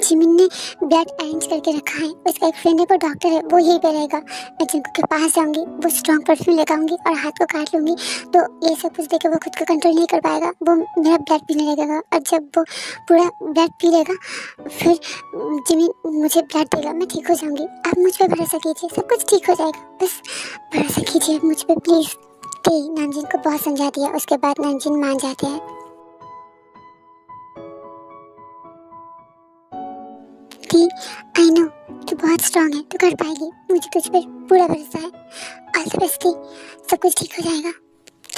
S1: जिमिन ने ब्लड अरेंज करके रखा है, उसका एक फ्रेंड है वो डॉक्टर है, वो यहीं पे रहेगा। मैं जंकुक के पास जाऊंगी, वो स्ट्रॉन्ग परफ्यूम लगाऊंगी और हाथ को काट लूंगी, तो ये सब कुछ देकर वो खुद को कंट्रोल नहीं कर पाएगा, वो मेरा ब्लड पीने लगेगा, और जब वो पूरा ब्लड पी लेगा फिर जिमिन मुझे ब्लड देगा, मैं ठीक हो जाऊंगी। आप मुझ पर भरोसा कीजिए, सब कुछ ठीक हो जाएगा, बस भरोसा कीजिए मुझ पर प्लीज़। नामजीन को बहुत समझा दिया, उसके बाद नामजीन मान जाते हैं। आई नो तू बहुत स्ट्रांग है, तू कर पाएगी, मुझे तुझ पर पूरा भरोसा है। ऑल द बेस्ट, सब कुछ ठीक हो जाएगा।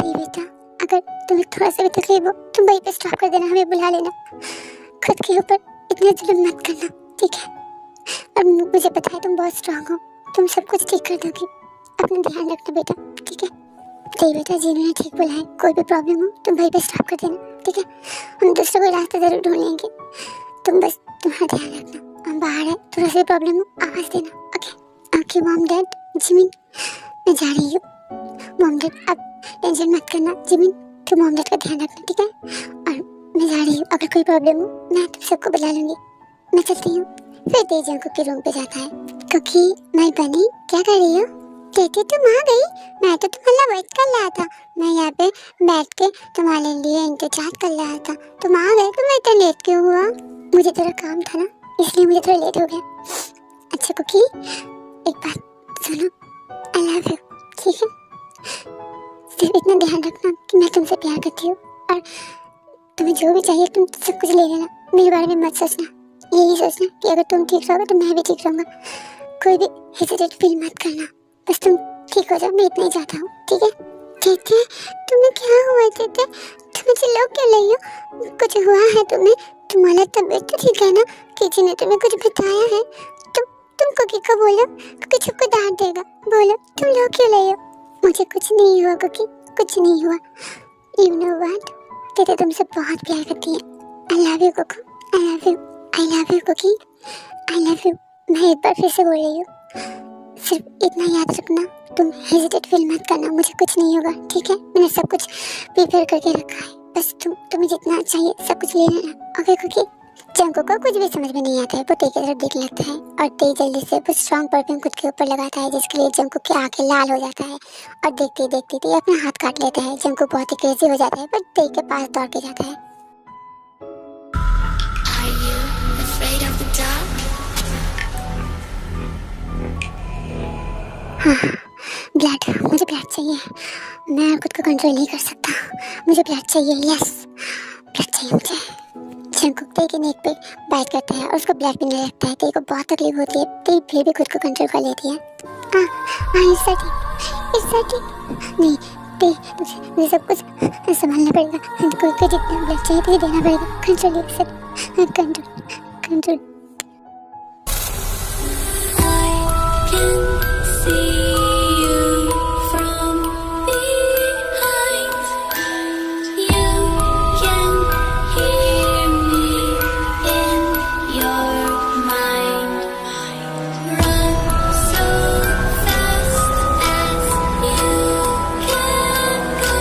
S1: बेटा अगर तुम्हें थोड़ा सा भी तकलीफ हो तुम वहीं पे स्टॉप कर देना, हमें बुला लेना, खुद के ऊपर इतना जुल्म मत करना, ठीक है? और मुझे पता है तुम बहुत स्ट्रांग हो, तुम सब कुछ ठीक कर दोगी, अपना ध्यान रखना बेटा, ठीक है? बेटा जिन्होंने ठीक बोला है, कोई भी प्रॉब्लम हो तुम वहीं पे स्टॉप कर देना, ठीक है? हम दूसरा कोई रास्ता जरूर ढूंढ लेंगे, तुम बस तुम्हारा ध्यान रखना। हम बाहर है, थोड़ा सा प्रॉब्लम हो आवाज़ देना, okay? Okay mom dad, Jimin मैं जा रही हूँ। मॉम डैड अब टेंशन मत करना, जिमिन तुम मॉम डैड का ध्यान रखना, ठीक है? और मैं जा रही हूँ, अगर कोई प्रॉब्लम हो मैं तुम सबको बुला लूँगी, मैं चलती हूँ। फिर तेज जंकुक के रूम पे जाता है। क्योंकि मैं बनी क्या कर रही हो? कहती तुम आ गई, मैं तो तुम्हारा वेट कर रहा था, मैं यहाँ पे बैठ के तुम्हारे लिए इंतजार कर रहा था, तुम आ गए, तुम्हें इतना लेट क्यों हुआ? मुझे थोड़ा काम था ना, इसलिए मुझे थोड़ा लेट हो गया। अच्छा कुकी एक बात सुनो, आई लव यू, ठीक है? सिर्फ इतना ध्यान रखना कि मैं तुमसे प्यार करती हूँ, और तुम्हें जो भी चाहिए तुम सब कुछ ले लेना, मेरे बारे में मत सोचना, यही सोचना कि अगर तुम ठीक रहोगे तो मैं भी ठीक रहूँगा, कोई भी हेजिटेट फील मत करना, बस तुम ठीक हो जाओ, मैं इतना ही चाहता हूँ, ठीक है? कहते तुम्हें क्या हुआ? कहते तुम चिल्ला क्यों रही हो? कुछ हुआ है तुम्हें? तुम्हारा तबीयत तो ठीक है ना? किसी ने तुम्हें कुछ बताया है? तुम कुकी को बोलो, कुकी सबको डांट देगा, बोलो तुम लो क्यों रही हो? मुझे कुछ नहीं हुआ कुकी, कुछ नहीं हुआ। यू नो व्हाट, कहते तुमसे बहुत प्यार करती है। I love you cuckoo, I love you, I love you cookie, I love you. मैं एक बार फिर से बोल रही हूँ, सिर्फ इतना याद रखना, तुम हेजिटेट फील मत करना, मुझे कुछ नहीं होगा, ठीक है? मैंने सब कुछ प्रिपेयर करके रखा है, बस तुम्हें जितना चाहिए सब कुछ ले लेना, ओके कुकी? जंकुक को कुछ भी समझ में नहीं आता है, वो तेज की तरफ देखने लगता है और तेज जल्दी से वो स्ट्रॉन्ग परफ्यूम खुद के ऊपर लगाता है, जिसके लिए जंकुक की आंखें लाल हो जाता है और देखते देखते ये अपना हाथ काट लेता है। जंकुक बहुत ही क्रेजी हो जाता है, पर तेज के पास दौड़ के जाता है।
S2: Are you afraid of the dark?
S1: हाँ, ब्लड, मुझे ब्लड चाहिए, मैं खुद को कंट्रोल नहीं कर सकता, मुझे ब्लड चाहिए, यस ब्लड चाहिए मुझे। जंकुक तेज के नेक पे बाइट करता है और उसको ब्लड पीने लगता है। तेज को बहुत तकलीफ होती है, तेज फिर भी खुद को कंट्रोल कर लेती है। हाँ इट्स ठीक नहीं, मुझे सब कुछ संभालना पड़ेगा। कोई जितना ब्लड चाहिए तो देना पड़ेगा। Control sir, control.
S2: I can see you from behind. You can hear me in your mind. Run so fast as you can go.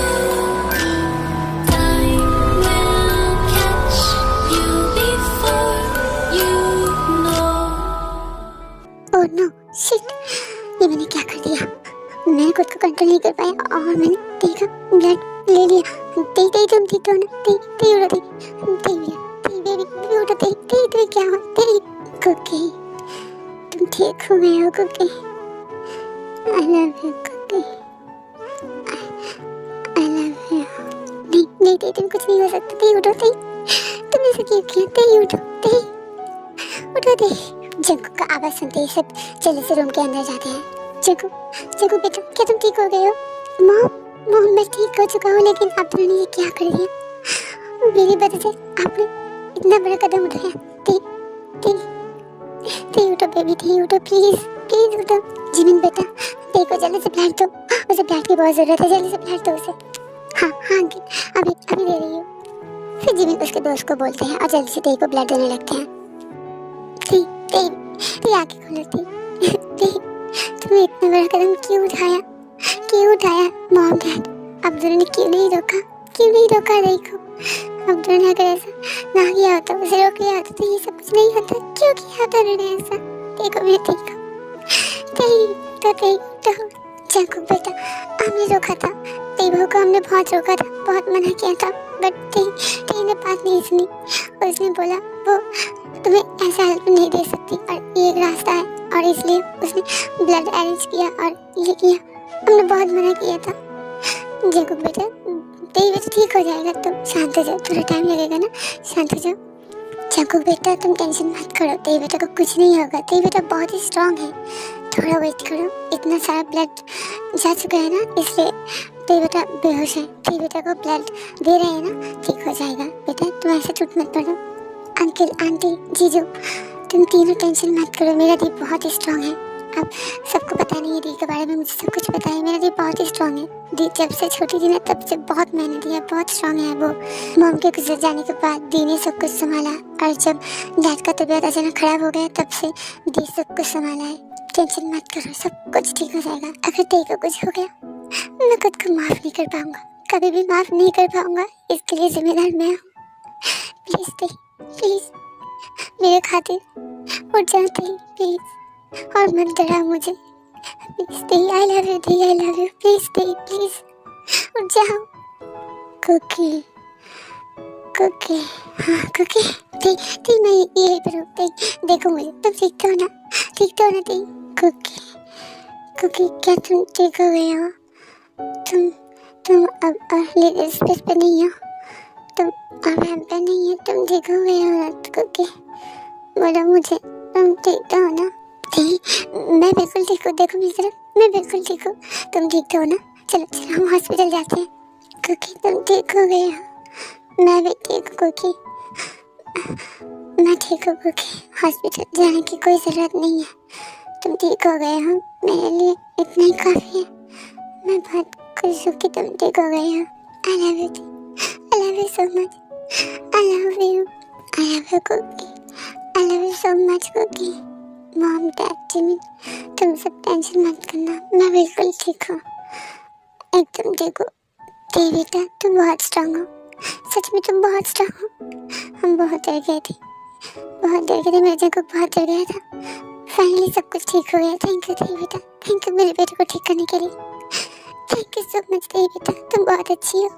S2: Time will catch you before you know.
S1: Oh no shit, ये मैंने क्या कर दिया। मैंने खुद को कंट्रोल नहीं कर पाया और मैंने देखा ब्लड ले लिया। तेई तुम ठीक हो ना? तेई उठो, तेई बेबी उठो, तेई तुम्हें क्या हुआ? तेई कुकी, तुम ठीक हो गए हो cookie. I love you cookie, I love you. नहीं तेई तुम कुछ नहीं हो सकता। तेई उठो, तेई तुमने ऐसा क्यों किया? तेई उठो, तेई। जग्गू का आवाज सुनते ही सब जल्दी से रूम के अंदर जाते हैं। जग्गू बेटा, क्या तुम ठीक हो गए हो? मॉम मैं ठीक हो चुका हूँ, लेकिन आपने ये क्या कर दिया? मेरी वजह से आपने इतना बड़ा कदम उठाया। तेई उठो बेबी, तेई उठो प्लीज उठो। जिमिन बेटा, तेई को जल्दी से ब्लड दो, उसे ब्लड की बहुत जरूरत है, जल्दी से ब्लड दो उसे। हाँ अंकल, अभी दे रही हूँ। फिर जिमिन उसके दोस्त को बोलते हैं और जल्दी से तेई को ब्लड देने लगते हैं। तेई आंखें खोलो। तेई तुमने इतना बड़ा कदम क्यों उठाया? मॉम डैड अब्दुल ने क्यों नहीं रोका? तेई को? अब्दुल ने अगर ऐसा ना किया होता, उसे रोक लिया होता तो ये सब कुछ नहीं होता। क्यों किया होता उन्होंने ऐसा? तेई तो जग्गू बेटा, हमने रोका था तेई बहू को, हमने बहुत रोका था, बहुत मना किया था, बट तेई ने बात नहीं सुनी। उसने बोला वो तुम्हें ऐसा हेल्प नहीं दे सकती और ये एक रास्ता है, और इसलिए उसने ब्लड अरेंज किया और ये किया। हमने बहुत मना किया था। जग्गू बेटा, तेई बेटा ठीक हो जाएगा, तुम शांत हो जाओ, थोड़ा टाइम लगेगा ना, शांत हो जाओ। जग्गू बेटा तुम टेंशन मत करो, तेई बेटा को कुछ नहीं होगा। तेई बेटा बहुत ही स्ट्रांग है, थोड़ा वेट करो। इतना सारा ब्लड जा चुका है ना, इसलिए तेई बेटा बेहोश है। तेई बेटा को ब्लड दे रहे हैं ना, ठीक हो जाएगा। बेटा तुम ऐसे टूट मत पड़ो। अंकल आंटी जीजू तुम तीनों टेंशन मत करो, मेरा दी बहुत ही स्ट्रांग है। अब सबको पता नहीं है दी के बारे में, मुझे सब कुछ पता है। मेरा दी बहुत ही स्ट्रांग है। दी जब से छोटी थी ना, तब से बहुत मेहनती है, बहुत स्ट्रांग है वो। मॉम के गुजर जाने के बाद दी ने सब कुछ संभाला, और जब डैड का तबीयत अचानक खराब हो गया, तब से दी सब कुछ संभाला है। टेंशन मत करो, सब कुछ ठीक हो जाएगा। अगर दी को कुछ हो गया, मैं खुद को माफ नहीं कर पाऊंगा, कभी भी माफ नहीं कर पाऊंगा। इसके लिए जिम्मेदार मैं हूँ। प्लीज दी, प्लीज मेरे खातिर उठ जाओ दी, प्लीज, और मत डराओ मुझे। Please the, I love you दी, I love you. Please the, please उठ जाओ। कुकी, हाँ कुकी, दी मैं यही पर हूँ। देखो मुझे, तुम ठीक तो हो ना दी? कुकी क्या तुम ठीक हो गए हो? तुम अब लेडीज स्पेस पे नहीं हो, तुम अब हम पे नहीं है, तुम ठीक हो गए हो ना कुकी? बोलो मुझे, तुम ठीक तो हो ना? मैं बिल्कुल ठीक हूँ, देखो मेरी तरफ, मैं बिल्कुल ठीक हूँ। तुम ठीक तो हो ना? चलो हम हॉस्पिटल जाते हैं। कुकी तुम ठीक हो गए हो? मैं भी ठीक हूँ कुकी, मैं ठीक हूँ कुकी। हॉस्पिटल जाने की कोई ज़रूरत नहीं है, तुम ठीक हो गए हो, मेरे लिए इतना ही काफ़ी है। मैं बहुत खुश हूँ कि तुम ठीक हो गए हो। I love you, I love you so much, I love you cookie, I love you so much cookie. Mom dad Jimin तुम सब टेंशन मत करना, मैं बिल्कुल ठीक हूँ, एकदम ठीक हूँ। तेरी बेटा तुम बहुत स्ट्रांग हो, सच में तुम बहुत स्ट्रांग हो। हम बहुत डर गए थे, मेरे जगह बहुत डर गया था। फाइनली सब कुछ ठीक हो गया। थैंक यू तेरी बेटा, थैंक यू मेरे बेटे को ठीक करने के लिए। थैंक यू सो मच तेरी बेटा, तुम बहुत अच्छी हो।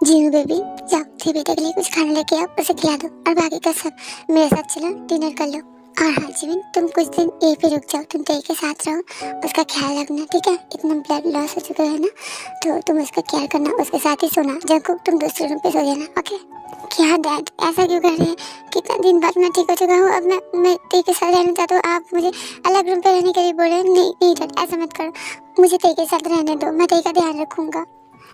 S1: जी बेबी, जाओ तेरे बेटे के लिए कुछ खाने लेके आओ, उसे खिला दो, और बाकी का सब मेरे साथ चलो, डिनर कर लो। और हाँ जिमिन, तुम कुछ दिन यहीं पे रुक जाओ, तुम तेई के साथ रहो, उसका ख्याल रखना, ठीक है? इतना ब्लड लॉस हो चुका है ना, तो तुम उसका केयर करना, उसके साथ ही सोना। जब तुम दूसरे रूम पे सो जाना, ओके? क्या डैड ऐसा क्यों कर रहे हैं? कितना दिन बाद मैं ठीक हो चुका हूँ, अब मैं तेई के साथ रहना चाहता हूँ, आप मुझे अलग रूम पे रहने के लिए बोल रहे हैं। नहीं डैड ऐसा मत करो, मुझे तेई के साथ रहने दो, मैं तेई का ध्यान रखूँगा।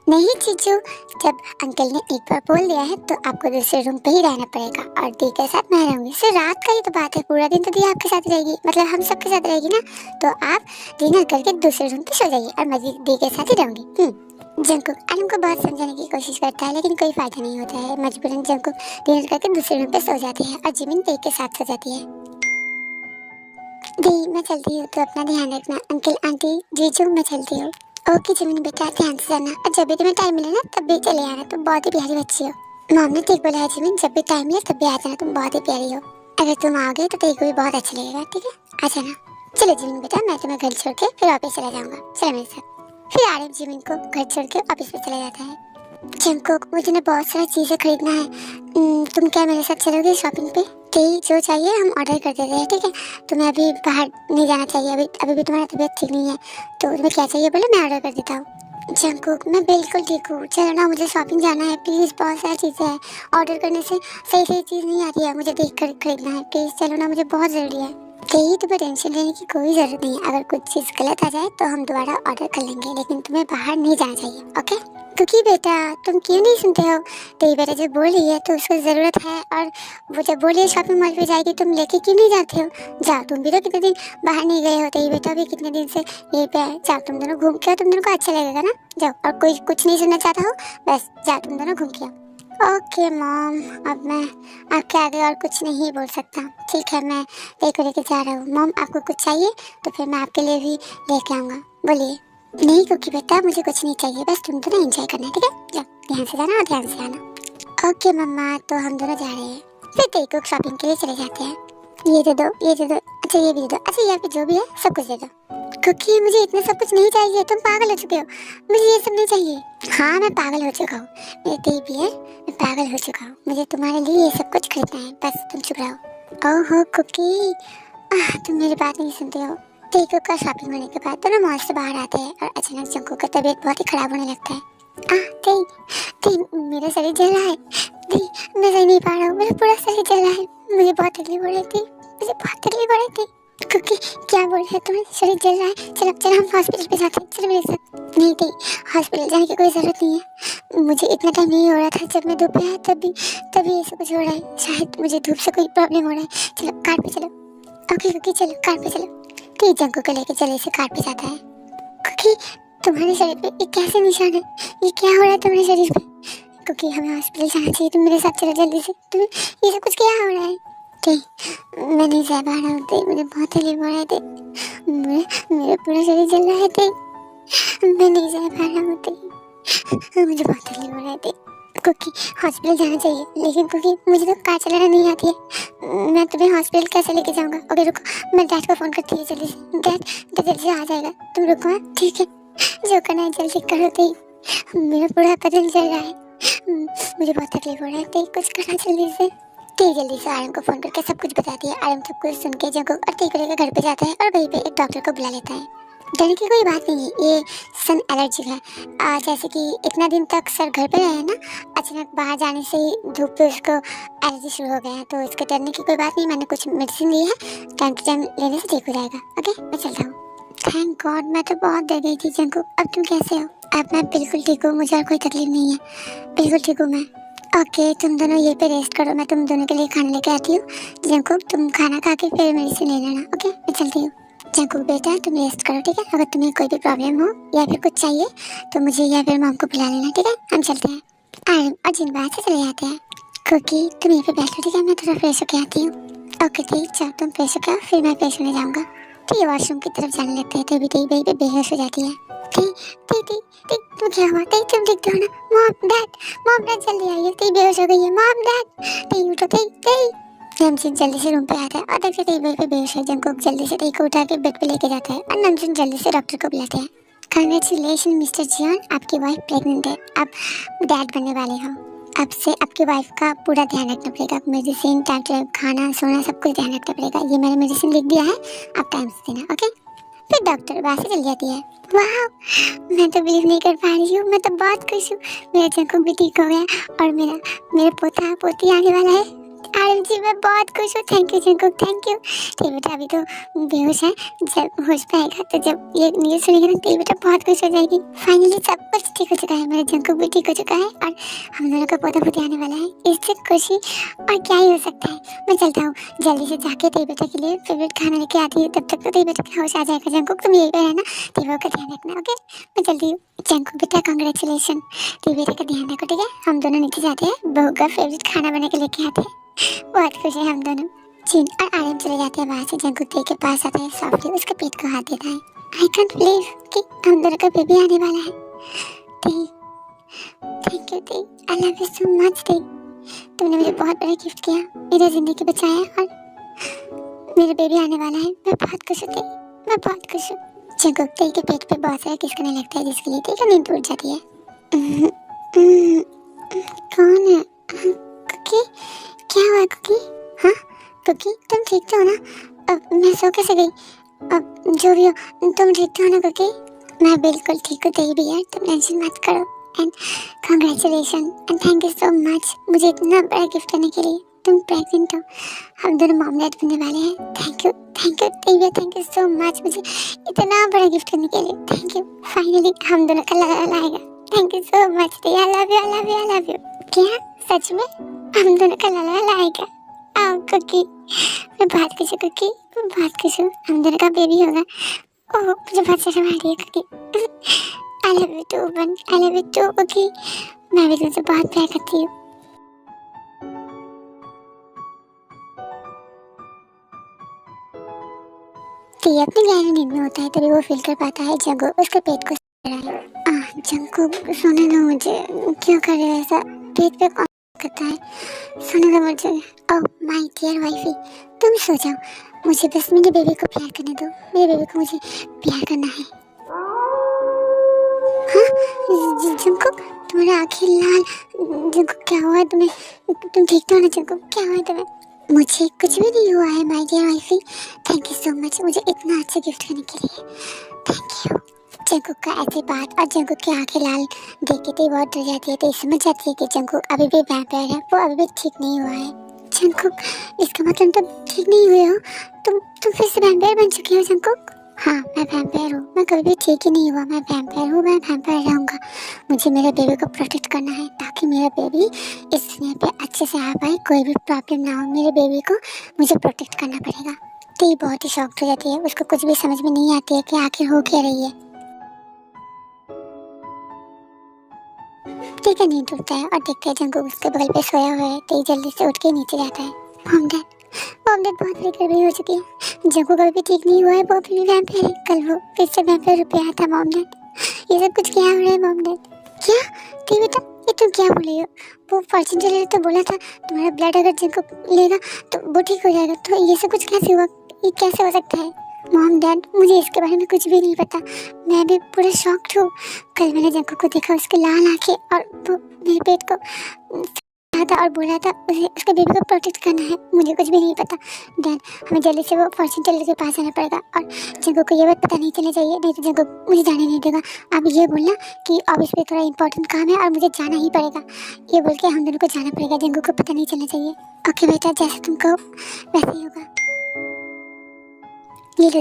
S1: नहीं चीचू, जब अंकल ने एक बार बोल दिया है तो आपको दूसरे रूम पे ही रहना पड़ेगा और दी के साथ मैं रहूंगी। सिर्फ रात का ही तो बात है, पूरा दिन तो दी आपके साथ रहेगी, मतलब हम सबके साथ रहेगी ना। तो आप डिनर करके दूसरे रूम पे सो जाइए और मैं दी के साथ ही रहूंगी। जंकुक आलम को बहुत समझाने की कोशिश करता है लेकिन कोई फायदा नहीं होता है। मजबूरन जंकुक डिनर करके दूसरे रूम पे सो जाती है और जिमिन दी के साथ सो जाती है। दी मैं चलती हूँ, तो अपना ध्यान रखना। अंकल आंटी जीजू मैं चलती हूँ। ओके जिमिन बेटा, ध्यान से जाना और जब भी तुम्हें टाइम मिले ना तब भी चले आना, तुम बहुत ही प्यारी बच्ची हो। मॉम ने ठीक बोला है जिमिन, जब भी टाइम मिले तब भी आ जाना, तुम बहुत ही प्यारी हो। अगर तुम आओगे तो तेरे को भी बहुत अच्छा लगेगा, ठीक है? आ जाना। चलो जिमिन बेटा, मैं तुम्हें घर छोड़ के फिर ऑफिस चला जाऊंगा, चलो मेरे साथ। फिर आरएम जिमिन को घर छोड़ के ऑफिस पे चला जाता है। जंकुक मुझे ना बहुत सारी चीजें खरीदना है, तुम क्या मेरे साथ चलोगे शॉपिंग पे? ठीक, जो चाहिए हम ऑर्डर कर देते हैं, ठीक है? तुम्हें अभी बाहर नहीं जाना चाहिए, अभी भी तुम्हारा तबीयत ठीक नहीं है, तो तुम्हें क्या चाहिए बोलो, मैं ऑर्डर कर देता हूँ। जंकुक मैं बिल्कुल ठीक हूँ, चलो ना, मुझे शॉपिंग जाना है प्लीज़, बहुत सारी चीज़ें हैं, ऑर्डर करने से सही सही चीज़ नहीं आती है, मुझे देख कर खरीदना है, प्लीज़ चलो ना, मुझे बहुत ज़रूरी है। कहीं तुम्हें टेंशन लेने की कोई ज़रूरत नहीं है, अगर कुछ चीज़ गलत आ जाए तो हम दोबारा ऑर्डर कर लेंगे, लेकिन तुम्हें बाहर नहीं जाना चाहिए, ओके? क्योंकि बेटा तुम क्यों नहीं सुनते हो? तेरी बेटा जब बोल रही है तो उसको ज़रूरत है, और वो जब बोल रही है शॉपिंग मॉल पे जाएगी, तुम लेके क्यों नहीं जाते हो? जाओ, तुम भी तो कितने दिन बाहर नहीं गए हो, तेरी बेटा भी कितने दिन से यहीं पे है, जाओ तुम दोनों घूम के आओ, तुम दोनों को अच्छा लगेगा ना, जाओ। और कोई कुछ नहीं सुनना चाहता हो, बस जाओ तुम दोनों घूम के आओ। ओके मॉम, अब मैं आपके आगे और कुछ नहीं बोल सकता, ठीक है? मैं तेरे लेके जा रहा हूँ। मॉम आपको कुछ चाहिए तो फिर मैं आपके लिए भी लेके आऊँगा, बोलिए। नहीं क्योंकि बेटा मुझे कुछ नहीं चाहिए, बस तुम दोनों एंजॉय करना है, ठीक है? जाओ, ध्यान से जाना और ध्यान से आना। ओके मम्मा, तो हम दोनों जा रहे हैं। फिर तेरे को शॉपिंग के लिए चले जाते हैं। ये दे दो, ये दे दो, अच्छा ये भी दे दो, अच्छा यहाँ पे जो भी है सब कुछ दे दो। क्योंकि मुझे इतना सब कुछ नहीं चाहिए, तुम पागल हो चुके हो, मुझे ये सब नहीं चाहिए। हाँ मैं पागल हो चुका हूँ, मेरे तेरी बियर, मैं पागल हो चुका हूँ, मुझे तुम्हारे लिए ये सब कुछ खरीदना है, बस तुम चुप रहो। ओहो कुकी, तुम मेरी बात नहीं सुनते हो। टीकू का शॉपिंग होने के बाद दोनों मॉल से बाहर आते हैं और अचानक जंकू का तबीयत बहुत ही खराब होने लगता है। मेरा शरीर जल रहा है, मैं सही नहीं पा रहा हूँ, मेरा पूरा शरीर जल रहा है, मुझे बहुत तकलीफ हो रही थी, मुझे बहुत तकलीफ हो रही थी। क्योंकि क्या बोल रहे हैं, तुम्हारा शरीर जल रहा है, चलो हम हॉस्पिटल पे जाते हैं, चलो मेरे साथ। नहीं थी, हॉस्पिटल जाने की कोई ज़रूरत नहीं है, मुझे इतना टाइम नहीं हो रहा था, जब मैं धूप पे आया तभी ऐसा कुछ हो रहा है, शायद मुझे धूप से कोई प्रॉब्लम हो रहा है, चलो कार पे चलो। ओके क्योंकि चलो कार पे चलो। ठीक, जंकू को लेके चले से कार पे जाता है। क्योंकि तुम्हारे शरीर पे ये कैसे निशान है, ये क्या हो रहा है तुम्हारे शरीर पे? क्योंकि हमें हॉस्पिटल जाना चाहिए, तुम मेरे साथ चलो जल्दी से, तुम्हें ये सब कुछ क्या हो रहा है? ठीक, मैं नहीं जा पा रहा हूँ, मुझे बहुत तकलीफ हो रहा है, मेरा पूरा शरीर जल रहा है, मैं नहीं जा पा रहा हूँ, मुझे बहुत तकलीफ हो रहा है। क्योंकि हॉस्पिटल जाना चाहिए, लेकिन क्योंकि मुझे तो कार चलाना नहीं आती है, मैं तुम्हें हॉस्पिटल कैसे लेके जाऊंगा? ओके रुको, मैं डैड को फ़ोन करती हूँ जल्दी से। डैड जल्दी से आ जाएगा, तुम रुको, ठीक है? जो करना है जल्दी करो, दी मेरा पूरा बदन जल रहा है, मुझे बहुत तकलीफ हो रहा है, दी कुछ करना जल्दी से। ती जल्दी से आरएम को फ़ोन करके सब कुछ बताती है। आरएम सब कुछ सुन के जंकू और ती को लेकर घर पे जाता है और वहीं पे एक डॉक्टर को बुला लेता है। डरने की कोई बात नहीं है, ये सन एलर्जी है, जैसे कि इतना दिन तक सर घर पे रहे ना, अचानक बाहर जाने से ही धूप पे उसको एलर्जी शुरू हो गया है, तो इसके डरने की कोई बात नहीं, मैंने कुछ मेडिसिन ली है, टाइम टू टाइम लेने से ठीक हो जाएगा। ओके मैं चलता हूँ। थैंक गॉड, मैं तो बहुत डर गई थी जंकू, अब तुम कैसे हो? अब मैं बिल्कुल ठीक हूँ, मुझे और कोई तकलीफ नहीं है, बिल्कुल ठीक हूँ मैं। ओके तुम दोनों ये पे रेस्ट करो, मैं तुम दोनों के लिए खाना लेके आती हूँ। जंकू तुम खाना खा के फिर मेडिसिन ले लेना, ओके मैं चलती हूँ। जंकू बेटा तुम रेस्ट करो, ठीक है? अगर तुम्हें कोई भी प्रॉब्लम हो या फिर कुछ चाहिए तो मुझे या फिर मॉम को बुला लेना, ठीक है? हम चलते हैं। आरएम और जिन बात से चले जाते हैं। क्योंकि तुम यहीं पे बैठो, ठीक है? मैं थोड़ा फ्रेश होके आती हूँ। ओके ठीक, चलो तुम फ्रेश होके आओ, फिर मैं फ्रेश होने जाऊँगा। ठीक है, वॉशरूम की तरफ जाने लगते हैं, तभी वहीं पे बेहोश हो जाती है। ठीक तुम क्या हुआ? तुम दिखते हो ना? मॉम डैड जल्दी आइए, ती बेहोश हो गई है, मॉम डैड ती उठो, ती नमचून जल्दी से रूम पे आता है और देखते ती बेड पे बेहोश है। जंकुक जल्दी से ती को उठा के बेड पे लेके जाता है और नमचून जल्दी से डॉक्टर को बुलाते हैं। कांग्रेचुलेशन मिस्टर जियान, आपकी वाइफ प्रेग्नेंट है, आप डैड बनने वाले हो। अब से आपकी वाइफ का पूरा ध्यान रखना पड़ेगा, मेडिसिन टाइम टू टाइम, खाना सोना सब कुछ ध्यान रखना पड़ेगा। ये मैंने मेडिसिन लिख दिया है, आप टाइम से देना, ओके? फिर डॉक्टर बाहर से चली जाती है। वाह, मैं तो बिलीव नहीं कर पा रही हूँ, मैं तो बहुत खुश हूँ, मेरा जंकुक भी ठीक हो गया और मेरा पोता पोती आने वाला है। आरम जी मैं बहुत खुश हूँ। Thank you Jungkook, thank you. तो बेटा अभी तो बेहोश है, जब होश पे आएगा तो जब ये न्यूज़ सुनेगा ना तो बेटा बहुत खुश हो जाएगी। फाइनली सब कुछ ठीक हो चुका है, मेरा जंकुक भी ठीक हो चुका है और हम दोनों का पोता पोती आने वाला है। इससे खुशी और क्या ही हो सकता है। मैं चलता हूँ जल्दी से जाके तेरे बेटा के लिए फेवरेट खाना लेके आती हूँ। तब तक तो तेरे बेटा का होश आ जाएगा। जंकुक तुम यहीं पे रहना, तेरे का ध्यान रखना। ओके मैं चलती हूँ। जंकुक बेटा कांग्रेचुलेशन, तेरे बेटा का ध्यान रखो ठीक है। हम दोनों नीचे जाते हैं, बहू का फेवरेट खाना बना के लेके आते हैं। बहुत खुश है हम दोनों। चीन और आर्यन चले जाते हैं वहाँ से। जंकुक के पास आता है, सॉफ्टली उसके पेट को हाथ देता है। आई कांट बिलीव कि हम दोनों का बेबी आने वाला है। दी, थैंक यू दी, I love you so much दी। तुमने मुझे बहुत बड़ा गिफ्ट किया, मेरी जिंदगी बचाया और मेरा बेबी आने वाला है। मैं बहुत खुश हूँ दी, मैं बहुत खुश हूँ। जंकुक दी के पेट पे बहुत सारा किस करने लगता है, जिसके लिए दी का नींद टूट जाती है। कौन है? कुकी, क्या हुआ कुकी? हाँ कुकी तुम ठीक तो हो ना? अब मैं सो कैसे गई? अब जो भी हो तुम ठीक तो हो ना कुकी? मैं बिल्कुल ठीक हूँ तेरी भी यार, तुम टेंशन मत करो। And congratulation and thank you so much मुझे इतना बड़ा गिफ्ट करने के लिए। तुम प्रेग्नेंट हो, हम दोनों मॉम डैड बनने वाले हैं। थैंक यू तेरी, थैंक यू सो मच मुझे इतना बड़ा गिफ्ट करने के लिए। थैंक यू, फाइनली हम दोनों का लाला आएगा। Thank you so much the, I love you, I love you, I love you. क्या सच में हम दोनों का लाला आएगा? आओ कुकी, मैं बहुत खुश हूँ कुकी, मैं बहुत खुश हूँ। हम दोनों का बेबी होगा। ओह मुझे बहुत शर्म आ रही है cookie. I love you too one, I love you too cookie. मैं भी तुमसे बहुत प्यार करती हूँ। तो ये अपनी गहरी नींद में होता है, तभी वो फील कर पाता है जंकुक उसके पेट को रहा है। जंकुक सोने दो मुझे, क्यों कर रहे हो ऐसा? पेट पे कौन करता है? सोने दो मुझे। ओह माय डियर वाइफी, तुम सो जाओ, मुझे बस मेरे बेबी को प्यार करने दो। मेरे बेबी को मुझे प्यार करना है। हाँ जंकुक तुम्हारा आंखें लाल। जंकुक क्या हुआ है तुम्हें? तुम ठीक तो हो ना जंकुक? क्या हुआ है तुम्हें? मुझे कुछ भी नहीं हुआ है my dear wifey. Thank you so much मुझे इतना अच्छा गिफ्ट करने के लिए। Thank you. जंकुक का ऐसी बात और जंकुक की आंखें लाल देख के तो बहुत डर जाती है। तो समझ जाती है कि जंकुक अभी भी वैम्पायर है, वो अभी भी ठीक नहीं हुआ है। जंकुक इसका मतलब तुम ठीक नहीं हुए हो? तुम फिर से वैम्पायर बन चुके हो जंकुक? हाँ मैं वैम्पायर हूँ, मैं कभी भी ठीक ही नहीं हुआ। मैं वैम्पायर हूँ, मैं वैम्पायर रहूँगा। मुझे मेरे बेबी को प्रोटेक्ट करना है ताकि मेरा बेबी इस दुनिया पे अच्छे से आ पाए, कोई भी प्रॉब्लम ना हो। मेरे बेबी को मुझे प्रोटेक्ट करना पड़ेगा। तो ये बहुत ही शॉक्ड हो जाती है, उसको कुछ भी समझ में नहीं आती है कि आखिर हो क्या रही है। ठीक है नींद टूटता है और देखते हैं जंकुक उसके बगल पे सोया हुआ है। तो जल्दी से उठ के नीचे जाता है। मॉम डैड बहुत फिक्र भी हो चुकी है। जंकुक अभी भी ठीक नहीं हुआ है, वो अभी भी वैम्पायर है। कल वो फिर से वैम्पायर रूप आया था मॉम डैड। ये सब कुछ क्या हो रहा है मॉम डैड? क्या ती बेटा ये तुम क्या बोल रही हो? वो फॉर्चून टेलर तो बोला था तुम्हारा ब्लड अगर जंकुक लेगा तो वो ठीक हो जाएगा। तो ये सब कुछ कैसे हुआ? ये कैसे हो सकता है? मॉम डैड मुझे इसके बारे में कुछ भी नहीं पता, मैं भी पूरा शॉक्ड हूँ। कल मैंने जंकुक को देखा, उसके लाल आंखें और वो मेरे पेट को था और बोला था उसे उसके बेबी को प्रोटेक्ट करना है। मुझे कुछ भी नहीं पता डैड, हमें जल्दी से वो फॉर्चून टेलर के पास जाना पड़ेगा और जंकुक को ये बात पता नहीं चलना चाहिए, नहीं तो जंकुक मुझे जाने नहीं देगा। अब ये बोलना कि ऑफिस पे थोड़ा इंपॉर्टेंट काम है और मुझे जाना ही पड़ेगा, ये बोल के हम दोनों को जाना पड़ेगा। जंकुक को पता नहीं चलना चाहिए। ओके बेटा जैसे तुम कहो वैसे ही होगा। ये लो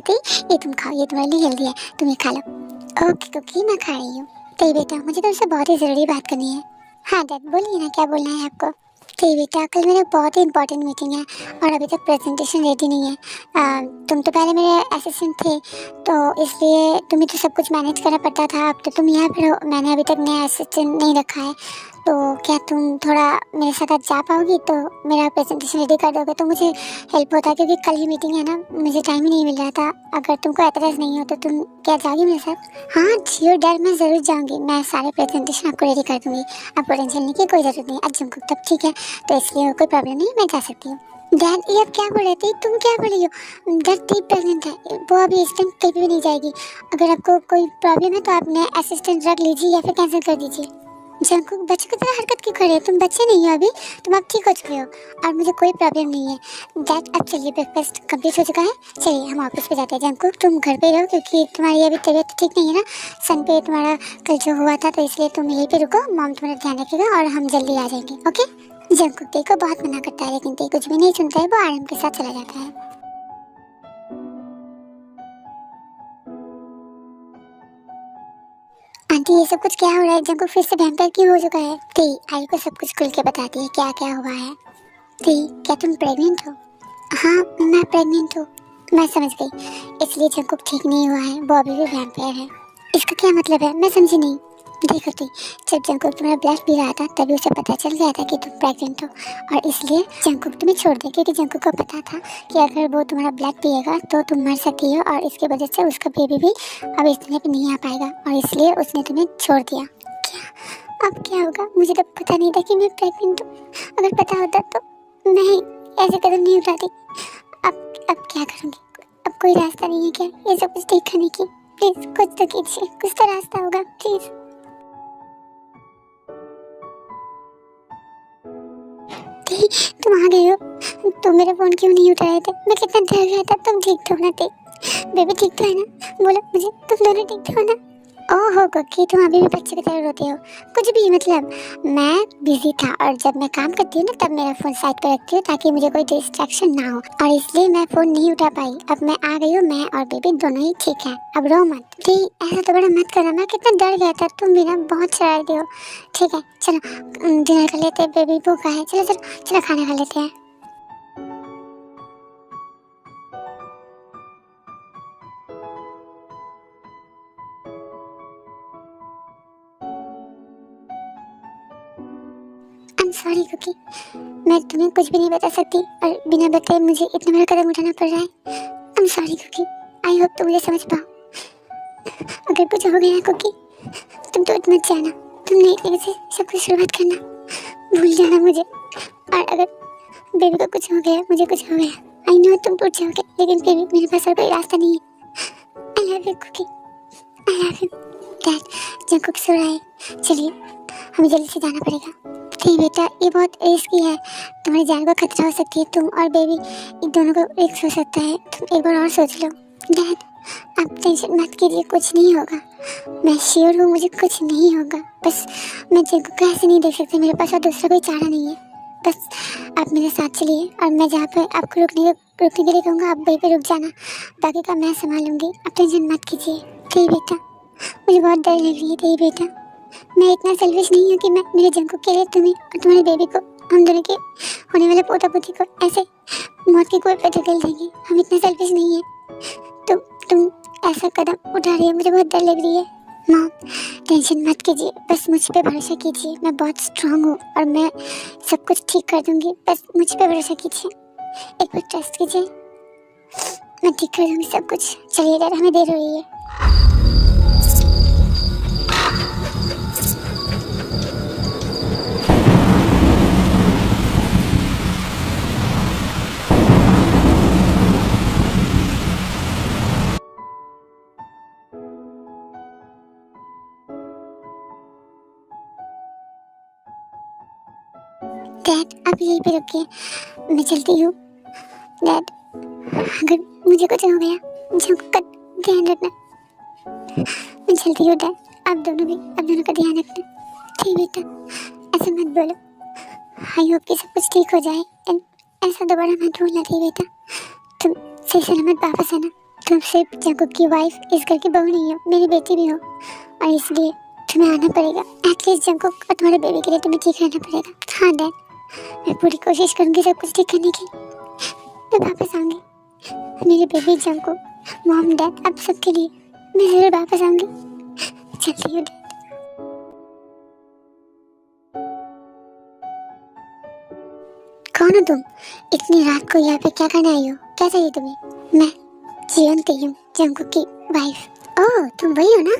S1: ये तुम खाओ, ये तुम्हारे लिए हेल्दी है, तुम ये खा लो। ओके कुकी मैं खा रही हूँ। तो बेटा मुझे तुमसे बहुत ही ज़रूरी बात करनी है। हाँ डैड बोलिए ना, क्या बोलना है आपको? तो बेटा कल मेरा बहुत ही इंपॉर्टेंट मीटिंग है और अभी तक प्रेजेंटेशन रेडी नहीं है। तुम तो पहले मेरे असिस्टेंट थे तो इसलिए तुम्हें तो सब कुछ मैनेज करना पड़ता था। अब तो तुम यहाँ पर हो, मैंने अभी तक नया असिस्टेंट नहीं रखा है। तो क्या तुम थोड़ा मेरे साथ आज जा पाओगी तो मेरा प्रेजेंटेशन रेडी कर दोगे तो मुझे हेल्प होता है, क्योंकि कल ही मीटिंग है ना, मुझे टाइम ही नहीं मिल रहा था। अगर तुमको एतराज़ नहीं हो तो तुम क्या जाओगी मेरे साथ? हाँ श्योर डैड मैं ज़रूर जाऊँगी, मैं सारे प्रेजेंटेशन आपको रेडी कर दूँगी, आपको टेंशन लेने की कोई ज़रूरत नहीं। आज जंकुक तब ठीक है तो इसलिए कोई प्रॉब्लम नहीं, मैं जा सकती हूँ। डैड ये अब क्या बोल रहे थे? तुम क्या बोल रही हो? डैड ती प्रेगनेंट है, वो अभी इस टाइम कहीं भी नहीं जाएगी। अगर आपको कोई प्रॉब्लम है तो आप नए असिस्टेंट रख लीजिए या फिर कैंसिल कर दीजिए। जंकुक बच्चे की तरह हरकत क्यों कर रहे हो? तुम बच्चे नहीं हो अभी, तुम अब ठीक हो चुके हो और मुझे कोई प्रॉब्लम नहीं है। डैड अब चलिए ब्रेकफास्ट कंप्लीट हो चुका है, चलिए हम ऑफिस पे जाते हैं। जंकुक तुम घर पे रहो क्योंकि तुम्हारी अभी तबीयत ठीक नहीं है ना, सन पे तुम्हारा कल जो हुआ था, तो इसलिए तुम यहीं पे रुको, मॉम तुम्हारा ध्यान रखेगा और हम जल्दी आ जाएंगे। ओके जंकुक तेई को बहुत मना करता है लेकिन तेई कुछ भी नहीं सुनता है, वो आरएम के साथ चला जाता है। आंटी ये सब कुछ क्या हो रहा है? जंकुक फिर से वैम्पायर क्यों हो चुका है? तेई आई को सब कुछ खुल के बताती है क्या क्या हुआ है। तेई क्या तुम प्रेग्नेंट हो? हाँ मैं प्रेग्नेंट हूँ। मैं समझ गई, इसलिए जंकुक ठीक नहीं हुआ है, वो अभी भी वैम्पायर है। इसका क्या मतलब है? मैं समझी नहीं। देखो ती, जब जंकुक तुम्हारा ब्लड पी रहा था तभी उसे पता चल गया था कि तुम प्रेग्नेंट हो और इसलिए जंकुक तुम्हें छोड़ दे, क्योंकि जंकुक को पता था कि अगर वो तुम्हारा ब्लड पिएगा तो तुम मर सकती हो और इसकी वजह से उसका बेबी भी अब इस दुनिया पे नहीं आ पाएगा और इसलिए उसने तुम्हें छोड़ दिया। क्या अब क्या होगा? मुझे तो पता नहीं था कि मैं प्रेग्नेंट हूँ। अगर पता होता तो मैं ऐसे कदम नहीं उठाती। अब क्या करूँगी? अब कोई रास्ता नहीं है क्या ये सब कुछ ठीक करने की? प्लीज कुछ तो कीजिए, कुछ तो रास्ता होगा प्लीज। तुम आ गए हो? तुम मेरा फोन क्यों नहीं उठा रहे थे? मैं कितना डर गया था। तुम ठीक तो हो ना? थे बेबी ठीक तो है ना? बोलो मुझे, तुम दोनों ठीक तो हो ना? ओहो कुकी, तुम अभी भी बच्चे की तरह रोते हो। कुछ भी मतलब, मैं बिजी था और जब मैं काम करती हूँ ना तब मेरा फोन साइड पे रखती हूँ ताकि मुझे कोई डिस्ट्रैक्शन ना हो और इसलिए मैं फोन नहीं उठा पाई। अब मैं आ गई हूँ, मैं और बेबी दोनों ही ठीक है। अब रो मत। ठीक, ऐसा तो बड़ा मत करो, मैं कितना डर गया था। तुम भी ना बहुत शरारती हो। ठीक है चलो डिनर कर लेते हैं, बेबी भूखा है। चलो चलो चलो खाना खा लेते हैं। I'm sorry कुकी, मैं तुम्हें कुछ भी नहीं बता सकती और बिना बताए मुझे इतना बड़ा कदम उठाना पड़ रहा है। I'm sorry cookie, I hope तुम मुझे समझ पाओ। अगर कुछ हो गया कुकी, तुम तो मत जाना, तुम नई तरीके से सब कुछ शुरुआत करना, भूल जाना मुझे। और अगर बेबी को कुछ हो गया, मुझे कुछ हो गया, आई नो तुम टूट जाओगे लेकिन फिर भी मेरे पास और कोई रास्ता नहीं है। I love you cookie, I love you. Dad Jungkook सो रहा है, चलिए हमें जल्दी से जाना पड़ेगा। नहीं बेटा, ये बहुत रिस्की है, तुम्हारी जान को खतरा हो सकती है। तुम और बेबी इन दोनों को रिस्क हो सकता है, तुम एक बार और सोच लो। डैड आप टेंशन मत कीजिए, कुछ नहीं होगा। मैं श्योर हूँ मुझे कुछ नहीं होगा। बस मैं जंकुक को ऐसे नहीं देख सकती, मेरे पास और दूसरा कोई चारा नहीं है। बस आप मेरे साथ चलिए और मैं जहाँ पे आपको रुकने के लिए कहूँगा आप वहीं पे रुक जाना, बाकी का मैं संभालूंगी, आप टेंशन मत कीजिए। ठीक बेटा, मुझे बहुत डर लग रही है। ठीक बेटा, मैं इतना सेल्फिश नहीं हूँ कि मैं मेरे जंकुक के लिए तुम्हें और तुम्हारे बेबी को, हम दोनों के होने वाले पोता पोती को ऐसे मौत की कुएं पे धकेल देंगे। हम इतना सेल्फिश नहीं है। तुम ऐसा कदम उठा रही हो, मुझे बहुत डर लग रही है। मॉम टेंशन मत कीजिए, बस मुझ पे भरोसा कीजिए, मैं बहुत स्ट्रांग हूँ और मैं सब कुछ ठीक कर दूंगी। बस मुझ पे भरोसा कीजिए, एक बार ट्रस्ट कीजिए, मैं ठीक कर दूंगी सब कुछ। चलिए डर, हमें देर हो रही है। डैड आप यहीं पे रुकिए, मैं चलती हूँ। डैड अगर मुझे कुछ हो गया, जंकुक का ध्यान रखना। मैं चलती हूँ डैड, आप दोनों का ध्यान रखना। ठीक बेटा, ऐसा मत बोलो। आई होप कि सब कुछ ठीक हो जाए। ऐसा दोबारा मत बोलना। ठीक बेटा, तुम सही सलामत वापस आना। तुम सिर्फ जंकुक की वाइफ, इस घर की बहू नहीं हो, मेरी बेटी भी हो और इसलिए तुम्हें आना पड़ेगा। एटलीस्ट जंकुक और तुम्हारे बेबी के लिए तुम्हें ठीक रहना पड़ेगा। हाँ डैड, मैं पूरी कोशिश करूँगी सब कुछ ठीक करने की। मैं वापस आऊँगी, मेरे बेबी जंकुक, मॉम, डैड, आप सबके लिए मैं ज़रूर वापस आऊँगी। चलती हूँ डैड। कौन हो तुम? इतनी रात को यहाँ पे क्या करने आई हो? क्या चाहिए तुम्हें? मैं जीवन हूँ, जंकुक की वाइफ। ओह तुम वही हो ना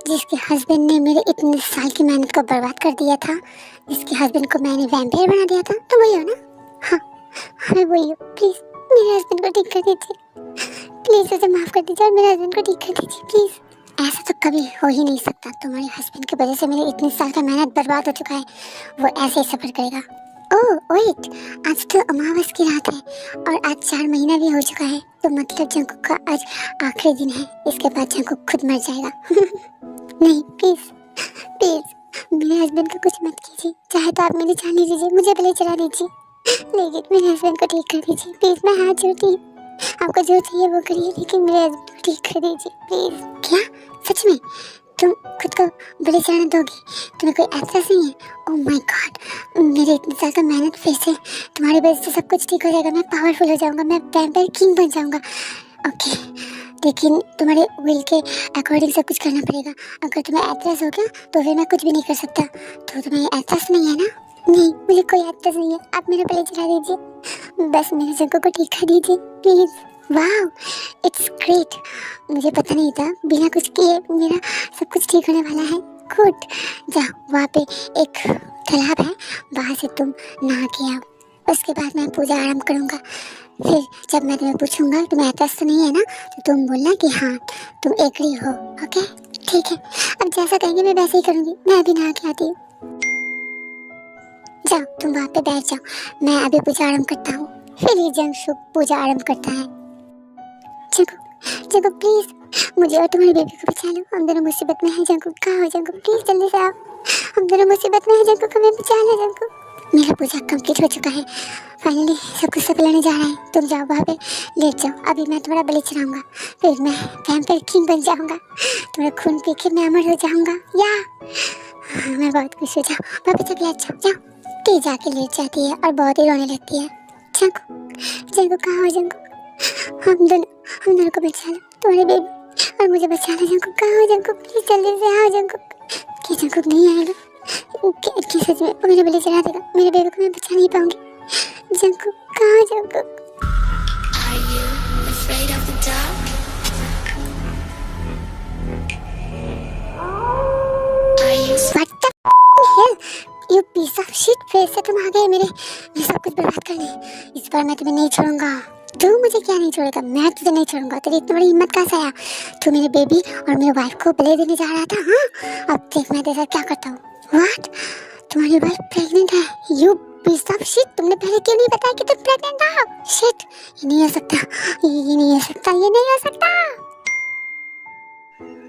S1: जिसके हस्बैंड ने मेरे इतने साल की मेहनत को बर्बाद कर दिया था, जिसके हस्बैंड को मैंने वैम्पायर बना दिया था। तुम वही हो ना? हाँ मैं वही हूँ। प्लीज मेरे हस्बैंड को ठीक कर दीजिए, प्लीज उसे माफ कर दीजिए और मेरे हस्बैंड को ठीक कर दीजिए प्लीज। ऐसा तो कभी हो ही नहीं सकता, तुम्हारे हस्बैंड की वजह से मेरे इतने साल का मेहनत बर्बाद हो चुका है, वो ऐसे ही सफर करेगा। ओह वेट, आज तो अमावस की रात है और आज 4 महीना भी हो चुका है, तो मतलब जंकुक का आज आखिरी दिन है। इसके बाद जंकुक खुद मर जाएगा। नहीं प्लीज प्लीज मेरे हस्बैंड को कुछ मत कीजिए, चाहे तो आप मेरी जान ले लीजिए, मुझे भले चला दीजिए, लेकिन मेरे हस्बैंड को ठीक कर दीजिए प्लीज। मैं हाथ जोड़ती हूँ, आपको जो चाहिए वो करिए, लेकिन मेरे हस्बैंड को ठीक कर दीजिए प्लीज। क्या सच में तुम खुद को बलि चढ़ाने दोगी? तुम्हें कोई एहसास नहीं है? ओह माय गॉड, मेरे इतनी ज़्यादा मेहनत फिर से तुम्हारी वजह से सब कुछ ठीक हो जाएगा, मैं पावरफुल हो जाऊंगा, मैं वैम्पायर किंग बन जाऊंगा। ओके, लेकिन तुम्हारे विल के अकॉर्डिंग सब कुछ करना पड़ेगा। अगर तुम्हें एहसास हो गया तो फिर मैं कुछ भी नहीं कर सकता। तो तुम्हें एहसास नहीं है ना? नहीं, मुझे कोई एहसास नहीं है, आप मेरे बलि चढ़ा दीजिए, बस मेरे जगह को ठीक कर दीजिए प्लीज़। वाह, इट्स ग्रेट, मुझे पता नहीं था बिना कुछ किए मेरा सब कुछ ठीक होने वाला है। गुड, जाओ वहाँ पे एक तालाब है, वहाँ से तुम नहा के आओ, उसके बाद मैं पूजा आरंभ करूँगा। फिर जब मैं तुम्हें पूछूंगा तुम्हें एहसास तो नहीं है ना, तो तुम बोलना कि हाँ तुम एग्री हो। ओके ठीक है, अब जैसा कहेंगे मैं वैसे ही करूँगी। मैं अभी नहा के आती हूँ, जाओ तुम वहाँ पे बैठ जाओ, मैं अभी पूजा आरंभ करता हूँ। फिर ये जंगसुक पूजा आरंभ करता है। जंगकुक, जंगकुक प्लीज मुझे और तुम्हारी बेबी को बचा लो, हम दोनों मुसीबत में हैं। जंगकुक कहाँ हो? जंगकुक प्लीज जल्दी से आओ, हम दोनों मुसीबत में हैं। जंगकुक हमें बचा लो। जंगकुक, मेरा पूजा कंप्लीट हो चुका है, फाइनली सब कुछ सब लेने जा रहा है। तुम जाओ वहाँ पे लेट जाओ, अभी मैं तुम्हारा बलि चढ़ाऊंगा, फिर मैं वैम्पायर किंग बन जाऊंगा, तुम्हारा खून पी के मैं अमर हो जाऊंगा। या मैं बहुत खुश हो जाऊँ, वहाँ पे तक लेट जाओ। जाओ टी जाके लेट जाती है और बहुत ही रोने लगती है। जंगकुक, जंगकुक कहाँ हो? जंगकुक हम दोनों को बचा लो, तुम्हारे बेबी और मुझे बचा लो। जंगकुक कहाँ हो? जंगकुक प्लीज जल्दी से आओ। जंगकुक, क्या जंगकुक नहीं आएगा? क्या सच में वो मेरे बलि चढ़ा देगा? मेरे बेबी को मैं बचा नहीं पाऊंगी। जंगकुक कहाँ? Jungkook,
S2: Are you afraid of the dark? Are you
S1: What the hell? You piece of shit, फिर से तुम आ गए मेरे सब कुछ बर्बाद करने। इस बार मैं तुम्हें नहीं छोड़ूंगा। तू मुझे क्या नहीं छोड़ेगा? मैं तुझे नहीं छोड़ूंगा। तेरी इतनी बड़ी हिम्मत कहाँ से आया? तू मेरे बेबी और मेरे वाइफ को बलि देने जा रहा था। हाँ, अब देख मैं तेरे साथ क्या करता हूँ। व्हाट? तुम्हारी वाइफ प्रेग्नेंट है? यू पीस ऑफ शिट, तुमने पहले क्यों नहीं बताया कि तुम प्रेग्नेंट हो? शिट, ये नहीं हो सकता, ये नहीं हो सकता, ये नहीं हो सकता।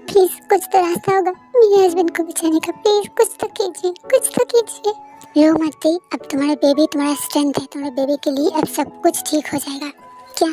S1: प्लीज कुछ तो रास्ता होगा मेरे हस्बैंड को बचाने का, प्लीज कुछ तो कीजिए, कुछ तो कीजिए। रो मत दी, अब तुम्हारा बेबी तुम्हारा स्ट्रेंथ है, तुम्हारे बेबी के लिए अब सब कुछ ठीक हो जाएगा। क्या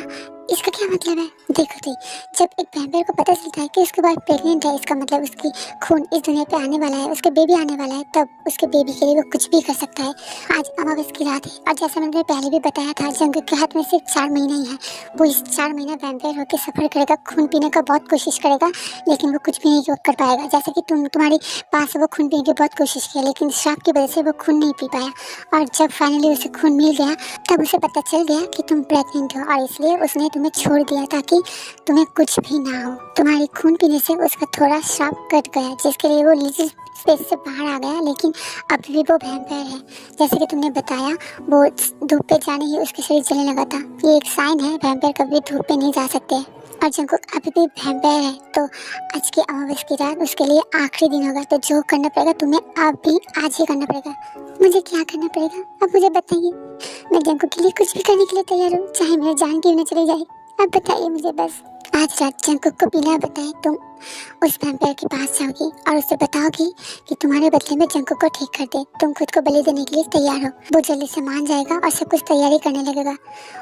S1: इसका क्या मतलब है? देखो दी, जब एक वैम्पायर को पता चलता है कि उसके वाइफ प्रेग्नेंट है, इसका मतलब उसकी खून इस दुनिया पे आने वाला है, उसके बेबी आने वाला है, तब उसके बेबी के लिए वो कुछ भी कर सकता है। आज अमावस की रात है और जैसा मैंने पहले भी बताया था, जंगकुक के हाथ में सिर्फ 4 महीने ही है। वो इस 4 महीना वैम्पायर होकर सफर करेगा, खून पीने का बहुत कोशिश करेगा, लेकिन वो कुछ भी नहीं कर पाएगा। जैसे कि तुम्हारे पास वो खून पीने की बहुत कोशिश की, लेकिन श्राप की वजह से वो खून नहीं पी पाया, और जब फाइनली उसे खून मिल गया तब उसे पता चल गया कि तुम प्रेग्नेंट हो, और इसलिए उसने तुम्हें छोड़ दिया ताकि तुम्हें कुछ भी ना हो। तुम्हारे खून पीने से उसका थोड़ा श्राप कट गया, जिसके लिए वो लिटिल स्पेस से बाहर आ गया, लेकिन अभी भी वो वैम्पायर है। जैसे कि तुमने बताया, वो धूप पे जाने ही उसके शरीर जलने लगा था। ये एक साइन है, वैम्पायर कभी धूप पे नहीं जा सकते। और जंगकुक अभी भी वैम्पायर है, तो आज की अमावस की रात उसके लिए आखिरी दिन होगा। तो जो करना पड़ेगा तुम्हें अभी आज ही करना पड़ेगा। मुझे क्या करना पड़ेगा अब मुझे बताइए। मैं जंगकुक के लिए कुछ भी करने के लिए तैयार हूँ, चाहे मेरी जान क्यों न चली जाए। अब बताइए मुझे बस। आज रात जंगकुक को बिना बताए तुम उस वैम्पायर के पास जाओगी और उसे बताओगी कि तुम्हारे बदले में जंगकुक को ठीक कर दे। तुम खुद को बलि देने के लिए तैयार हो। वो जल्दी से मान जाएगा और सब कुछ तैयारी करने लगेगा।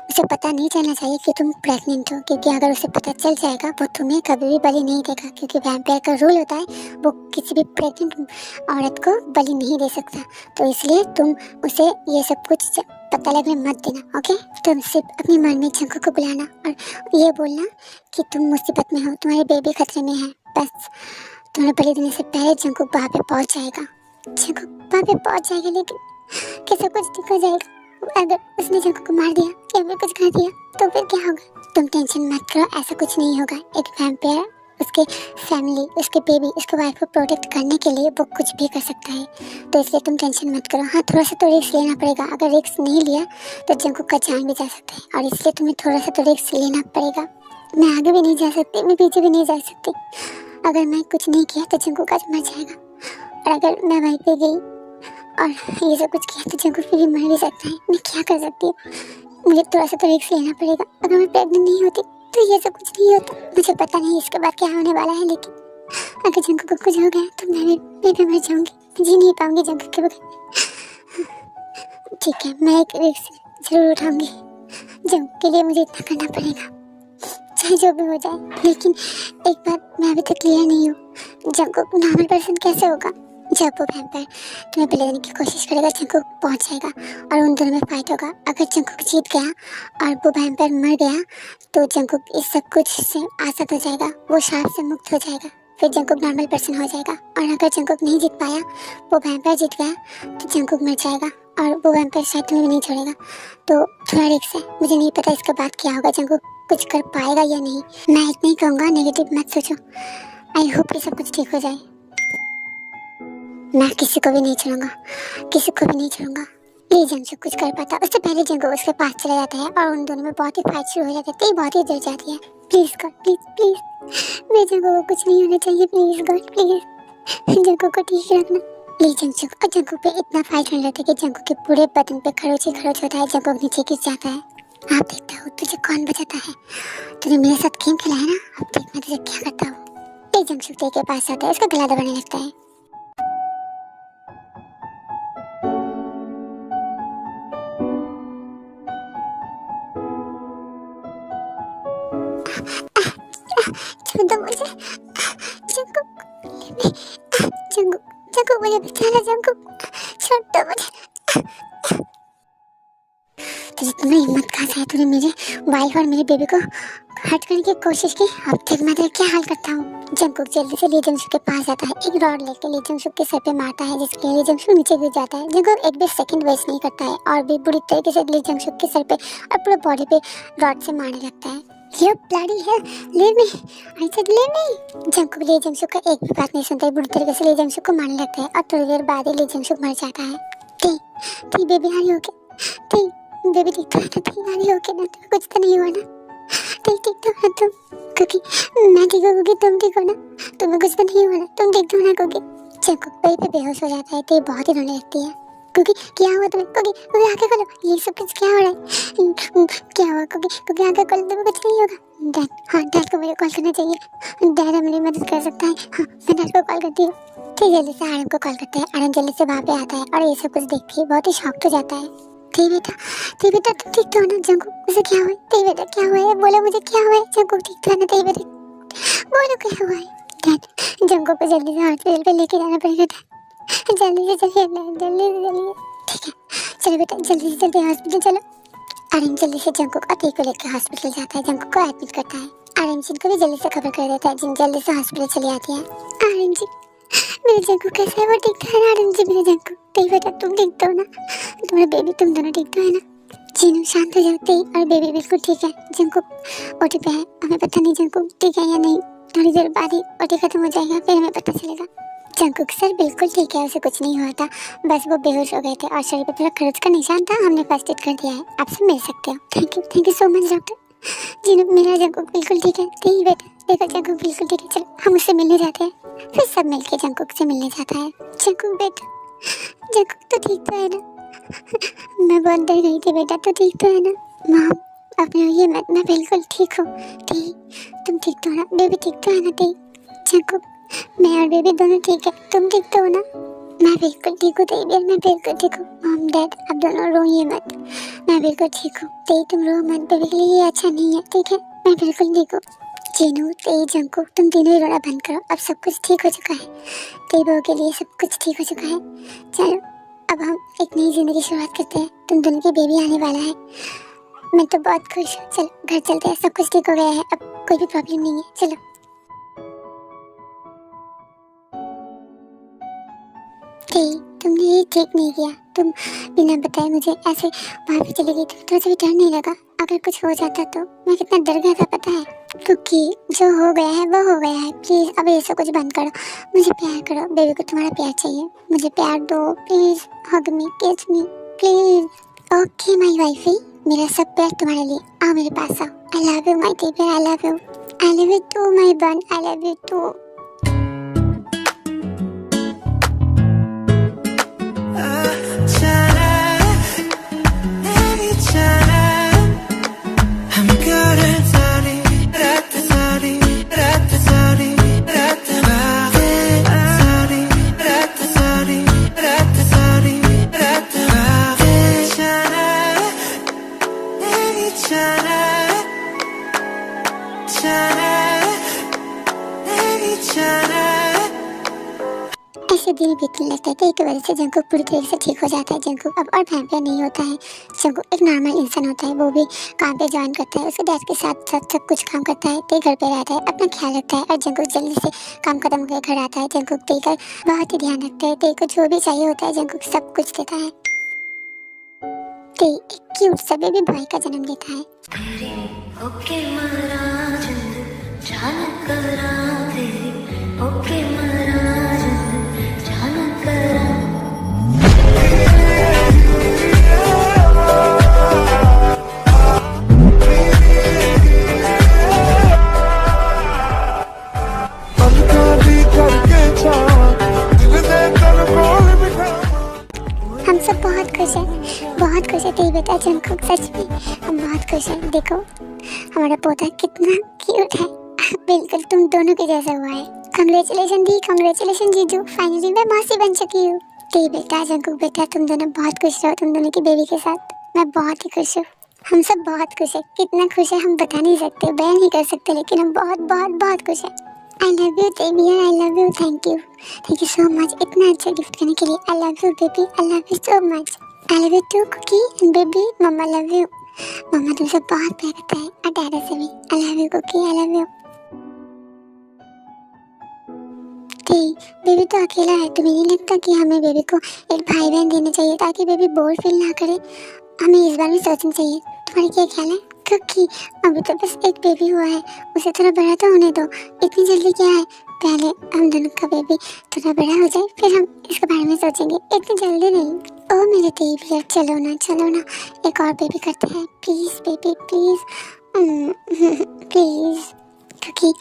S1: उसे पता नहीं चलना चाहिए कि तुम प्रेग्नेंट हो, क्योंकि अगर उसे पता चल जाएगा वो तुम्हें कभी भी बलि नहीं देगा, क्योंकि वैम्पायर का रूल होता है वो किसी भी प्रेग्नेंट औरत को बलि नहीं दे सकता। तो इसलिए तुम उसे ये सब कुछ पता लगने मत देना। ओके, तुम सिर्फ अपनी मन में जंगकुक को बुलाना और ये बोलना कि तुम मुसीबत में हो, तुम्हारी बेबी खतरे में है। बस तुम्हें बलि देने से पहले जंगकुक वहाँ पे पहुँच जाएगा। जंगकुक वहाँ पे पहुँच जाएगा, लेकिन कैसे कुछ ठीक हो जाएगा। अगर उसने जंगकुक को मार दिया या फिर कुछ कर दिया तो फिर क्या होगा? तुम टेंशन मत करो, ऐसा कुछ नहीं होगा। एक वैम्पायर उसके फैमिली, उसके बेबी, उसके वाइफ को प्रोटेक्ट करने के लिए वो कुछ भी कर सकता है, तो इसलिए तुम टेंशन मत करो। हाँ, थोड़ा सा तो रिस्क लेना पड़ेगा। अगर रिस्क नहीं लिया तो जंगकुक का जान भी जा सकता है, और इसलिए तुम्हें थोड़ा सा तो रिस्क लेना पड़ेगा। मैं आगे भी नहीं जा सकती, मैं पीछे भी नहीं जा सकती। अगर मैं कुछ नहीं किया तो जंगकुक आज मर जाएगा, और अगर मैं वहीं पे गई और ये सब कुछ किया तो जंगकुक फिर भी मर भी सकता है। मैं क्या कर सकती हूँ? मुझे थोड़ा सा तो रिस्क लेना पड़ेगा। अगर मैं प्रेग्नेंट नहीं होती तो ये सब कुछ नहीं होता। मुझे पता नहीं इसके बाद क्या होने वाला है, लेकिन अगर जंगकुक को कुछ हो गया तो मैं भी मर जाऊंगी। जी नहीं पाऊंगी जंकुक के बगैर। ठीक है, मैं एक रिस्क जरूर उठाऊंगी। जंकुक के लिए मुझे इतना करना पड़ेगा, चाहे जो भी हो जाए। लेकिन एक बात मैं अभी तक क्लियर नहीं हूँ, जंकुक नॉर्मल पर्सन कैसे होगा? जब वो वैम्पायर तुम्हें पहले देने की कोशिश करेगा, जंकुक पहुंच जाएगा और उन दोनों में फाइट होगा। अगर जंकुक जीत गया और वो वैम्पायर मर गया तो जंकुक इस सब कुछ से आज़ाद हो जाएगा, वो श्राप से मुक्त हो जाएगा, फिर जंकुक नॉर्मल पर्सन हो जाएगा। और अगर जंकुक नहीं जीत पाया, वो वैम्पायर जीत गया, तो जंकुक मर जाएगा और वो वैम्पायर शायद तुम्हें भी नहीं छोड़ेगा। तो थोड़ा रिस्क है, मुझे नहीं पता इसके बाद क्या होगा, जंकुक कुछ कर पाएगा या नहीं। मैं इतना ही कहूँगा, नेगेटिव मत सोचो। आई होप कि सब कुछ ठीक हो जाए। मैं किसी को भी नहीं छोड़ूंगा, किसी को भी नहीं छोड़ूंगा। ये जंकुक कुछ कर पाता, उससे पहले जंकुक उसके पास चला जाता है और उन दोनों में बहुत ही फाइट शुरू हो जाती है। तो ये बहुत ही डर जाती है। प्लीज गॉड, प्लीज प्लीज मेरे जंकुक को कुछ नहीं होना चाहिए। प्लीज गॉड प्लीज जंकुक को ठीक रखना। ये जंकुक और जंकुक पे इतना फाइट होने लगता है कि जंकुक के पूरे बदन पे खरोच ही खरोच होता है। जंकुक नीचे गिर जाता है। आप देखता हो तुझे कौन बचाता है? तूने मेरे साथ गेम खेला है ना, अब देख मैं तुझे क्या करता हूँ। ये जंकुक के पास आता है, उसका गला दबाने लगता है। छोड़ दो मुझे जंकुक, जंकुक जंकुक मुझे बचाना, जंकुक छोड़ दो मुझे। तुझे तुम्हें हिम्मत कहाँ से है? तूने मेरे वाइफ और मेरे बेबी को हर्ट करने की कोशिश की। अब तक मैं तेरा क्या हाल करता हूँ। जंकुक जल्दी से ली जंगसुक के पास जाता है, एक रॉड लेके ली जंगसुक के सर पे मारता है, जिसके लिए जंगसुक नीचे गिर जाता है। जंकुक एक भी सेकंड वेस्ट नहीं करता है और भी बुरी तरीके से ली जंगसुक के सर पे और पूरे बॉडी पे रॉड से मारने लगता है। You bloody hell, leave me! I said leave me! Jungkook Lee Jungsuk का एक भी बात नहीं सुनता है, बुरी तरीके से ली जंगसुक को मारने लगता है और थोड़ी देर बाद ही ली जंगसुक मर जाता है। ती बेबी आ रही हो क्या? ती बेबी ठीक तो है ना? ती आ रही हो क्या? ना कुछ तो नहीं हुआ ना? ती ठीक तो है तुम? क्योंकि मैं ठीक हूँ, तुम ठीक हो ना? तुम्हें कुछ तो नहीं हुआ ना? तुम ठीक तो हो ना? क्योंकि जंकुक वहीं पे बेहोश हो जाता है। ती बहुत ही रोने लगती है। क्योंकि क्या हुआ तुम्हें? क्योंकि आगे खोलो, ये सब कुछ क्या हो रहा है? क्या हुआ? क्योंकि आगे खोलो, तुम्हें कुछ नहीं होगा। डैड, हाँ डैड को मुझे कॉल करना चाहिए। डैड मेरी मदद कर सकता है। हाँ मैं डैड को कॉल करती हूँ। ठीक जल्दी से आरम को कॉल करते हैं। आरम जल्दी से वहाँ पे आता है और ये सब कुछ देखते ही बहुत ही शॉक हो जाता है। ती बेटा तुम ठीक तो हो ना? जंकुक उसे क्या हुआ है? ती बेटा क्या हुआ है? बोलो मुझे क्या हुआ है? जंकुक ठीक तो है ना? ती बेटा बोलो क्या हुआ है? डैड जंकुक को जल्दी से हॉस्पिटल पे लेके जाना पड़ेगा। जल्दी से चलिए, जल्दी। ठीक है चलो बेटा, जल्दी से जल्दी हॉस्पिटल चलो। आरएम जल्दी से जंकुक और ती को लेकर हॉस्पिटल जाता है, जंकुक को एडमिट करता है। आरएम जिन को भी जल्दी से खबर कर देता है, जिन जल्दी से हॉस्पिटल चली आती है। आरएम जी मेरे जंकुक कैसा है? वो ठीक तो है ना? आरएम जी मेरे जंकुक। ती बेटा तुम ठीक तो हो ना? तुम्हारा बेबी तुम दोनों ठीक तो है ना? जीनू शांत हो जाती और बेबी बिल्कुल ठीक है। जंकुक ओटी पे है, हमें पता नहीं जंकुक ठीक है या नहीं। थोड़ी देर बाद ही ओटी खत्म हो जाएगा, फिर हमें पता चलेगा। जंकुक सर बिल्कुल ठीक है, उसे कुछ नहीं हुआ था, बस वो बेहोश हो गए थे और शरीर पर थोड़ा खरोच का निशान था। हमने फर्स्ट एड कर दिया है, आपसे मिल सकते हो। Thank you so much doctor. जी मेरा जंकुक बिल्कुल ठीक है। ठीक बेटा देखो जंकुक बिल्कुल ठीक है, चलो हम उससे मिलने जाते हैं। फिर सब मिलके जंकुक से मिलने जाता है। जंकुक बेटा, जंकुक तो ठीक तो है ना? मैं बहुत डर गई थी बेटा, तो ठीक तो है ना? मॉम अब रोइए मत, मैं बिल्कुल ठीक हूँ। ठीक तुम ठीक तो हो ना? बेबी ठीक तो है ना? ठीक जंकुक मैं और बेबी दोनों ठीक है, तुम ठीक तो हो ना? मैं बिल्कुल ठीक हूँ तेरी, मैं बिल्कुल ठीक हूँ। मॉम डैड अब दोनों रोइए मत, मैं बिल्कुल ठीक हूँ। तेरी तुम रो मत, बेबी के लिए ये अच्छा नहीं है, ठीक है? मैं बिल्कुल ठीक हूँ। जीनू तेरी जंकुक तुम तीनों ही रोना बंद करो, अब सब कुछ ठीक हो चुका है। तेरी बहू के लिए सब कुछ ठीक हो चुका है। चलो अब हम एक नई जिंदगी शुरुआत करते हैं, तुम दोनों की बेबी आने वाला है। मैं तो बहुत खुश हूँ। चलो घर चलते हैं, सब कुछ ठीक हो गया है, अब कोई भी प्रॉब्लम नहीं है। चलो तुमने ये ठीक नहीं किया, तुम बिना बताए मुझे ऐसे वहाँ पे चली गई। तो भी डर नहीं लगा अगर कुछ हो जाता तो? मैं कितना डर गया था पता है? क्योंकि जो हो गया है वो हो गया है। प्लीज अब ये सब कुछ बंद करो, मुझे प्यार करो। बेबी को तुम्हारा प्यार चाहिए, मुझे प्यार दो please. Hug me, kiss me please. Okay my wifey, मेरा सब प्यार तुम्हारे लिए। आओ मेरे पास आओ। I love you my baby, I love you. I love you too my bun, I love you to. ऐसे दिन बीतने लगता है कि वजह से जंकुक पूरी तरीके से ठीक हो जाता है। जंकुक अब और भयंकर नहीं होता है। जंकुक एक नॉर्मल इंसान होता है। वो भी काम पे ज्वाइन करता है, उसके डैड के साथ साथ सब कुछ काम करता है। ते घर पे रहता है, अपना ख्याल रखता है और जंकुक जल्दी से काम खत्म करके घर आता है। जंकुक ते का बहुत ही ध्यान रखता है। ते को जो भी चाहिए होता है जंकुक सब कुछ देता है। ते एक क्यूट सा बेबी बॉय का जन्म देता है।
S2: ओके महाराज जान करा तेरी ओके महाराज जान करा
S1: हम सब बहुत खुश है तेरी बेटा जंकुक। सच में हम बहुत खुश हैं। देखो हमारा पोता कितना क्यूट है, बिल्कुल तुम दोनों के जैसा हुआ है। कांग्रेचुलेशन दी, कांग्रेचुलेशन जीजू, फाइनली मैं मौसी बन चुकी हूँ। तेरी बेटा जंकुक बेटा तुम दोनों बहुत खुश रहो, तुम दोनों की बेबी के साथ। मैं बहुत ही खुश हूँ। हम सब बहुत खुश है। कितना खुश है हम बता नहीं सकते, बयान नहीं कर सकते, लेकिन हम बहुत बहुत बहुत खुश है। I love you baby, I love you, thank you so much इतना अच्छा गिफ्ट करने के लिए। I love you baby, I love you so much. I love you too Cookie and baby, mama love you. Mama तुमसे बहुत प्यार करता है और डैडा से भी। I love you cookie, I love you. Baby तो अकेला है, तुम्हें नहीं लगता कि हमें बेबी को एक भाई बहन देना चाहिए ताकि बेबी बोर फील ना करे? हमें इस बार भी सोचना चाहिए। तुम्हारा क्या ख्याल है? क्योंकि अभी तो बस एक बेबी हुआ है, उसे थोड़ा बड़ा तो होने दो। इतनी जल्दी क्या है, पहले हम दोनों का बेबी थोड़ा बड़ा हो जाए फिर हम इसके बारे में सोचेंगे, इतनी जल्दी नहीं। ओ मेरे बेबी चलो ना एक और बेबी करते हैं प्लीज बेबी प्लीज प्लीज। क्योंकि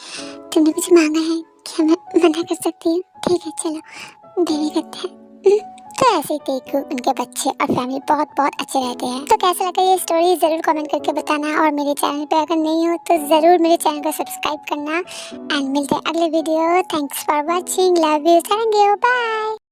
S1: तुमने कुछ मांगा है, क्या मैं मना कर सकती हूँ? ठीक है चलो बेबी करते हैं। तो ऐसे ही देखो उनके बच्चे और फैमिली बहुत बहुत अच्छे रहते हैं। तो कैसा लगा ये स्टोरी जरूर कमेंट करके बताना और मेरे चैनल पे अगर नहीं हो तो जरूर मेरे चैनल को सब्सक्राइब करना। एंड मिलते हैं अगले वीडियो। Thanks for watching, love you, thank you, bye.